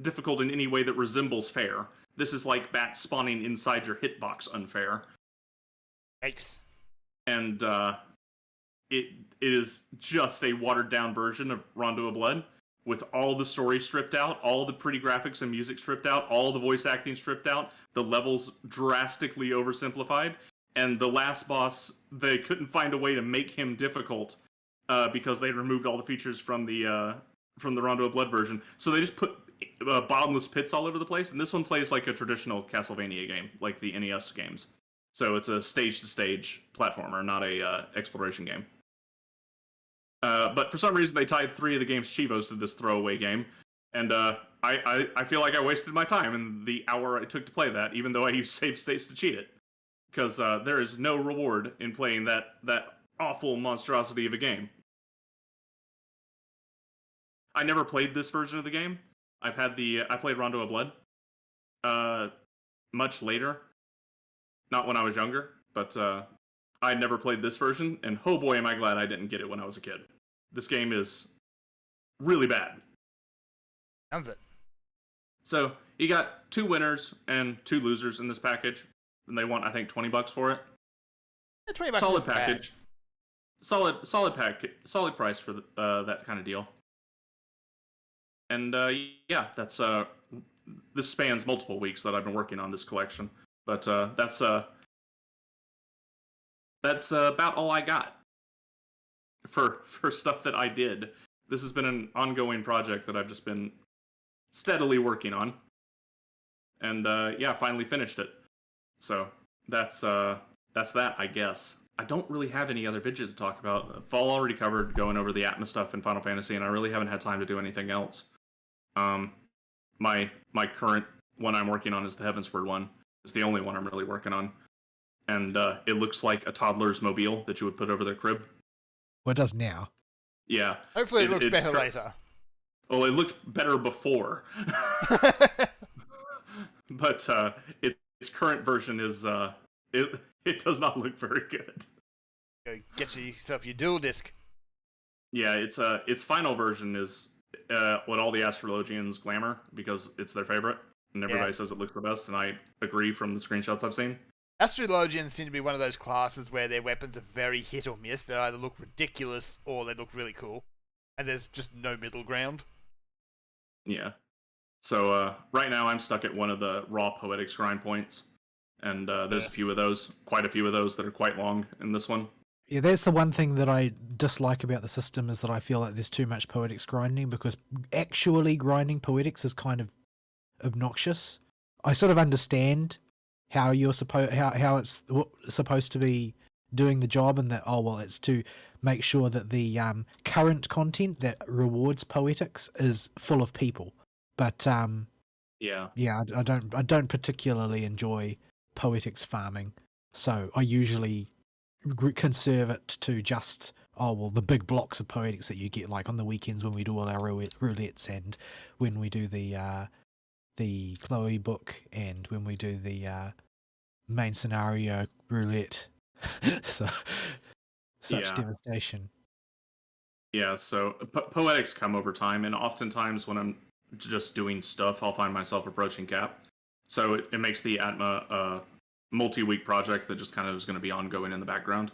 difficult in any way that resembles fair. This is like bats spawning inside your hitbox unfair. Yikes. And it is just a watered-down version of Rondo of Blood, with all the story stripped out, all the pretty graphics and music stripped out, all the voice acting stripped out, the levels drastically oversimplified, and the last boss, they couldn't find a way to make him difficult because they removed all the features from the Rondo of Blood version. So they just put bottomless pits all over the place, and this one plays like a traditional Castlevania game, like the NES games. So it's a stage-to-stage platformer, not a exploration game. But for some reason, they tied 3 of the game's Chivos to this throwaway game, and I feel like I wasted my time in the hour it took to play that, even though I used save states to cheat it. Because there is no reward in playing that awful monstrosity of a game. I never played this version of the game. I played Rondo of Blood much later. Not when I was younger, but I never played this version, and oh boy am I glad I didn't get it when I was a kid. This game is really bad. Sounds it. So, you got 2 winners and 2 losers in this package, and they want, I think, $20 for it. Yeah, $20 solid package. Bad. Solid price for that kind of deal. And yeah, that's this spans multiple weeks that I've been working on this collection, but that's about all I got for stuff that I did. This has been an ongoing project that I've just been steadily working on, and yeah, finally finished it. So that's that, I guess. I don't really have any other video to talk about. Fall already covered going over the Atma stuff in Final Fantasy, and I really haven't had time to do anything else. My current one I'm working on is the Heavensward one. It's the only one I'm really working on. And it looks like a toddler's mobile that you would put over their crib. Well, it does now. Yeah. Hopefully it looks better later. Well, it looked better before. But its current version is... it does not look very good. Go get yourself your dual disc. Yeah, its final version is what all the astrologians glamour because it's their favorite, and everybody says it looks the best, and I agree from the screenshots I've seen. Astrologians seem to be one of those classes where their weapons are very hit or miss. They either look ridiculous or they look really cool, and there's just no middle ground. Yeah. So right now I'm stuck at one of the raw poetics grind points, and there's quite a few of those that are quite long in this one. Yeah, that's the one thing that I dislike about the system, is that I feel like there's too much poetics grinding, because actually grinding poetics is kind of obnoxious. I sort of understand how it's supposed to be doing the job, and that it's to make sure that the current content that rewards poetics is full of people. But I don't particularly enjoy poetics farming, so I usually conserve it to just the big blocks of poetics that you get, like on the weekends when we do all our roulettes, and when we do the Chloe book, and when we do the main scenario roulette. Such devastation. Yeah, so poetics come over time, and oftentimes when I'm just doing stuff, I'll find myself approaching cap. So it makes the Atma a multi-week project that just kind of is going to be ongoing in the background.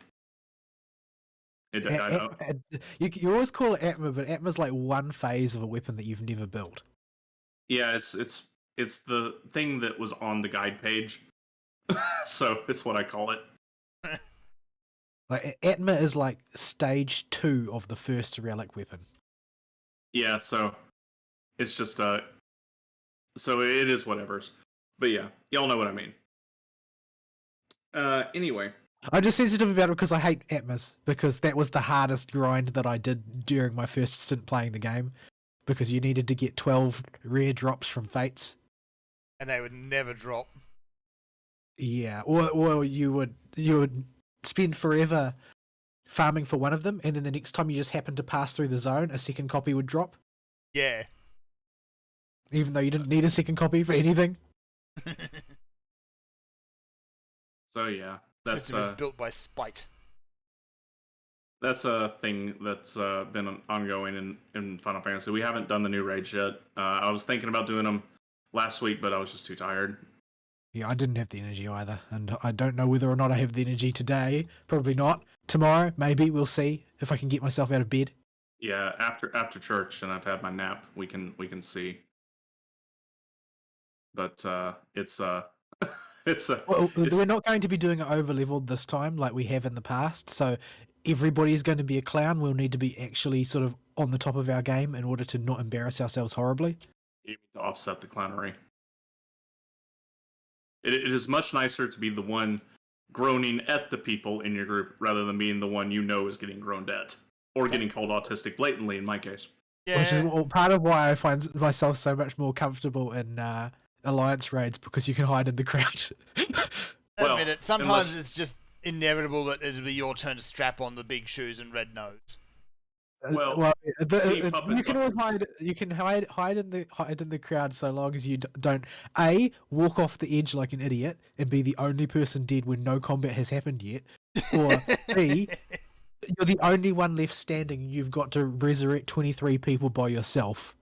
You always call it Atma, but Atma's like one phase of a weapon that you've never built. Yeah, it's the thing that was on the guide page, so it's what I call it. Like Atma is like stage 2 of the first relic weapon. Yeah, so it's just so it is whatever's. But yeah, y'all know what I mean. Anyway, I'm just sensitive about it because I hate Atmos, because that was the hardest grind that I did during my first stint playing the game, because you needed to get 12 rare drops from Fates. And they would never drop. Yeah, or you would spend forever farming for one of them, and then the next time you just happened to pass through the zone, a second copy would drop. Yeah. Even though you didn't need a second copy for anything. So yeah, that's System is built by spite. That's a thing that's been ongoing in Final Fantasy. We haven't done the new raids yet. I was thinking about doing them last week, but I was just too tired. Yeah, I didn't have the energy either, and I don't know whether or not I have the energy today. Probably not. Tomorrow, maybe. We'll see if I can get myself out of bed. Yeah, after church, and I've had my nap. We can see. But it's Well, we're not going to be doing it over leveled this time like we have in the past. So everybody is going to be a clown. We'll need to be actually sort of on the top of our game in order to not embarrass ourselves horribly. to offset the clownery. It is much nicer to be the one groaning at the people in your group rather than being the one you know is getting groaned at. Or getting called autistic blatantly, in my case. Yeah. Which is part of why I find myself so much more comfortable in alliance raids, because you can hide in the crowd. Well, admit it, sometimes it's just inevitable that it'll be your turn to strap on the big shoes and red nose. Well, you can always hide. You can hide in the crowd so long as you don't walk off the edge like an idiot and be the only person dead when no combat has happened yet, or B, you're the only one left standing. You've got to resurrect 23 people by yourself.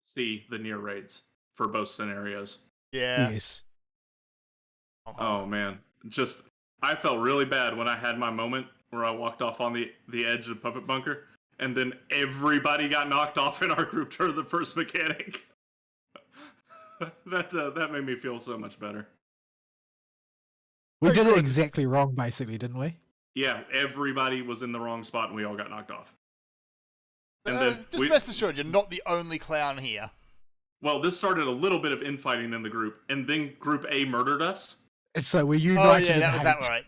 See the near raids for both scenarios. Yeah. Yes. Oh man, I felt really bad when I had my moment where I walked off on the edge of the puppet bunker. And then everybody got knocked off in our group during the first mechanic. That made me feel so much better. We did it exactly wrong, basically, didn't we? Yeah, everybody was in the wrong spot and we all got knocked off. And then just rest assured, you're not the only clown here. Well, this started a little bit of infighting in the group, and then Group A murdered us. And so we united. Oh yeah, that was that right.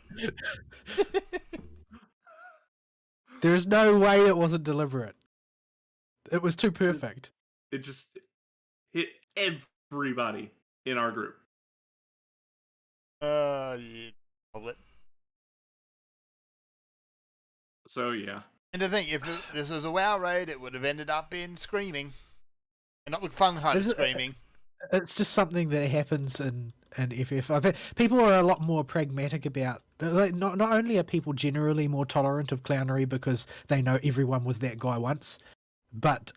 There's no way it wasn't deliberate. It was too perfect. It just hit everybody in our group. Yeah. So, yeah. And to think, if this was a WoW raid, it would have ended up in screaming. And not the fun kind of screaming. It's just something that happens in FF. I think people are a lot more pragmatic about. Like, not only are people generally more tolerant of clownery because they know everyone was that guy once, but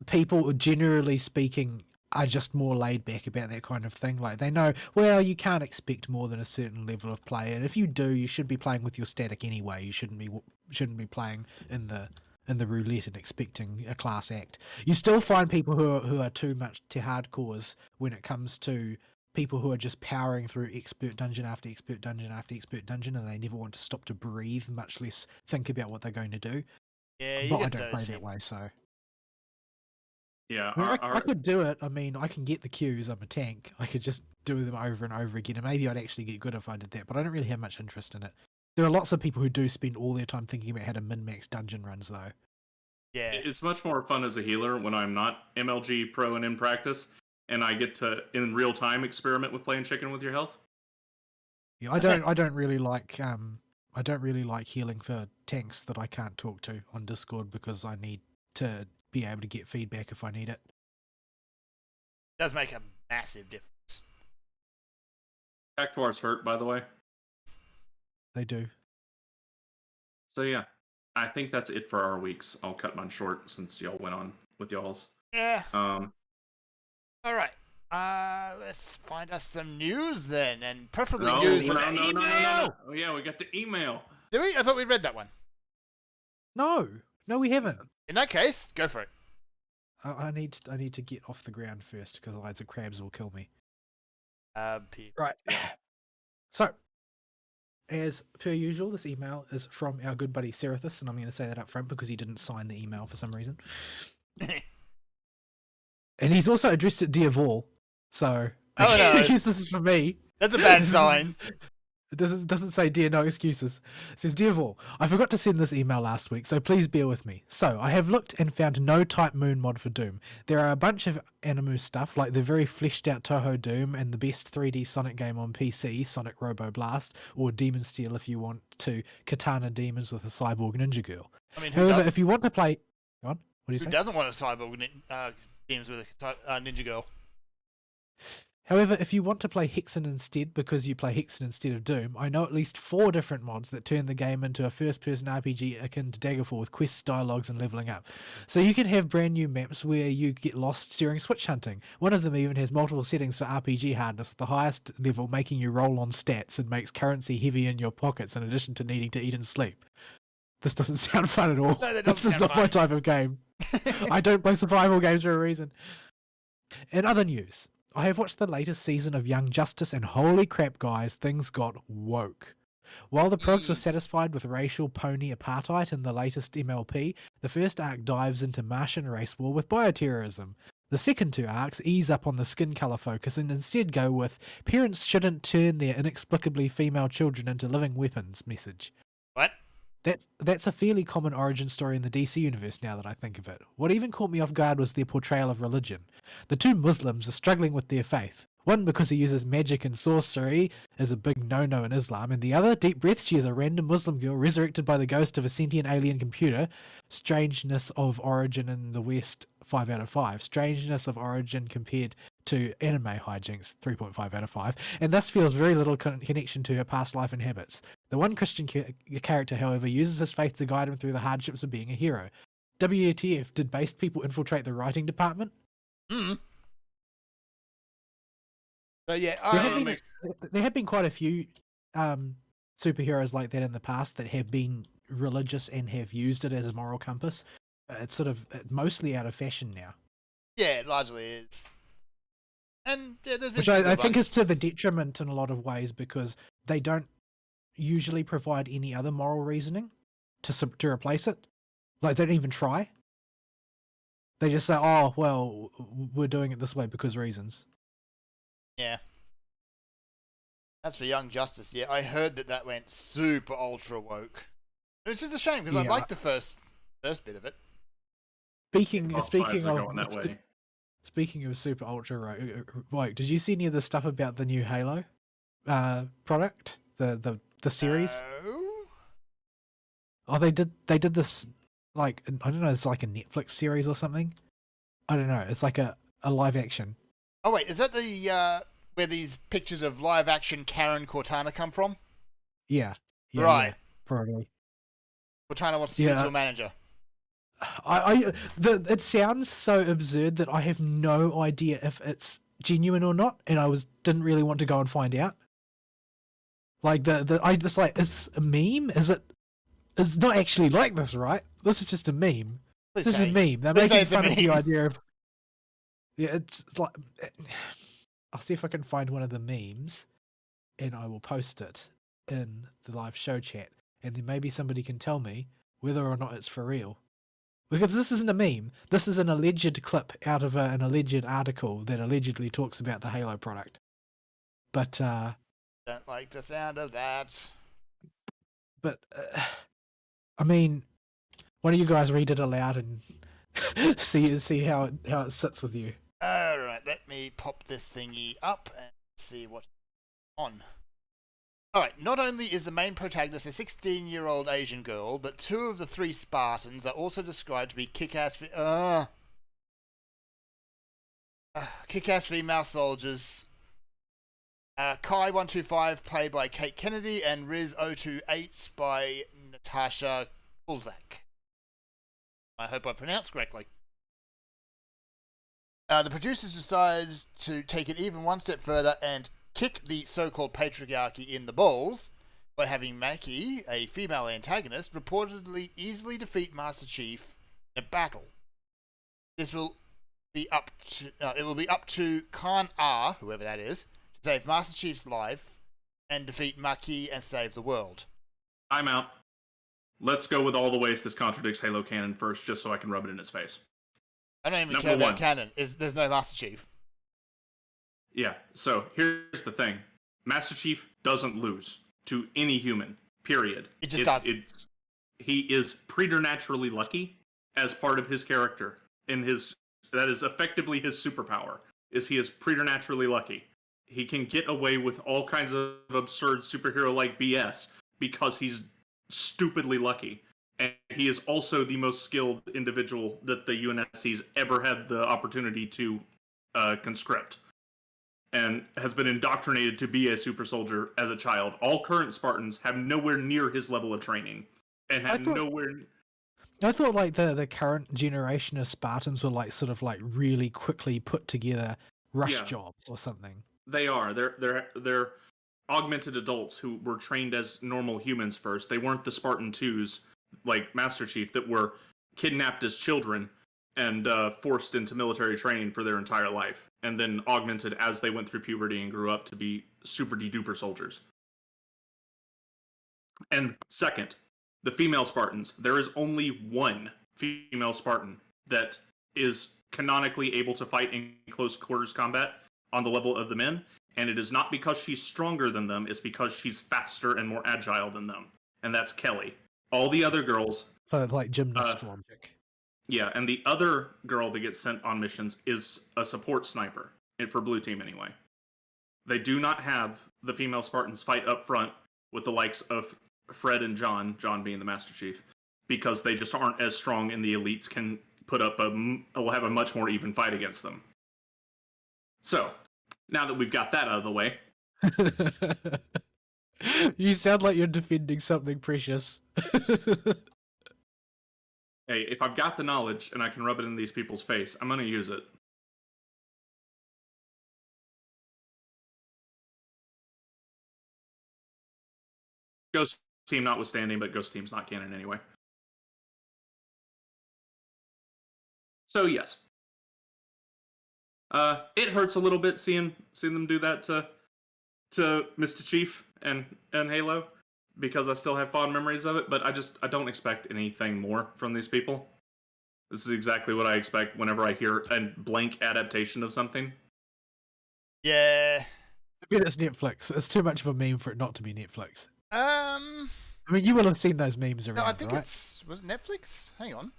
people, generally speaking, are just more laid back about that kind of thing. Like, they know, well, you can't expect more than a certain level of play, and if you do, you should be playing with your static anyway. You shouldn't be playing in the roulette and expecting a class act. You still find people who are too much to hardcores when it comes to people who are just powering through expert dungeon after expert dungeon after expert dungeon, and they never want to stop to breathe, much less think about what they're going to do. Yeah, you but get I don't play those that way, so Yeah, I could do it. I mean, I can get the queues. I'm a tank. I could just do them over and over again, and maybe I'd actually get good if I did that. But I don't really have much interest in it. There are lots of people who do spend all their time thinking about how to min-max dungeon runs, though. Yeah, it's much more fun as a healer when I'm not MLG pro and in practice, and I get to in real time experiment with playing chicken with your health. Yeah, I don't really like healing for tanks that I can't talk to on Discord, because I need to be able to get feedback if I need it. does make a massive difference. Cactuars hurt, by the way. They do. So yeah, I think that's it for our weeks. I'll cut mine short since y'all went on with y'all's. Yeah. All right. Let's find us some news then, and preferably news in email. No. Oh yeah, we got the email. Did we? I thought we read that one. No, we haven't. In that case, go for it. I need to get off the ground first, because the crabs will kill me. Right. So, as per usual, this email is from our good buddy Serathis, and I'm going to say that up front because he didn't sign the email for some reason. And he's also addressed it Dear Vol, so I guess this is for me. That's a bad sign. It doesn't say dear no excuses. It says, dear Vol, I forgot to send this email last week, so please bear with me. So, I have looked and found no Type Moon mod for Doom. There are a bunch of Animu stuff, like the very fleshed out Toho Doom and the best 3D Sonic game on PC, Sonic Robo Blast, or Demon Steel if you want to katana demons with a cyborg ninja girl. I mean, However, if you want to play... Go on, what do you say? Who doesn't want a cyborg demons with a ninja girl? However, if you want to play Hexen instead because you play Hexen instead of Doom, I know at least 4 different mods that turn the game into a first-person RPG akin to Daggerfall with quests, dialogues, and leveling up. So you can have brand new maps where you get lost during switch hunting. One of them even has multiple settings for RPG hardness, with the highest level making you roll on stats and makes currency heavy in your pockets in addition to needing to eat and sleep. This doesn't sound fun at all. No, that This doesn't is sound not my fun. type of game. I don't play survival games for a reason. In other news, I have watched the latest season of Young Justice, and holy crap, guys, things got woke. While the progs were satisfied with racial pony apartheid in the latest MLP, the first arc dives into Martian race war with bioterrorism. The second 2 arcs ease up on the skin colour focus and instead go with parents shouldn't turn their inexplicably female children into living weapons message. What? That's a fairly common origin story in the DC universe now that I think of it. What even caught me off guard was their portrayal of religion. The 2 Muslims are struggling with their faith. One because he uses magic and sorcery is a big no-no in Islam, and the other, Deep Breath, she is a random Muslim girl resurrected by the ghost of a sentient alien computer. Strangeness of origin in the West, 5 out of 5. Strangeness of origin compared to anime hijinks, 3.5 out of 5, and thus feels very little connection to her past life and habits. The one Christian character, however, uses his faith to guide him through the hardships of being a hero. WTF, did based people infiltrate the writing department? So yeah, There have been quite a few superheroes like that in the past that have been religious and have used it as a moral compass. It's sort of mostly out of fashion now. Yeah, it largely is. And yeah, there's been Which I think is to the detriment in a lot of ways, because they don't usually provide any other moral reasoning to replace it. Like, they don't even try. They just say, oh, well, we're doing it this way because reasons. Yeah. That's for Young Justice. Yeah, I heard that went super ultra woke. Which is a shame, because I liked the first bit of it. Speaking of That way. super ultra woke, did you see any of the stuff about the new Halo product, the series? No. Oh, they did this, like, I don't know, it's like a Netflix series or something. I don't know. It's like a live action. Oh wait, is that the where these pictures of live action Karen Cortana come from? Yeah. Right. Yeah, probably. Cortana wants to speak to a manager. It sounds so absurd that I have no idea if it's genuine or not, and I didn't really want to go and find out. Like I just like, is this a meme? It's not actually like this, right? This is just a meme. This is a meme. They're making fun of the idea of. Yeah, it's like. I'll see if I can find one of the memes, and I will post it in the live show chat, and then maybe somebody can tell me whether or not it's for real. Because this isn't a meme. This is an alleged clip out of an alleged article that allegedly talks about the Halo product. But don't like the sound of that. But I mean, why don't you guys read it aloud and see how it sits with you? Alright, let me pop this thingy up and see what's on. Alright, not only is the main protagonist a 16-year-old Asian girl, but 2 of the 3 Spartans are also described to be kick-ass female soldiers. Kai-125 played by Kate Kennedy, and Riz-028 by Natasha Kulzak. I hope I pronounced correctly. The producers decided to take it even one step further and kick the so-called patriarchy in the balls by having Maki, a female antagonist, reportedly easily defeat Master Chief in a battle. This will be up to Khan R, whoever that is, to save Master Chief's life and defeat Maki and save the world. I'm out. Let's go with all the ways this contradicts Halo canon first, just so I can rub it in his face. I don't even care about canon. There's no Master Chief. Yeah, so here's the thing. Master Chief doesn't lose. to any human. Period. It just does. He is preternaturally lucky as part of his character. That is effectively his superpower. He is preternaturally lucky. He can get away with all kinds of absurd superhero-like BS because he's stupidly lucky. And he is also the most skilled individual that the UNSC's ever had the opportunity to conscript. And has been indoctrinated to be a super soldier as a child. All current Spartans have nowhere near his level of training. And have nowhere... I thought like the current generation of Spartans were like sort of like really quickly put together rush jobs or something. They are. They're augmented adults who were trained as normal humans first. They weren't the Spartan 2s like Master Chief that were kidnapped as children and forced into military training for their entire life, and then augmented as they went through puberty and grew up to be super de-duper soldiers. And second, the female Spartans. There is only one female Spartan that is canonically able to fight in close quarters combat on the level of the men, and it is not because she's stronger than them, it's because she's faster and more agile than them, and that's Kelly. All the other girls... So like gymnast logic. Yeah, and the other girl that gets sent on missions is a support sniper, for Blue Team anyway. They do not have the female Spartans fight up front with the likes of Fred and John being the Master Chief, because they just aren't as strong, and the elites can will have a much more even fight against them. So, now that we've got that out of the way... You sound like you're defending something precious. Hey, if I've got the knowledge and I can rub it in these people's face, I'm going to use it. Ghost Team notwithstanding, but Ghost Team's not canon anyway. So, yes. It hurts a little bit seeing them do that to Mr. Chief and Halo, because I still have fond memories of it, but I don't expect anything more from these people. This is exactly what I expect whenever I hear a blank adaptation of something. Yeah. I mean, it's Netflix. It's too much of a meme for it not to be Netflix. I mean, you will have seen those memes around, no, I think right? was it Netflix? Hang on.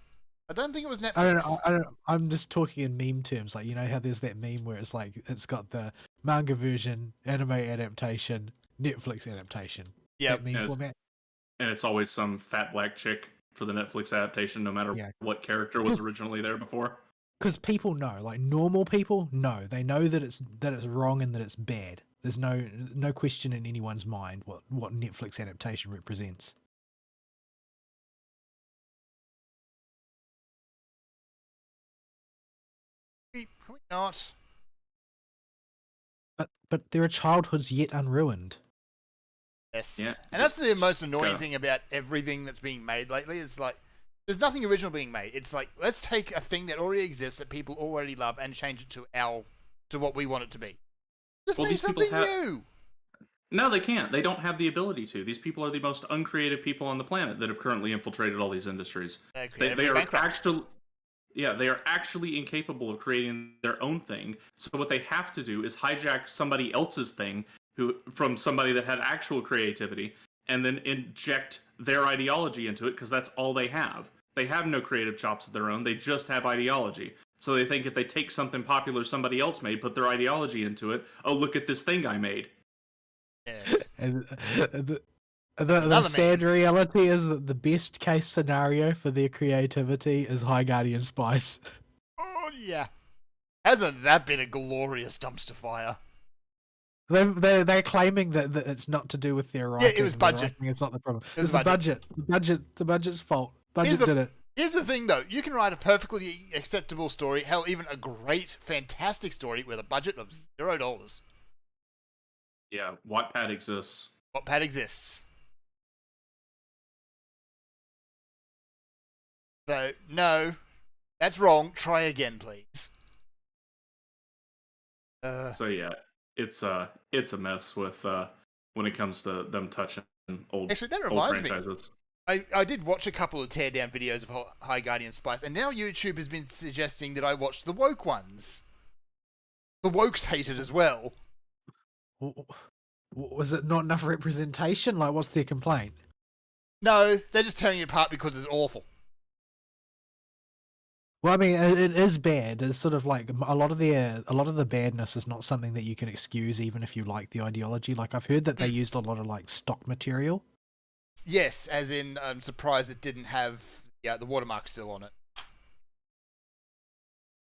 I don't think it was Netflix. I don't know. I'm just talking in meme terms. Like, you know how there's that meme where it's like, it's got the manga version, anime adaptation, Netflix adaptation. Yeah. Meme format. And it's always some fat black chick for the Netflix adaptation, no matter what character was originally there before. Because people know, like normal people know. They know that it's wrong and that it's bad. There's no question in anyone's mind what Netflix adaptation represents. Can we not? But there are childhoods yet unruined. Yes. Yeah. And that's the most annoying thing about everything that's being made lately. It's like, there's nothing original being made. It's like, let's take a thing that already exists, that people already love, and change it to what we want it to be. Just make something new! No, they can't. They don't have the ability to. These people are the most uncreative people on the planet that have currently infiltrated all these industries. They are actually... Yeah, they are actually incapable of creating their own thing. So what they have to do is hijack somebody else's thing from somebody that had actual creativity, and then inject their ideology into it, because that's all they have. They have no creative chops of their own. They just have ideology. So they think if they take something popular somebody else made, put their ideology into it, oh, look at this thing I made. Yes. And the sad reality is that the best case scenario for their creativity is High Guardian Spice. Oh, yeah. Hasn't that been a glorious dumpster fire? They're claiming that it's not to do with their writing. Yeah, it was budget. It's not the problem. It's the budget. The budget's fault. Budget did it. Here's the thing, though. You can write a perfectly acceptable story, hell, even a great, fantastic story with a budget of $0. Yeah, Wattpad exists. Wattpad exists. So, no, that's wrong. Try again, please. So yeah, it's a mess with when it comes to them touching old. Actually, that reminds me. franchises. I did watch a couple of teardown videos of High Guardian Spice, and now YouTube has been suggesting that I watch the woke ones. The wokes hate it as well. Was it not enough representation? Like, what's their complaint? No, they're just tearing it apart because it's awful. Well, I mean, it is bad. It's sort of like a lot of the badness is not something that you can excuse, even if you like the ideology. Like, I've heard that they used a lot of like stock material. Yes, as in, I'm surprised it didn't have the watermark still on it.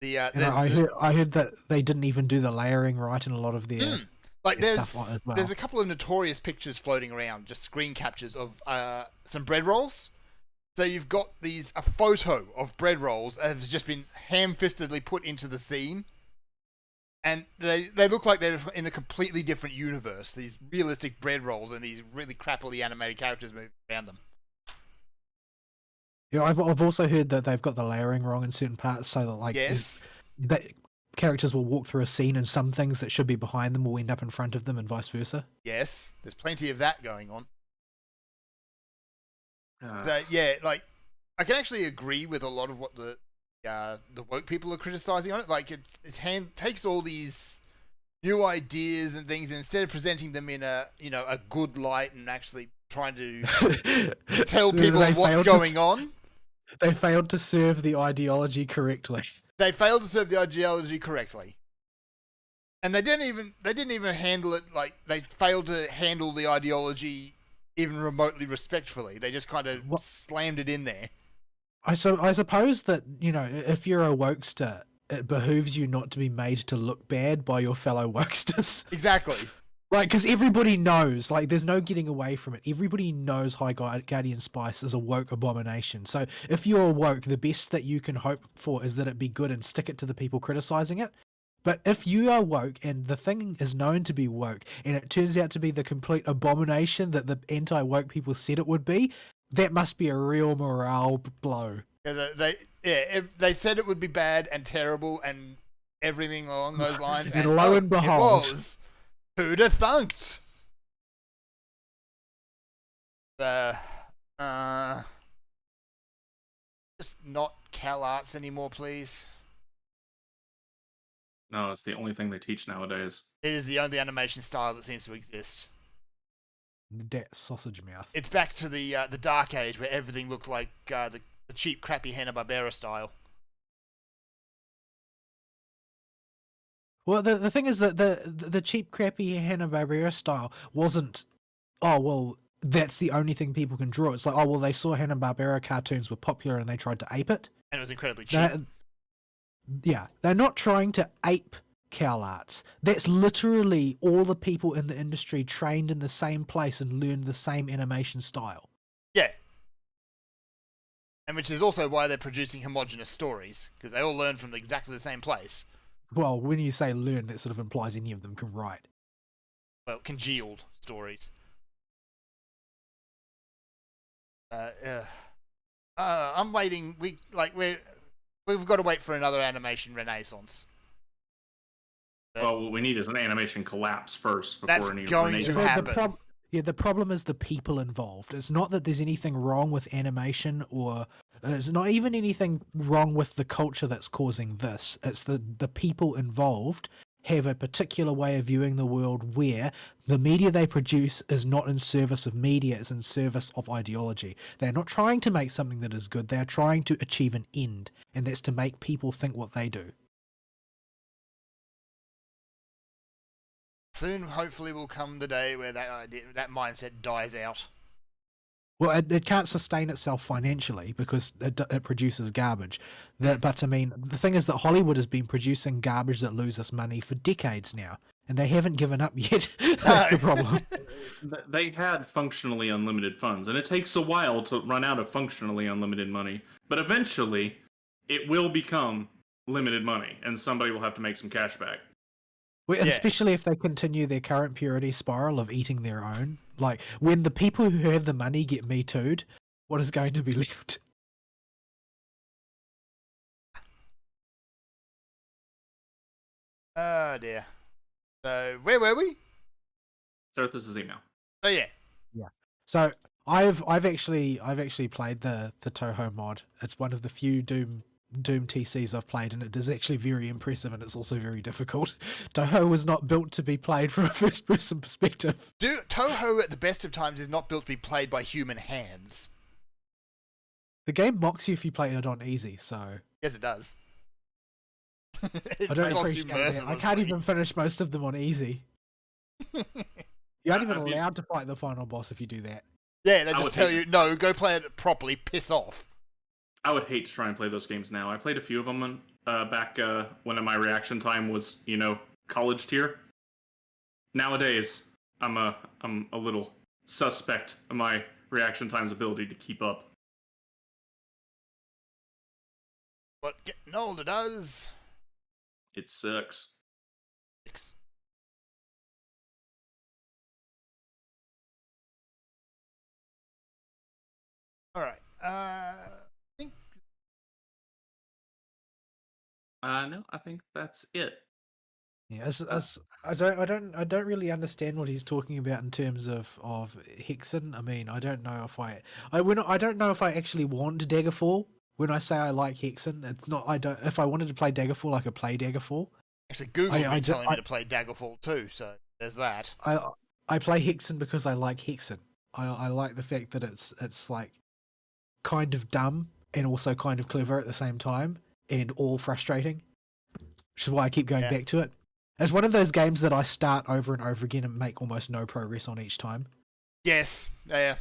I heard that they didn't even do the layering right in a lot of their stuff as well. There's a couple of notorious pictures floating around, just screen captures of some bread rolls. So you've got a photo of bread rolls that has just been ham-fistedly put into the scene. And they look like they're in a completely different universe. These realistic bread rolls and these really crappily animated characters moving around them. Yeah, I've also heard that they've got the layering wrong in certain parts, so that like that characters will walk through a scene and some things that should be behind them will end up in front of them and vice versa. Yes, there's plenty of that going on. So yeah, like I can actually agree with a lot of what the woke people are criticizing on it. Like takes all these new ideas and things, and instead of presenting them in a good light and actually trying to tell people what's going on, they failed to serve the ideology correctly. They failed to serve the ideology correctly, and they didn't even handle it. Like they failed to handle the ideology even remotely respectfully. They just kind of slammed it in there. I suppose that, if you're a wokester, it behooves you not to be made to look bad by your fellow wokesters. Exactly. Like, because everybody knows, like, there's no getting away from it. Everybody knows High Guardian Spice is a woke abomination. So if you're woke, the best that you can hope for is that it be good and stick it to the people criticizing it. But if you are woke and the thing is known to be woke and it turns out to be the complete abomination that the anti-woke people said it would be, that must be a real morale blow. They said it would be bad and terrible and everything along those lines. And lo and behold, it was. Who'd have thunked? Just not Cal Arts anymore, please. No, it's the only thing they teach nowadays. It is the only animation style that seems to exist. That sausage mouth. It's back to the dark age where everything looked like the cheap, crappy Hanna-Barbera style. Well, the thing is that the cheap, crappy Hanna-Barbera style wasn't, oh, well, that's the only thing people can draw. It's like, oh, well, they saw Hanna-Barbera cartoons were popular and they tried to ape it. And it was incredibly cheap. They're not trying to ape Cal Arts. That's literally all the people in the industry trained in the same place and learned the same animation style. Yeah. And which is also why they're producing homogenous stories, because they all learn from exactly the same place. Well, when you say learn, that sort of implies any of them can write. Well, congealed stories. I'm waiting. We've got to wait for another animation renaissance. Well, what we need is an animation collapse first before that's any going renaissance. to happen. The problem is the people involved. It's not that there's anything wrong with animation or there's not even anything wrong with the culture that's causing this. It's the people involved have a particular way of viewing the world where the media they produce is not in service of media, it's in service of ideology. They're not trying to make something that is good, they're trying to achieve an end, and that's to make people think what they do. Soon, hopefully, will come the day where that mindset dies out. Well, it can't sustain itself financially because it produces garbage. But I mean, the thing is that Hollywood has been producing garbage that loses us money for decades now, and they haven't given up yet. That's the problem. They had functionally unlimited funds, and it takes a while to run out of functionally unlimited money. But eventually, it will become limited money, and somebody will have to make some cash back. Well, especially if they continue their current purity spiral of eating their own. Like, when the people who have the money get Me Too'd, what is going to be left? Oh dear. So, where were we? Start this as email. Oh yeah. Yeah. So, I've actually played the Toho mod. It's one of the few Doom Doom TCs I've played, and it is actually very impressive, and it's also very difficult. Toho was not built to be played from a first-person perspective. Toho at the best of times is not built to be played by human hands. The game mocks you if you play it on easy, so... Yes, it does. I don't appreciate that. I can't even finish most of them on easy. You aren't even allowed to fight the final boss if you do that. Yeah, they just tell you, no, go play it properly, piss off. I would hate to try and play those games now. I played a few of them back when my reaction time was, college tier. Nowadays, I'm a little suspect of my reaction time's ability to keep up. But getting older does. It sucks. Alright, No, I think that's it. Yeah, I don't really understand what he's talking about in terms of Hexen. I mean, I don't know if I don't know if I actually want Daggerfall. When I say I like Hexen, it's not. If I wanted to play Daggerfall, I could play Daggerfall. Actually, Google's been telling me to play Daggerfall too, so there's that. I play Hexen because I like Hexen. I like the fact that it's like kind of dumb and also kind of clever at the same time, and all frustrating. Which is why I keep going back to it. It's one of those games that I start over and over again and make almost no progress on each time. Yes, yeah.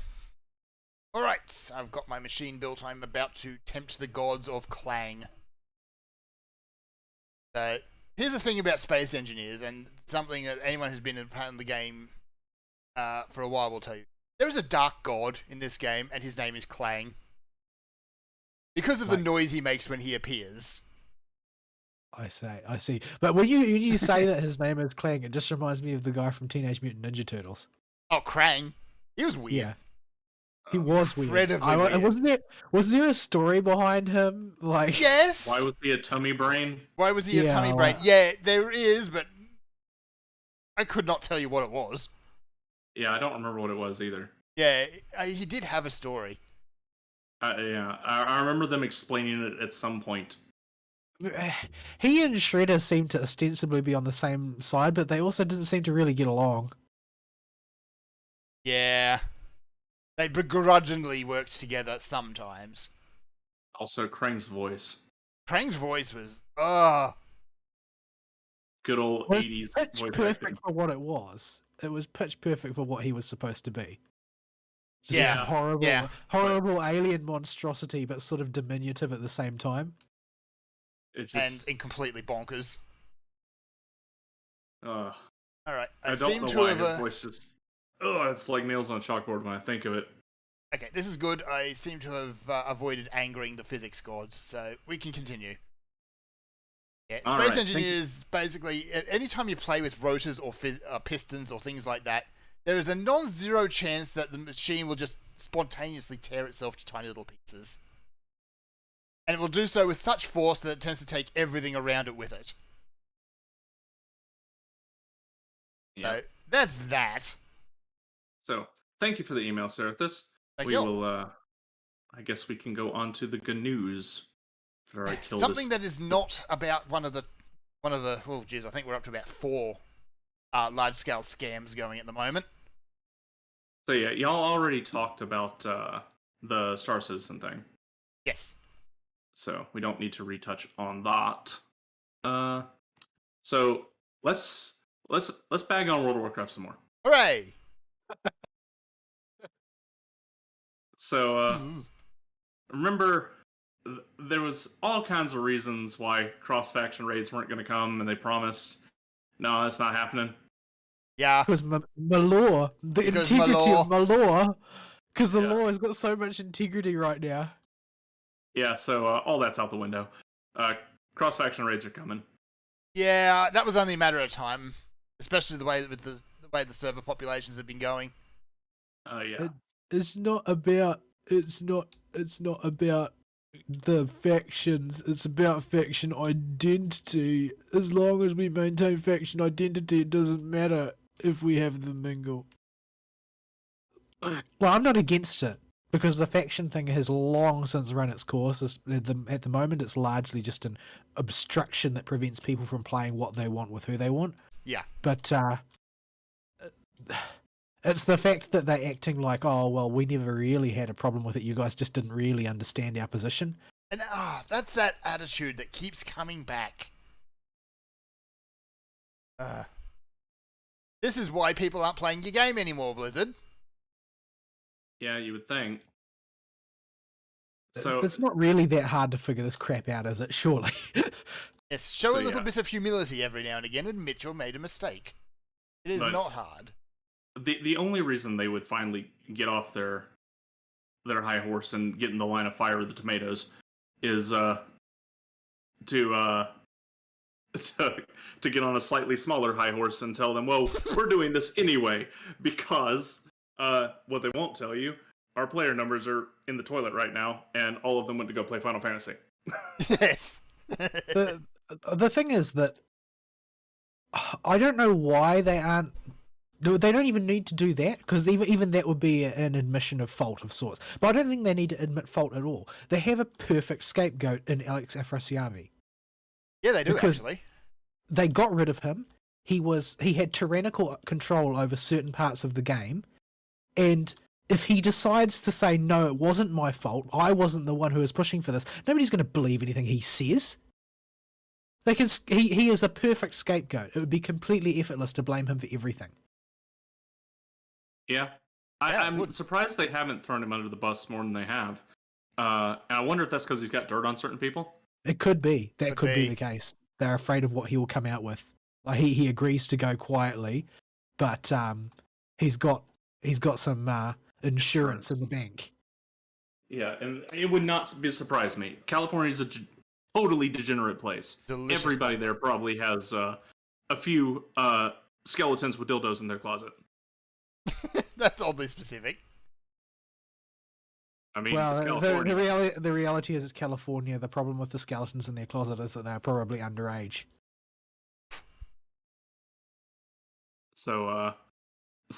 Alright, I've got my machine built. I'm about to tempt the gods of Clang. Here's the thing about space engineers, and something that anyone who's been in the game for a while will tell you. There is a dark god in this game, and his name is Clang. Because of the noise he makes when he appears. I see. But when you say that his name is Clang, it just reminds me of the guy from Teenage Mutant Ninja Turtles. Oh, Krang. He was weird. Yeah. He was weird. Weird. Was there a story behind him? Like, yes. Why was he a tummy brain? Why was he a tummy brain? Yeah, there is, but I could not tell you what it was. Yeah, I don't remember what it was either. Yeah, he did have a story. I remember them explaining it at some point. He and Shredder seemed to ostensibly be on the same side, but they also didn't seem to really get along. Yeah. They begrudgingly worked together sometimes. Also, Krang's voice. Krang's voice was, good old 80s pitch voice perfect acting. for what it was. It was pitch perfect for what he was supposed to be. Just yeah. horrible alien monstrosity, but sort of diminutive at the same time. And completely bonkers. Alright. I don't know why his voice just... it's like nails on a chalkboard when I think of it. Okay, this is good. I seem to have avoided angering the physics gods, so we can continue. Yeah, space engineers, basically, anytime you play with rotors or pistons or things like that, there is a non-zero chance that the machine will just spontaneously tear itself to tiny little pieces. And it will do so with such force that it tends to take everything around it with it. Yeah. So, that's that. So, thank you for the email, Serathis. Thank you. Will, I guess we can go on to the GNUs. Something that is not about one of the, oh geez, I think we're up to about 4 large-scale scams going at the moment. So yeah, y'all already talked about the Star Citizen thing. Yes. So we don't need to retouch on that. So let's bag on World of Warcraft some more. Hooray! So remember, there was all kinds of reasons why cross-faction raids weren't going to come, and they promised, no, that's not happening. Yeah. Because Malor, integrity of Malor, because the law has got so much integrity right now. Yeah, so all that's out the window. Cross-faction raids are coming. Yeah, that was only a matter of time, especially the way the server populations have been going. Yeah. It's not about the factions, it's about faction identity. As long as we maintain faction identity, it doesn't matter if we have the mingle. Well, I'm not against it. because the faction thing has long since run its course. At the moment, it's largely just an obstruction that prevents people from playing what they want with who they want. Yeah. But it's the fact that they're acting like, oh, well, we never really had a problem with it. You guys just didn't really understand our position. And that's that attitude that keeps coming back. This is why people aren't playing your game anymore, Blizzard. Yeah, you would think. So It's not really that hard to figure this crap out, is it? Surely. Yes, show So, a little yeah. bit of humility every now and again. Admit you made a mistake. It is But- not hard. the only reason they would finally get off their high horse and get in the line of fire with the tomatoes is to get on a slightly smaller high horse and tell them, well, we're doing this anyway, because what they won't tell you, our player numbers are in the toilet right now, and all of them went to go play Final Fantasy. Yes. The thing is that I don't know why they aren't. They don't even need to do that, because even that would be an admission of fault of sorts. But I don't think they need to admit fault at all. They have a perfect scapegoat in Alex Afrasiabi. Yeah, they do, Because- actually. They got rid of him. He had tyrannical control over certain parts of the game, and if he decides to say, no, it wasn't my fault, I wasn't the one who was pushing for this, nobody's going to believe anything he says. He is a perfect scapegoat. It would be completely effortless to blame him for everything. Yeah. Yeah, I'm would- surprised they haven't thrown him under the bus more than they have. And I wonder if that's because he's got dirt on certain people. It could be. That Could could be be. the case. They're afraid of what he will come out with. Like he agrees to go quietly, but he's got some insurance in the bank. Yeah, and it would not surprise me. California's a totally degenerate place. Delicious. Everybody there probably has a few skeletons with dildos in their closet. That's oddly specific. I mean, Well, it's California. the reality is it's California. The problem with the skeletons in their closet is that they're probably underage. So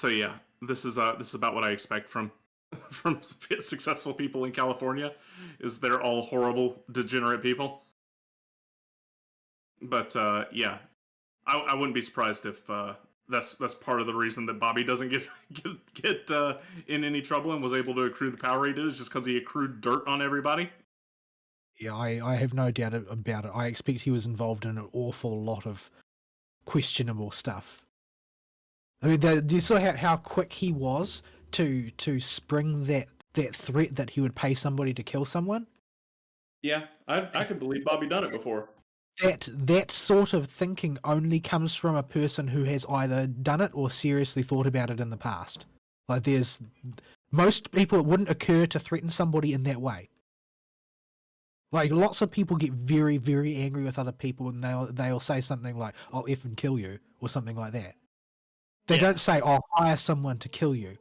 yeah, this is about what I expect from successful people in California. Is they're all horrible, degenerate people. But yeah, I wouldn't be surprised if that's part of the reason that Bobby doesn't get in any trouble and was able to accrue the power he did, is just because he accrued dirt on everybody. Yeah, I have no doubt about it. I expect he was involved in an awful lot of questionable stuff. I mean, do you saw how quick he was to spring that threat that he would pay somebody to kill someone? Yeah, I could believe Bobby done it before. That sort of thinking only comes from a person who has either done it or seriously thought about it in the past. Like most people, it wouldn't occur to threaten somebody in that way. Like lots of people get very, very angry with other people, and they'll say something like, "I'll effing kill you" or something like that. They Yeah. don't say, "I'll hire someone to kill you,"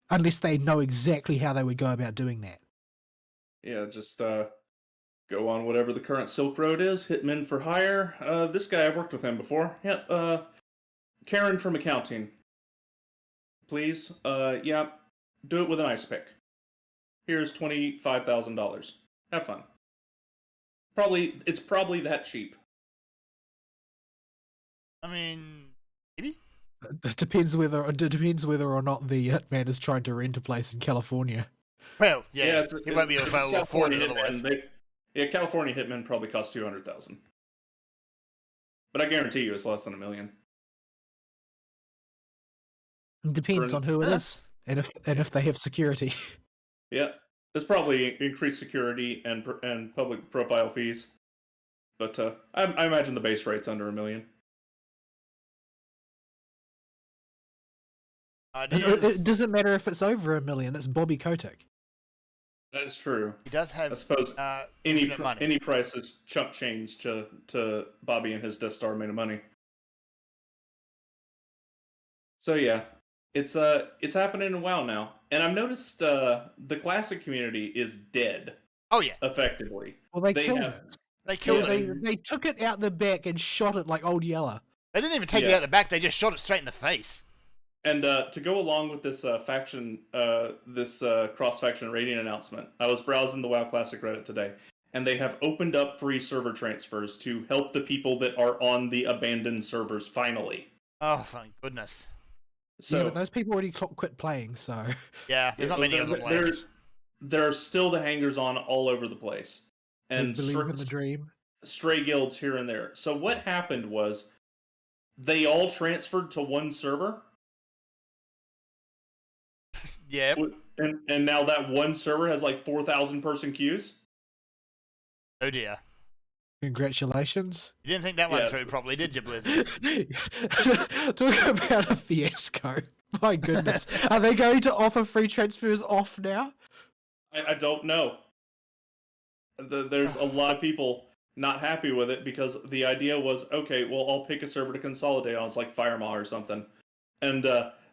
unless they know exactly how they would go about doing that. Yeah, just go on whatever the current Silk Road is, hitman for hire. This guy, I've worked with him before. Yeah, Karen from accounting. Please, yeah, do it with an ice pick. Here's $25,000. Have fun. It's probably that cheap. I mean, maybe? It depends whether or not the hitman is trying to rent a place in California. Well, yeah, it's- he won't be it's able to afford it California otherwise. Hitman. California hitmen probably cost $200,000. But I guarantee you, it's less than $1 million. It depends on who it is and if they have security. Yeah, there's probably increased security and public profile fees, but I imagine the base rate's under $1 million. Ideas. It doesn't matter if it's over $1 million. It's Bobby Kotick. That is true. He does I have suppose any infinite money. any price is chump change to Bobby and his Death Star made of money. So yeah, it's happening in WoW now, and I've noticed the classic community is dead Oh yeah, effectively. Well, they They killed have- it. they killed They, it. they took it out the back and shot it like Old Yeller. They didn't even take it Yeah. out the back. They just shot it straight in the face. And to go along with this cross-faction rating announcement, I was browsing the WoW Classic Reddit today, and they have opened up free server transfers to help the people that are on the abandoned servers finally. Oh, thank goodness. So, yeah, but those people already quit playing, so... Yeah, there's not many of them left. There are still the hangers-on all over the place. And believe in the dream. Stray guilds here and there. So what happened was, they all transferred to one server. Yep. And now that one server has like 4,000 person queues. Oh dear. Congratulations. You didn't think that one through properly, did you, Blizzard? Talk about a fiasco. My goodness. Are they going to offer free transfers off now? I don't know. There's a lot of people not happy with it because the idea was, okay, well, I'll pick a server to consolidate on. It's like Firemaw or something. And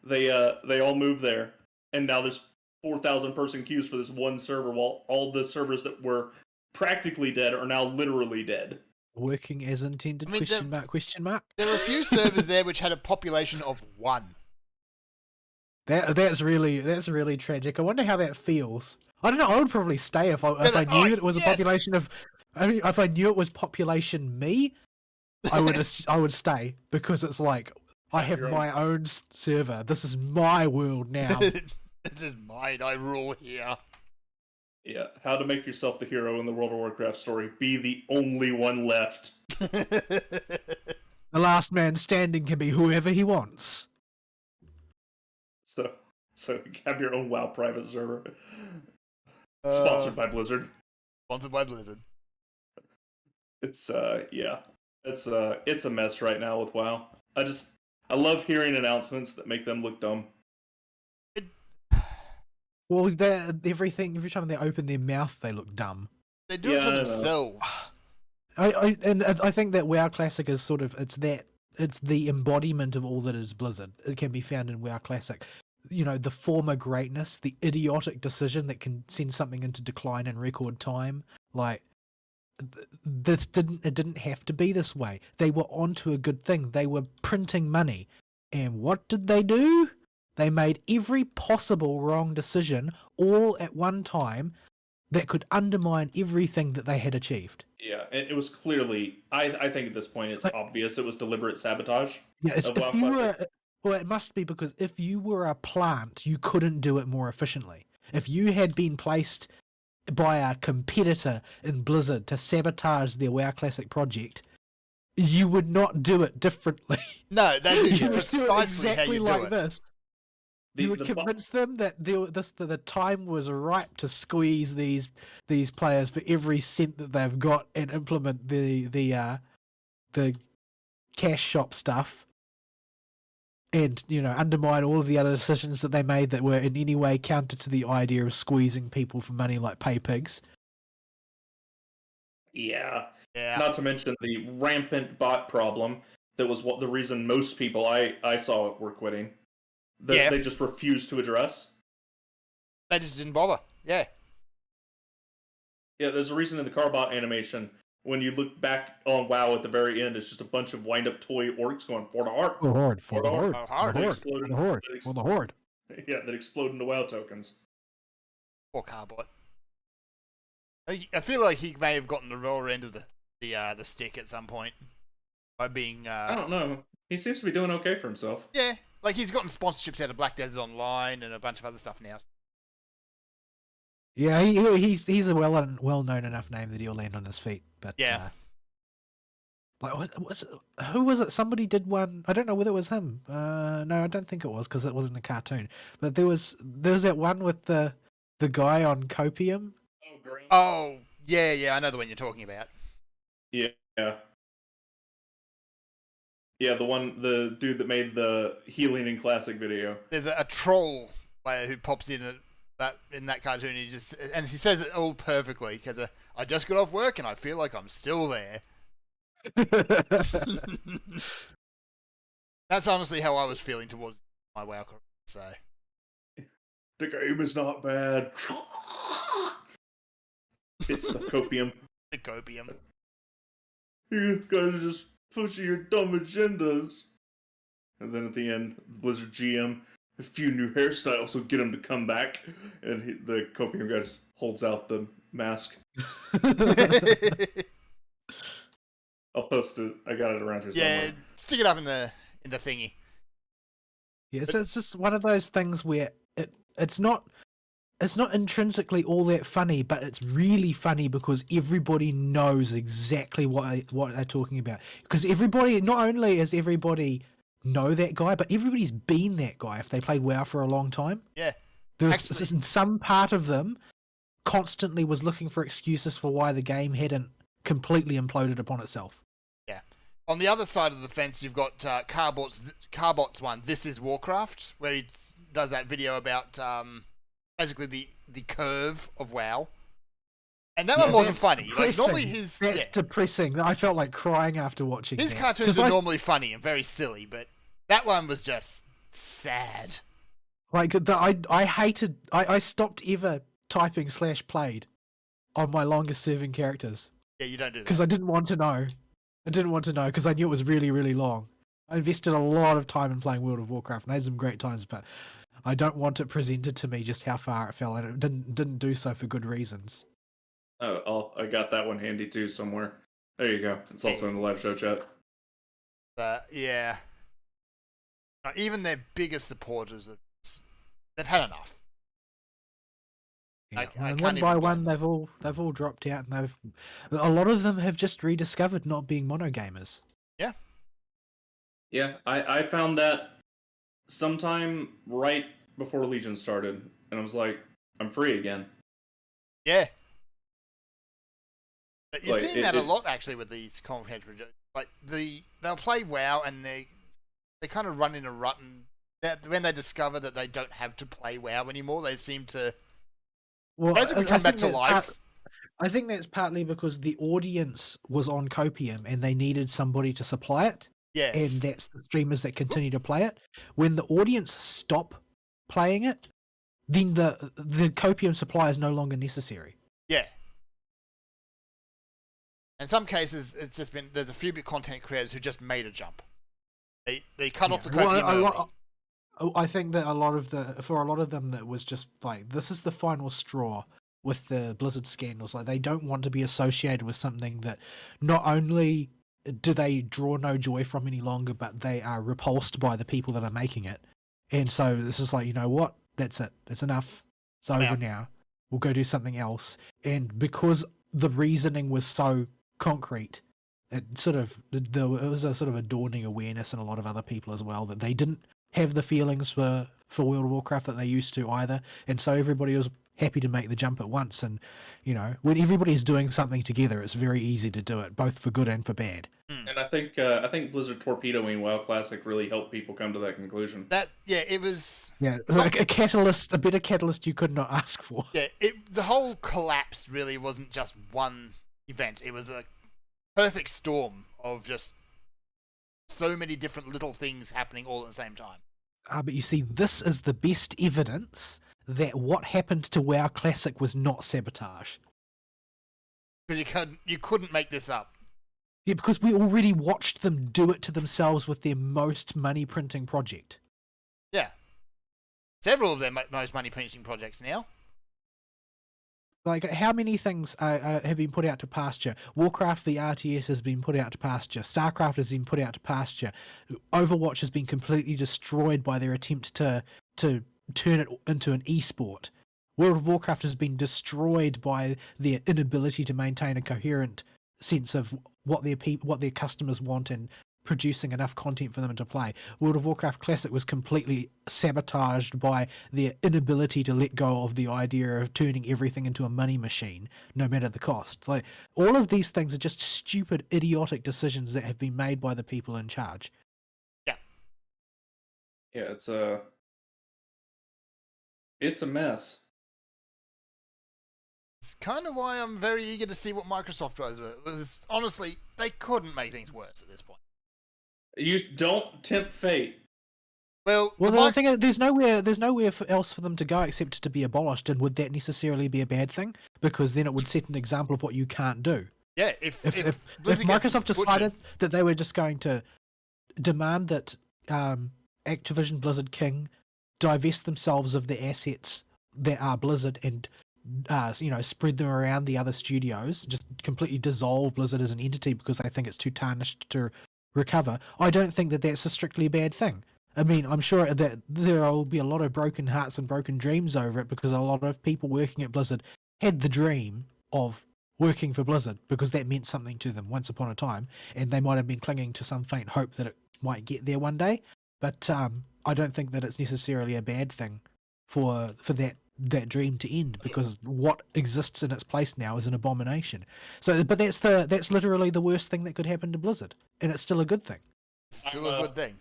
they all moved there. And now there's 4,000 person queues for this one server, while all the servers that were practically dead are now literally dead. Working as intended? I mean, question mark? There were a few servers there which had a population of 1. That's really tragic. I wonder how that feels. I don't know. I would probably stay if I knew that it was a population of. I mean, if I knew it was population me, I would stay, because it's like I have my own server. This is my world now. This is mine. I rule here. Yeah, how to make yourself the hero in the World of Warcraft story. Be the only one left. The last man standing can be whoever he wants. So have your own WoW private server. Sponsored by Blizzard. Sponsored by Blizzard. It's it's a mess right now with WoW. I love hearing announcements that make them look dumb. Well, every time they open their mouth, they look dumb. They do it to themselves. I think that WoW Classic is sort of it's the embodiment of all that is Blizzard. It can be found in WoW Classic. You know, the former greatness, the idiotic decision that can send something into decline in record time. Like, it didn't have to be this way. They were onto a good thing. They were printing money, and what did they do? They made every possible wrong decision all at one time that could undermine everything that they had achieved. Yeah, and it was clearly, I think at this point it's obvious it was deliberate sabotage. Yeah, it must be, because if you were a plant, you couldn't do it more efficiently. If you had been placed by a competitor in Blizzard to sabotage their WoW Classic project, you would not do it differently. No, that is precisely exactly how you like do it. This. You would convince them that the time was ripe to squeeze these players for every cent that they've got and implement the cash shop stuff, and undermine all of the other decisions that they made that were in any way counter to the idea of squeezing people for money, like pay pigs. Yeah. Not to mention the rampant bot problem that was the reason most people I saw were quitting. They just refused to address. They just didn't bother. Yeah. Yeah, there's a reason in the Carbot animation, when you look back on WoW at the very end, it's just a bunch of wind-up toy orcs going, for the heart. For the horde. For the horde. For the horde. Yeah, that explode into WoW tokens. Poor Carbot. I feel like he may have gotten the raw end of the stick at some point. By being... I don't know. He seems to be doing okay for himself. Yeah. Like, he's gotten sponsorships out of Black Desert Online and a bunch of other stuff now. Yeah, he's a well-known enough name that he'll land on his feet. But yeah, who was it? Somebody did one. I don't know whether it was him. No, I don't think it was, because it wasn't a cartoon. But there was that one with the guy on copium. Oh, green. Oh, yeah, I know the one you're talking about. Yeah. Yeah, the dude that made the Healing in Classic video. There's a troll player who pops in that cartoon. He says it all perfectly, because I just got off work and I feel like I'm still there. That's honestly how I was feeling towards my WoW career. So the game is not bad. It's the copium. The copium. You guys are just pushing your dumb agendas. And then at the end, Blizzard GM, a few new hairstyles will get him to come back. And the Copium guy just holds out the mask. I'll post it. I got it around here somewhere. Yeah, stick it up in the thingy. Yeah, so it's just one of those things where it's not intrinsically all that funny, but it's really funny because everybody knows exactly what they're talking about. Because everybody, not only is everybody know that guy, but everybody's been that guy if they played WoW for a long time. Yeah. There's some part of them constantly was looking for excuses for why the game hadn't completely imploded upon itself. Yeah. On the other side of the fence, you've got Carbot's one, This is Warcraft, where he does that video about basically the curve of WoW. And that one wasn't funny. Like, normally that's depressing. I felt like crying after watching his that. cartoons are normally funny and very silly, but that one was just sad. Like, I stopped ever typing /played on my longest serving characters. Yeah, you don't do that. Because I didn't want to know. Because I knew it was really, really long. I invested a lot of time in playing World of Warcraft and I had some great times, but I don't want it presented to me just how far it fell, and it didn't do so for good reasons. Oh, I got that one handy too somewhere. There you go. It's also in the live show chat. Yeah. Even their biggest supporters, they've had enough. Yeah, and one by one, they've all dropped out, and a lot of them have just rediscovered not being monogamers. Yeah. Yeah, I found that sometime right before Legion started, and I was like, I'm free again. Yeah. But you're seeing that a lot actually with these content projects. Like they'll play WoW and they kind of run in a rut, and when they discover that they don't have to play WoW anymore, they seem to basically come back to life. I think that's partly because the audience was on Copium and they needed somebody to supply it. Yes. And that's the streamers that continue to play it. When the audience stop playing it, then the Copium supply is no longer necessary. Yeah. In some cases, it's just been there's a few big content creators who just made a jump. They cut off the Copium early. I think that for a lot of them that was just like, this is the final straw with the Blizzard scandals. Like, they don't want to be associated with something that not only do they draw no joy from any longer, but they are repulsed by the people that are making it. And so this is like, you know what? That's it. That's enough. It's over now. We'll go do something else. And because the reasoning was so concrete, it was a sort of a dawning awareness in a lot of other people as well that they didn't have the feelings for World of Warcraft that they used to either. And so everybody was happy to make the jump at once. And, you know, when everybody's doing something together, it's very easy to do it, both for good and for bad. And I think Blizzard torpedoing WoW Classic really helped people come to that conclusion. It was like a catalyst, a better catalyst you could not ask for. Yeah, the whole collapse really wasn't just one event. It was a perfect storm of just so many different little things happening all at the same time. But you see, this is the best evidence that what happened to WoW Classic was not sabotage. Because you couldn't make this up. Yeah, because we already watched them do it to themselves with their most money printing project. Yeah. Several of their most money printing projects now. Like, how many things have been put out to pasture? Warcraft, the RTS, has been put out to pasture. StarCraft has been put out to pasture. Overwatch has been completely destroyed by their attempt to turn it into an esport. World of Warcraft has been destroyed by their inability to maintain a coherent sense of what their customers want and producing enough content for them to play. World of Warcraft Classic was completely sabotaged by their inability to let go of the idea of turning everything into a money machine, no matter the cost. Like, all of these things are just stupid, idiotic decisions that have been made by the people in charge. Yeah. Yeah, it's a mess. It's kind of why I'm very eager to see what Microsoft does with it. Honestly, they couldn't make things worse at this point. You don't tempt fate. Well, the thing is, there's nowhere else for them to go except to be abolished, and would that necessarily be a bad thing? Because then it would set an example of what you can't do. Yeah, if Microsoft decided that they were just going to demand that Activision Blizzard King divest themselves of the assets that are Blizzard and spread them around the other studios, just completely dissolve Blizzard as an entity because they think it's too tarnished to recover. I don't think that that's a strictly bad thing. I mean, I'm sure that there will be a lot of broken hearts and broken dreams over it because a lot of people working at Blizzard had the dream of working for Blizzard because that meant something to them once upon a time, and they might have been clinging to some faint hope that it might get there one day. But I don't think that it's necessarily a bad thing for that dream to end, because what exists in its place now is an abomination. So, but that's literally the worst thing that could happen to Blizzard, and it's still a good thing. Still a good thing.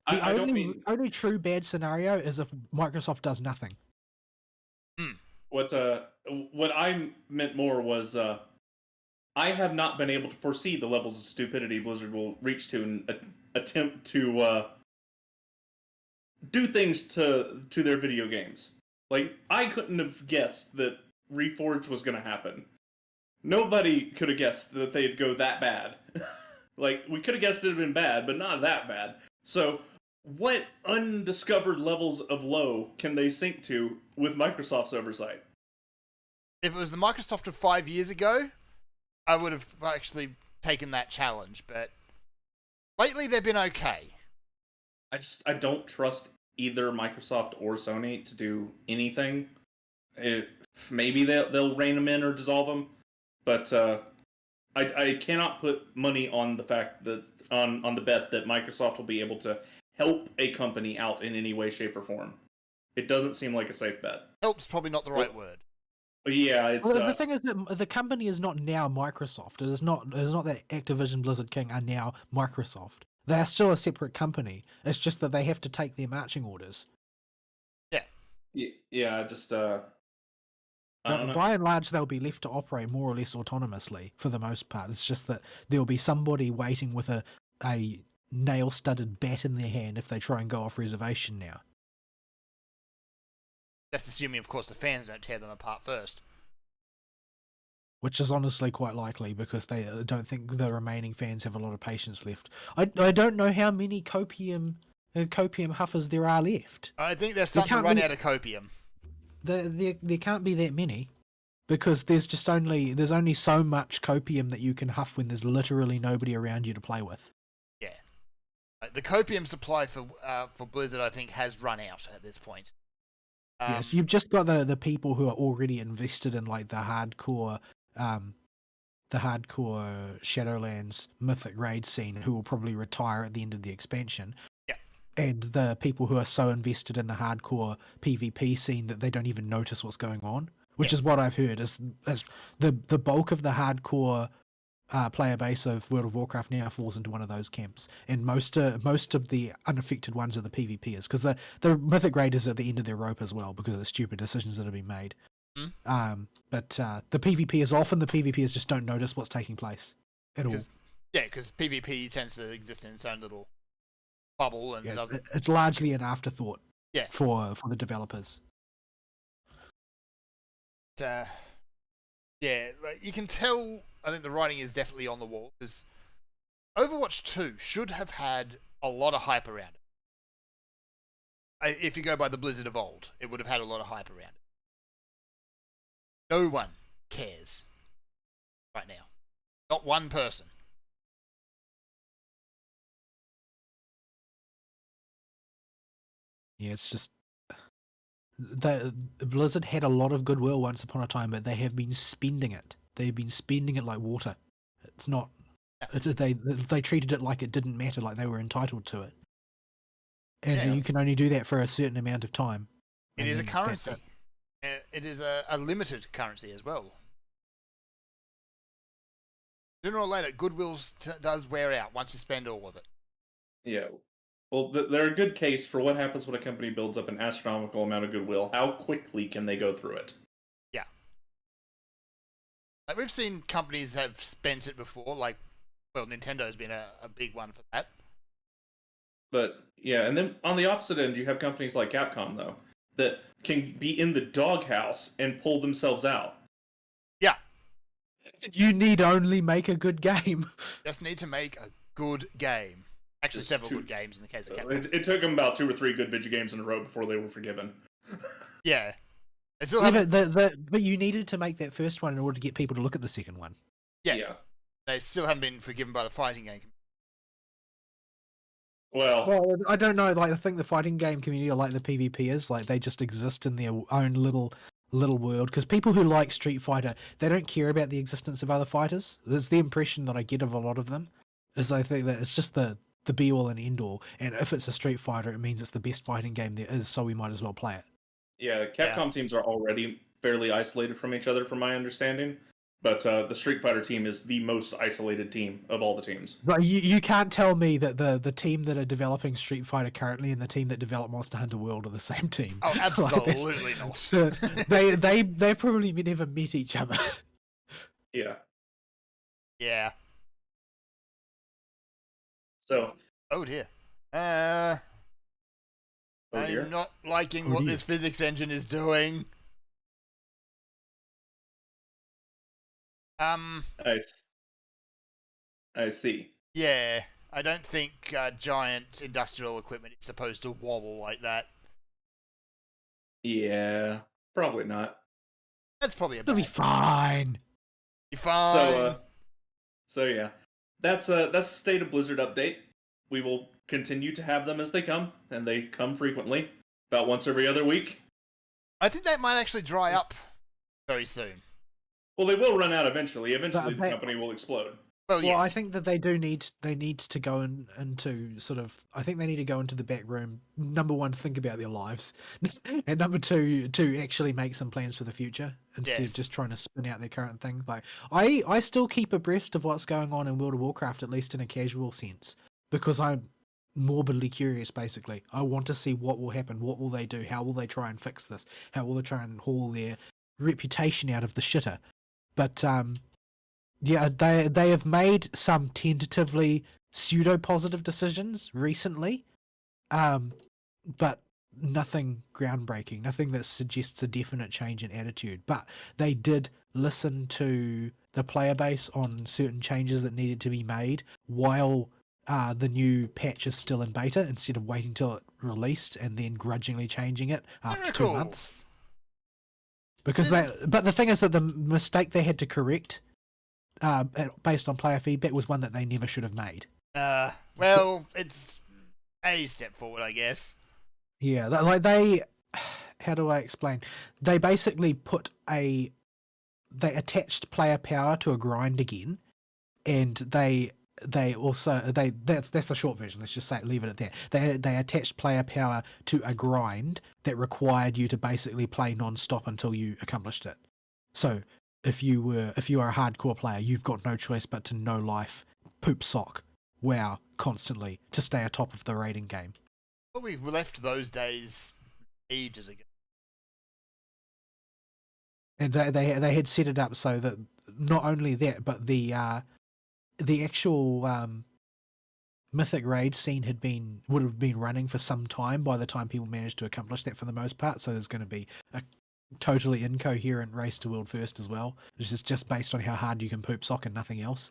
The only true bad scenario is if Microsoft does nothing. What I meant more was I have not been able to foresee the levels of stupidity Blizzard will reach to and attempt to do things to their video games. Like, I couldn't have guessed that Reforged was going to happen. Nobody could have guessed that they'd go that bad. Like, we could have guessed it had been bad, but not that bad. So, what undiscovered levels of low can they sink to with Microsoft's oversight? If it was the Microsoft of 5 years ago, I would have actually taken that challenge, but lately they've been okay. I don't trust either Microsoft or Sony to do anything. Maybe they'll rein them in or dissolve them, but I cannot put money on the fact that on the bet that Microsoft will be able to help a company out in any way, shape, or form. It doesn't seem like a safe bet. Help's probably not the right word. Yeah, it's... Well, the thing is that the company is not now Microsoft. It is not that Activision Blizzard King are now Microsoft. They are still a separate company. It's just that they have to take their marching orders. Yeah, just... I don't know. By and large, they'll be left to operate more or less autonomously for the most part. It's just that there'll be somebody waiting with a nail-studded bat in their hand if they try and go off reservation now. That's assuming, of course, the fans don't tear them apart first. Which is honestly quite likely, because they don't think the remaining fans have a lot of patience left. I don't know how many copium huffers there are left. I think they're starting to run out of copium. There can't be that many, because there's only so much copium that you can huff when there's literally nobody around you to play with. Yeah, the copium supply for Blizzard, I think, has run out at this point. Yes, you've just got the people who are already invested in like the hardcore Shadowlands Mythic raid scene, who will probably retire at the end of the expansion. Yeah. And the people who are so invested in the hardcore PvP scene that they don't even notice what's going on, which is what I've heard is the bulk of the hardcore player base of World of Warcraft now falls into one of those camps, and most of the unaffected ones are the PvPers, because the Mythic Raiders are at the end of their rope as well because of the stupid decisions that have been made. But the PvPers just don't notice what's taking place at all. Yeah, because PvP tends to exist in its own little bubble, and it's largely an afterthought. Yeah. For the developers. Yeah, like you can tell. I think the writing is definitely on the wall, because Overwatch 2 should have had a lot of hype around it. If you go by the Blizzard of old, it would have had a lot of hype around it. No one cares right now. Not one person. Yeah, it's just... The Blizzard had a lot of goodwill once upon a time, but they have been spending it. They've been spending it like water. It's not... They treated it like it didn't matter, like they were entitled to it. And you can only do that for a certain amount of time. It is a currency. It is a limited currency as well. Sooner or later, goodwill does wear out once you spend all of it. Yeah. Well, they're a good case for what happens when a company builds up an astronomical amount of goodwill. How quickly can they go through it? Yeah. Like, we've seen companies have spent it before, like, well, Nintendo's been a big one for that. But, yeah, and then on the opposite end, you have companies like Capcom, though, that can be in the doghouse and pull themselves out. Yeah. You need only make a good game. Just need to make a good game. Actually, Just several two- good games in the case of Capcom. It took them about 2 or 3 good video games in a row before they were forgiven. Yeah. They still Yeah, haven't... but you needed to make that first one in order to get people to look at the second one. Yeah. They still haven't been forgiven by the fighting game. Well, I don't know. Like, I think the fighting game community, or like the PvPers, like they just exist in their own little world. Because people who like Street Fighter, they don't care about the existence of other fighters. That's the impression that I get of a lot of them. Is they think that it's just the be all and end all, and if it's a Street Fighter, it means it's the best fighting game there is. So we might as well play it. yeah, Capcom teams are already fairly isolated from each other, from my understanding. But the Street Fighter team is the most isolated team of all the teams. But you can't tell me that the team that are developing Street Fighter currently and the team that developed Monster Hunter World are the same team. Oh, absolutely not. They've probably never met each other. Yeah. Yeah. So. Oh dear. Oh dear. I'm not liking what this physics engine is doing. I see. Yeah, I don't think giant industrial equipment is supposed to wobble like that. Yeah, probably not. That's probably a It'll bad. be fine. Be fine. So yeah, that's the State of Blizzard update. We will continue to have them as they come, and they come frequently, about once every other week. I think that might actually dry up very soon. Well, they will run out eventually. Eventually, the company will explode. Well, yes. I think that they need to go into sort of. I think they need to go into the back room. Number one, think about their lives, and number two, to actually make some plans for the future instead of just trying to spin out their current thing. Like I still keep abreast of what's going on in World of Warcraft, at least in a casual sense, because I'm morbidly curious. Basically, I want to see what will happen. What will they do? How will they try and fix this? How will they try and haul their reputation out of the shitter? But yeah, they have made some tentatively pseudo-positive decisions recently, but nothing groundbreaking, nothing that suggests a definite change in attitude. But they did listen to the player base on certain changes that needed to be made while the new patch is still in beta, instead of waiting till it released and then grudgingly changing it after 2 months. But the thing is that the mistake they had to correct, based on player feedback, was one that they never should have made. Well, it's a step forward, I guess. Yeah, like they, how do I explain? They basically they attached player power to a grind again, and that's the short version. Let's just leave it at that. They attached player power to a grind that required you to basically play non-stop until you accomplished it. So if you are a hardcore player, you've got no choice but to no life, poop sock, wow constantly to stay atop of the raiding game. Well, we left those days ages ago. And they had set it up so that not only that, but the actual Mythic Raid scene would have been running for some time by the time people managed to accomplish that for the most part. So there's going to be a totally incoherent race to world first as well. It's just based on how hard you can poop sock and nothing else.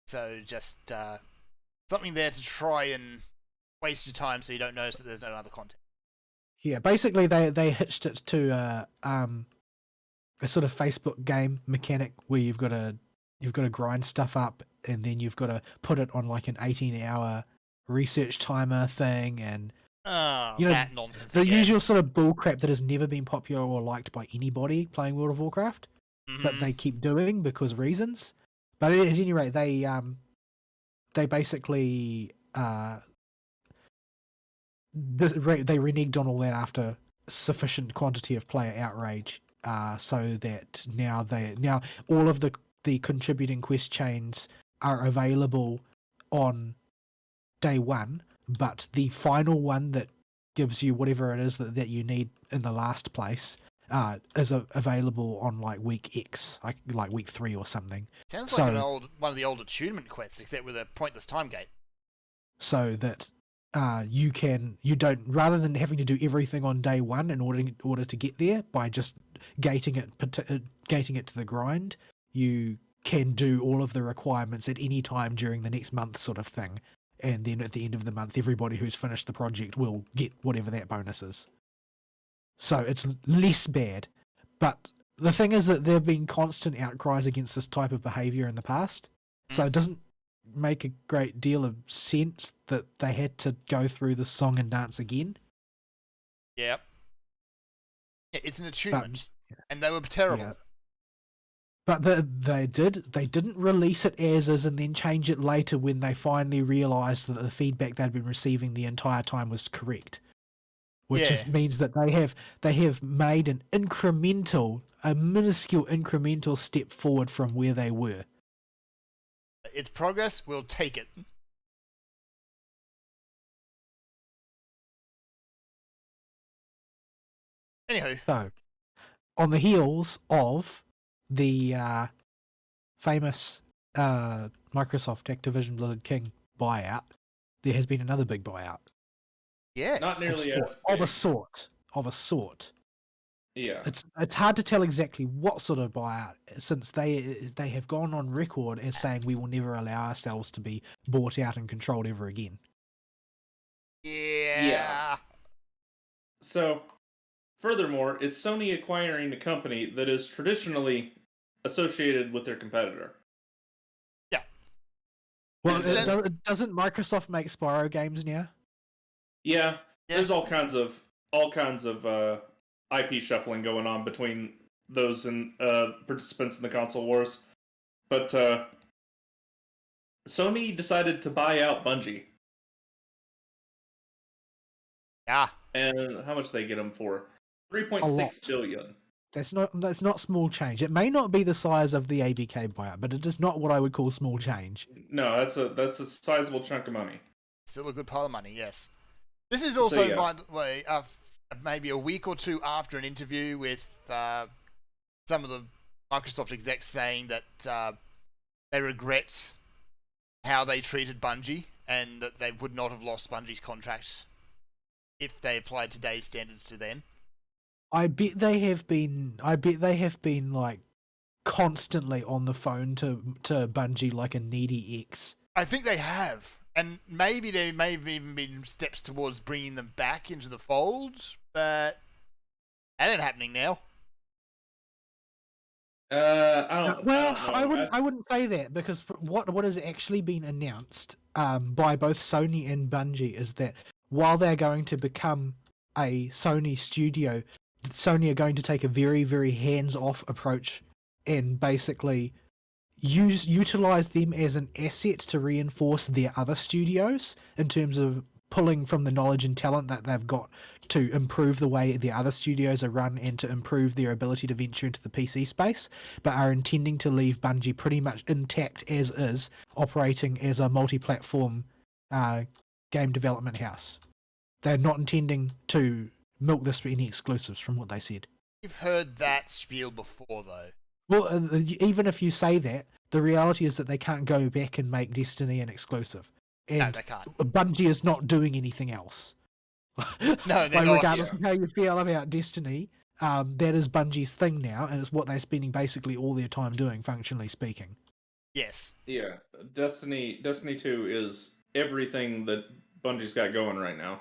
So just something there to try and waste your time so you don't notice that there's no other content. Yeah, basically they hitched it to a sort of Facebook game mechanic where you've got to grind stuff up, and then you've got to put it on like an 18-hour research timer thing, and that nonsense. The usual sort of bullcrap that has never been popular or liked by anybody playing World of Warcraft, but they keep doing because reasons. But at any rate, they basically they reneged on all that after sufficient quantity of player outrage, so that now all of the contributing quest chains are available on day one, but the final one that gives you whatever it is that you need in the last place is available on like week X, like week 3 or something. Sounds like one of the old attunement quests, except with a pointless time gate. So that you don't, rather than having to do everything on day one in order to get there by just gating it to the grind, you can do all of the requirements at any time during the next month, sort of thing. and then at the end of the month, everybody who's finished the project will get whatever that bonus is. So it's less bad. But the thing is that there have been constant outcries against this type of behaviour in the past, so it doesn't make a great deal of sense that they had to go through the song and dance again. Yep. It's an achievement, and they were terrible. Yeah. But they didn't release it as is and then change it later when they finally realised that the feedback they'd been receiving the entire time was correct. Which means that they have made a minuscule incremental step forward from where they were. It's progress, we'll take it. Anywho. So, on the heels of the famous Microsoft Activision Blizzard King buyout, there has been another big buyout. Yes. Not nearly of a sort. Yeah. It's hard to tell exactly what sort of buyout, since they have gone on record as saying we will never allow ourselves to be bought out and controlled ever again. Yeah. So, furthermore, it's Sony acquiring a company that is traditionally associated with their competitor. Yeah. Well, doesn't Microsoft make Spyro games now? Yeah. There's all kinds of IP shuffling going on between those and participants in the console wars. But Sony decided to buy out Bungie. Yeah. And how much did they get them for? $3.6 billion. That's not small change. It may not be the size of the ABK buyout, but it is not what I would call small change. No, that's a sizable chunk of money. Still a good pile of money, yes. This is also, by the way, maybe a week or two after an interview with some of the Microsoft execs saying that they regret how they treated Bungie and that they would not have lost Bungie's contract if they applied today's standards to them. I bet they have been like constantly on the phone to Bungie like a needy ex. I think they have. And maybe there may have even been steps towards bringing them back into the fold, but that ain't happening now. I wouldn't say that, because what has actually been announced by both Sony and Bungie is that while they're going to become a Sony studio, Sony are going to take a very, very hands-off approach and basically utilize them as an asset to reinforce their other studios in terms of pulling from the knowledge and talent that they've got to improve the way the other studios are run and to improve their ability to venture into the PC space, but are intending to leave Bungie pretty much intact as is, operating as a multi-platform game development house. They're not intending to milk this for any exclusives, from what they said. You've heard that spiel before, though. Well, even if you say that, the reality is that they can't go back and make Destiny an exclusive. And no, they can't. Bungie is not doing anything else. No, they're not. Regardless of how you feel about Destiny, that is Bungie's thing now, and it's what they're spending basically all their time doing, functionally speaking. Yes. Yeah, Destiny 2 is everything that Bungie's got going right now.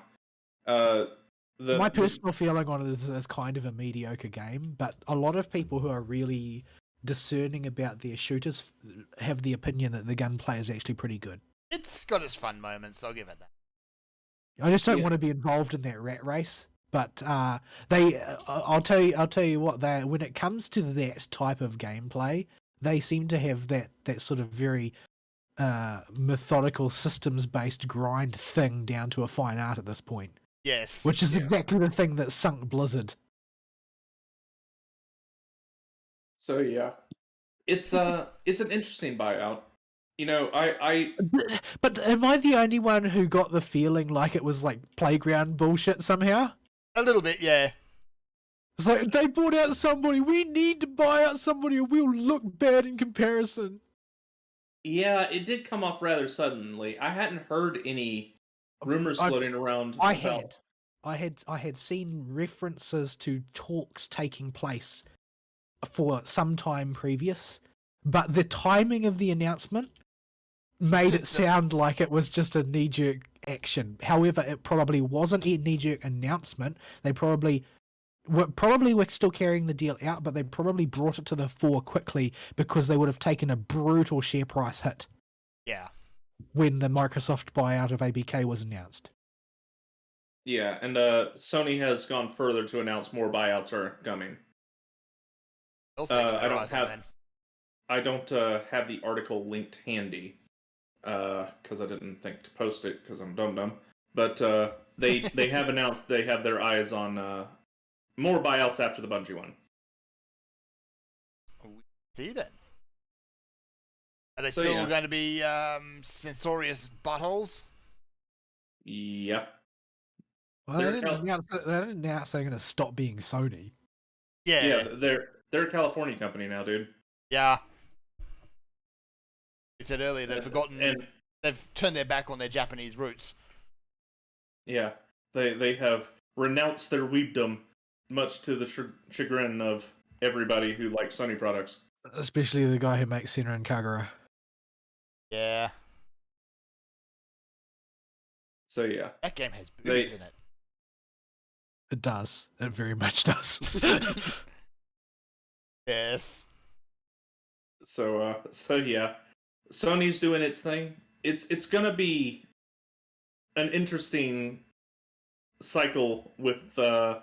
My personal feeling on it is kind of a mediocre game, but a lot of people who are really discerning about their shooters have the opinion that the gunplay is actually pretty good. It's got its fun moments, I'll give it that. I just don't want to be involved in that rat race. But I'll tell you what, when it comes to that type of gameplay, they seem to have that sort of very methodical systems-based grind thing down to a fine art at this point. Yes. Which is exactly the thing that sunk Blizzard. So yeah, it's an interesting buyout. You know, But am I the only one who got the feeling like it was like playground bullshit somehow? A little bit, yeah. It's like, they bought out somebody, we need to buy out somebody or we'll look bad in comparison. Yeah, it did come off rather suddenly. I hadn't heard any rumors floating around. I had seen references to talks taking place for some time previous, but the timing of the announcement made it just sound like it was just a knee-jerk action. However, it probably wasn't a knee-jerk announcement. They probably were still carrying the deal out, but they probably brought it to the fore quickly because they would have taken a brutal share price hit Yeah. when the Microsoft buyout of ABK was announced. Yeah, and Sony has gone further to announce more buyouts are coming. I don't have the article linked handy because I didn't think to post it because I'm dumb. But they have announced they have their eyes on more buyouts after the Bungie one. See then. Are they still going to be censorious buttholes? Yep. Well, they didn't announce they're going to stop being Sony. Yeah. They're a California company now, dude. Yeah. You said earlier they've forgotten, and they've turned their back on their Japanese roots. Yeah, they have renounced their weebdom, much to the chagrin of everybody who likes Sony products. Especially the guy who makes Senra and Kagura. Yeah. So yeah. That game has boobies in it. It does. It very much does. Yes. So yeah. Sony's doing its thing. It's gonna be an interesting cycle with the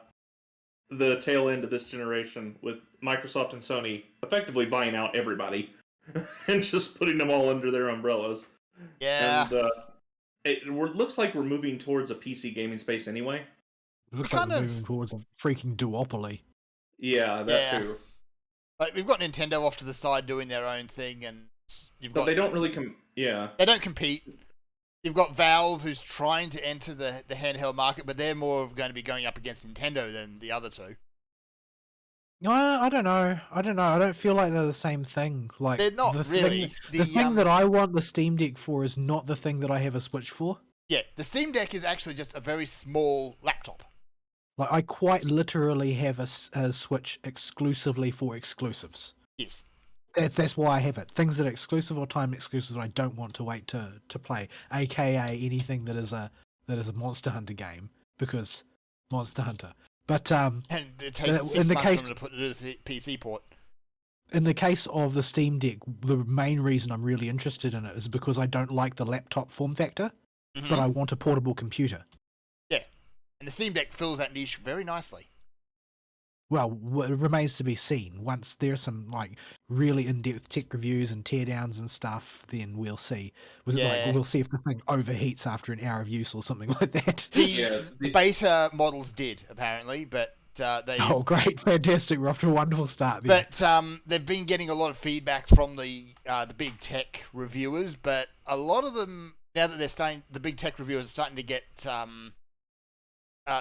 tail end of this generation, with Microsoft and Sony effectively buying out everybody and just putting them all under their umbrellas. Yeah. And it looks like we're moving towards a PC gaming space anyway. It looks like we're moving towards a freaking duopoly. Yeah, that too. Like, we've got Nintendo off to the side doing their own thing, and But they don't really They don't compete. You've got Valve, who's trying to enter the handheld market, but they're more going to be going up against Nintendo than the other two. No, I don't know. I don't feel like they're the same thing. Like, they're not really. The thing that I want the Steam Deck for is not the thing that I have a Switch for. Yeah, the Steam Deck is actually just a very small laptop. Like, I quite literally have a Switch exclusively for exclusives. Yes. That's why I have it. Things that are exclusive or time exclusive that I don't want to wait to play, aka anything that is a Monster Hunter game, because Monster Hunter. But and it takes 6 months for them to put it as a PC port. In the case of the Steam Deck, the main reason I'm really interested in it is because I don't like the laptop form factor, but I want a portable computer. Yeah, and the Steam Deck fills that niche very nicely. Well, it remains to be seen. Once there's some like really in-depth tech reviews and teardowns and stuff, then we'll see. We'll see if the thing overheats after an hour of use or something like that. The beta models did, apparently, but they... Oh, great. Fantastic. We're off to a wonderful start there. But they've been getting a lot of feedback from the big tech reviewers, but a lot of them, now that the big tech reviewers are starting to get...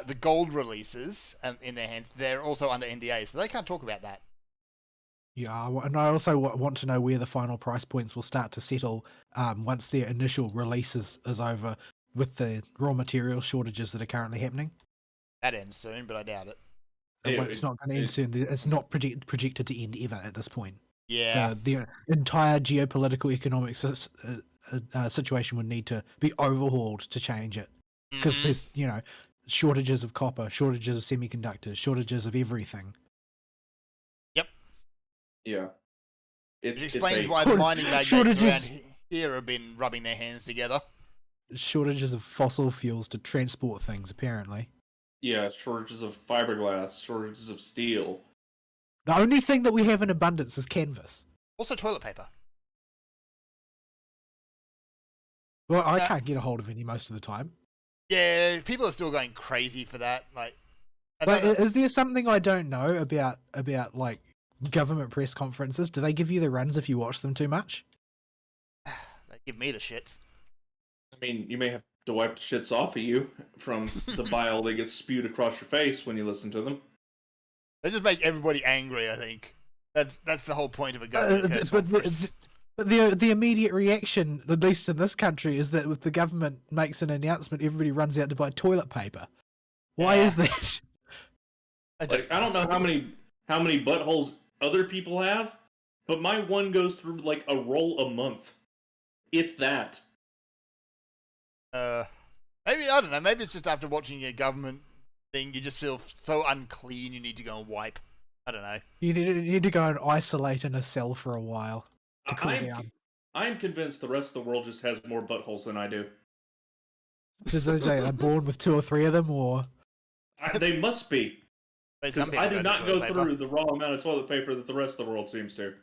the gold releases in their hands, they're also under NDA, so they can't talk about that. Yeah, and I also want to know where the final price points will start to settle once their initial release is over, with the raw material shortages that are currently happening. That ends soon, but I doubt it. It's not going to end soon. It's not projected to end ever at this point. Yeah. The entire geopolitical economic situation would need to be overhauled to change it. Because there's, shortages of copper, shortages of semiconductors, shortages of everything. Yep. Yeah. It explains why the mining magnates around here have been rubbing their hands together. Shortages of fossil fuels to transport things, apparently. Yeah, shortages of fiberglass, shortages of steel. The only thing that we have in abundance is canvas. Also toilet paper. Well, I can't get a hold of any most of the time. Yeah, people are still going crazy for that. But is there something I don't know about like government press conferences? Do they give you the runs if you watch them too much? They give me the shits. I mean, you may have to wipe the shits off of you from the bile that gets spewed across your face when you listen to them. They just make everybody angry, I think. That's the whole point of a government press conference. But the immediate reaction, at least in this country, is that if the government makes an announcement, everybody runs out to buy toilet paper. Why is that? I don't know how many buttholes other people have, but my one goes through like a roll a month. if that. Maybe, I don't know, maybe it's just after watching a government thing, you just feel so unclean you need to go and wipe. I don't know. You need to go and isolate in a cell for a while to cool down. I'm convinced the rest of the world just has more buttholes than I do. Does they say they're born with 2 or 3 of them, or they must be? Because I do not go through the raw amount of toilet paper that the rest of the world seems to.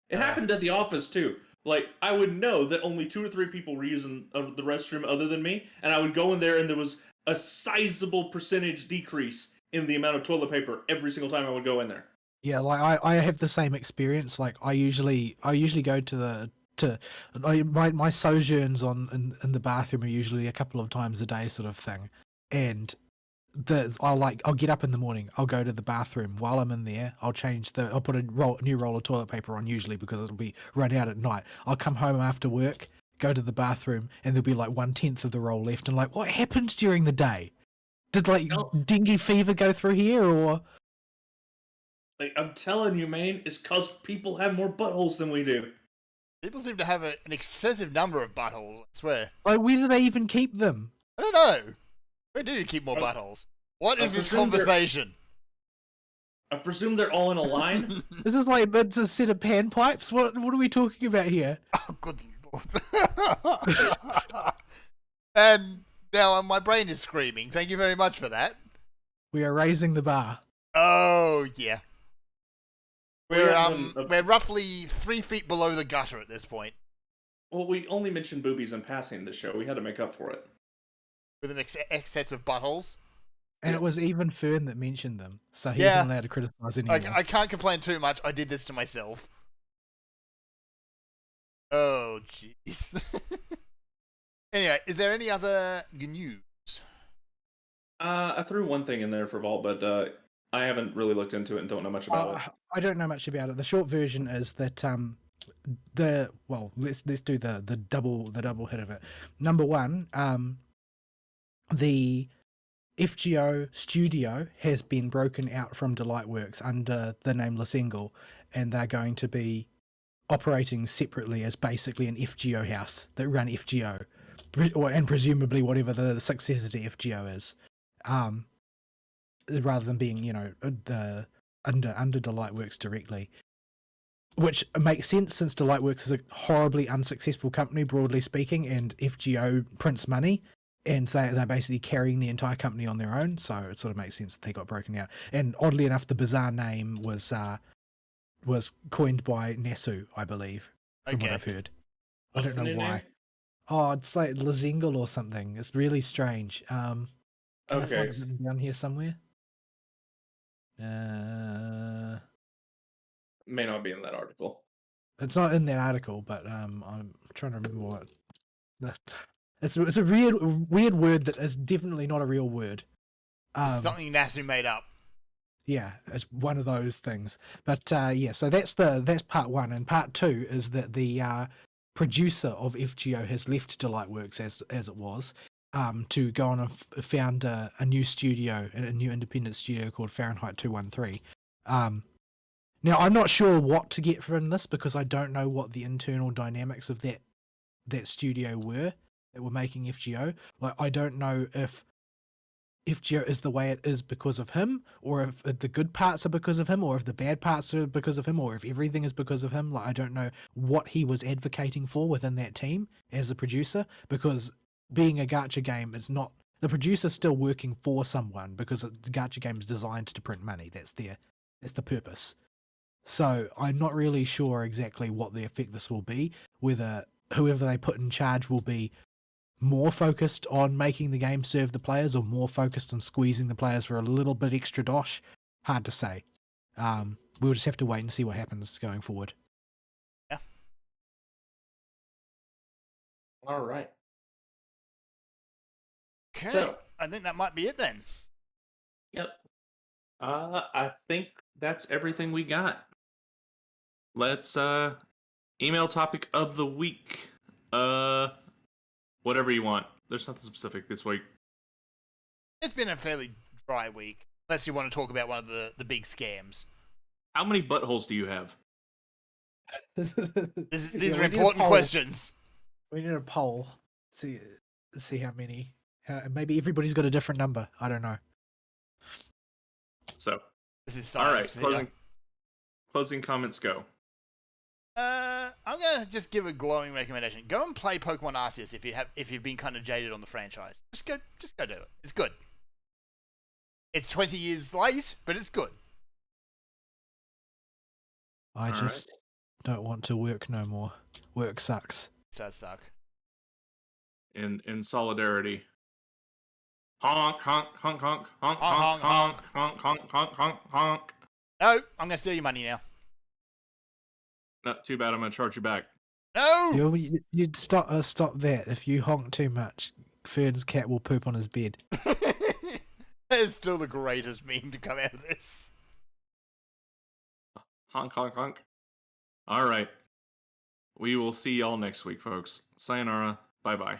It happened at the office too. Like, I would know that only 2 or 3 people were using the restroom other than me, and I would go in there and there was a sizable percentage decrease in the amount of toilet paper every single time I would go in there. Yeah, like I have the same experience. Like I usually go my sojourns in the bathroom are usually a couple of times a day, sort of thing, and I'll get up in the morning, I'll go to the bathroom. While I'm in there, I'll put a new roll of toilet paper on, usually because it'll be run out at night. I'll come home after work, go to the bathroom, and there'll be like 1/10 of the roll left. And like, what happened during the day? Did like dengue fever go through here, or? Like, I'm telling you, man, it's because people have more buttholes than we do. People seem to have an excessive number of buttholes, I swear. Like, where do they even keep them? I don't know. Where do you keep more buttholes? What is this conversation? I presume they're all in a line. This is like it's a set of panpipes. What are we talking about here? Oh, good lord. And now my brain is screaming. Thank you very much for that. We are raising the bar. Oh, yeah. We're roughly 3 feet below the gutter at this point. Well, we only mentioned boobies in passing this show. We had to make up for it. With an excess of buttholes. And yes. It was even Fern that mentioned them, so he wasn't allowed to criticise anyone. I can't complain too much. I did this to myself. Oh, jeez. Anyway, is there any other news? I threw one thing in there for Vault, but I haven't really looked into it and don't know much about it. I don't know much about it. The short version is that let's do the double hit of it. Number one, the FGO studio has been broken out from Delightworks under the name Lesengal, and they're going to be operating separately as basically an FGO house that run FGO, and presumably whatever the successor to FGO is, rather than being under Delightworks directly. Which makes sense, since Delightworks is a horribly unsuccessful company, broadly speaking, and FGO prints money, and they're basically carrying the entire company on their own, so it sort of makes sense that they got broken out. And oddly enough, the bizarre name was coined by Nasu, I believe, from what I've heard. What's I don't know why. Name? Oh, it's like Lesengal or something. It's really strange. Can I find it written down here somewhere? May not be in that article. It's not in that article, but I'm trying to remember what. It's a weird word that is definitely not a real word. Something Nasu made up. Yeah, it's one of those things. But so that's part one, and part two is that the producer of FGO has left Delightworks as it was, to go on and found a new studio, a new independent studio called Fahrenheit 213. Now I'm not sure what to get from this, because I don't know what the internal dynamics of that studio were that were making FGO. Like, I don't know if FGO is the way it is because of him, or if the good parts are because of him, or if the bad parts are because of him, or if everything is because of him. Like, I don't know what he was advocating for within that team as a producer, because being a gacha game, it's not, the producer's still working for someone, because the gacha game is designed to print money. That's the purpose. So I'm not really sure exactly what the effect this will be, whether whoever they put in charge will be more focused on making the game serve the players, or more focused on squeezing the players for a little bit extra dosh. Hard to say. We'll just have to wait and see what happens going forward. Yeah. All right. Okay. So, I think that might be it then. Yep. I think that's everything we got. Let's email topic of the week. Whatever you want. There's nothing specific this week. It's been a fairly dry week, unless you want to talk about one of the big scams. How many buttholes do you have? These are important questions. We need a poll. See how many. Maybe everybody's got a different number. I don't know. So, This is all right, science. closing comments go. I'm gonna just give a glowing recommendation. Go and play Pokemon Arceus if you've been kind of jaded on the franchise. Just go do it. It's good. It's 20 years late, but it's good. I just don't want to work no more. Work sucks. It does suck. In solidarity. Honk, honk, honk, honk, honk, Honk, honk, honk, honk, honk, honk, honk, honk, honk. No, I'm gonna steal your money now. Not too bad. I'm gonna charge you back. No. You'd stop that. If you honk too much, Fern's cat will poop on his bed. That is still the greatest meme to come out of this. Honk, honk, honk. All right. We will see y'all next week, folks. Sayonara. Bye-bye.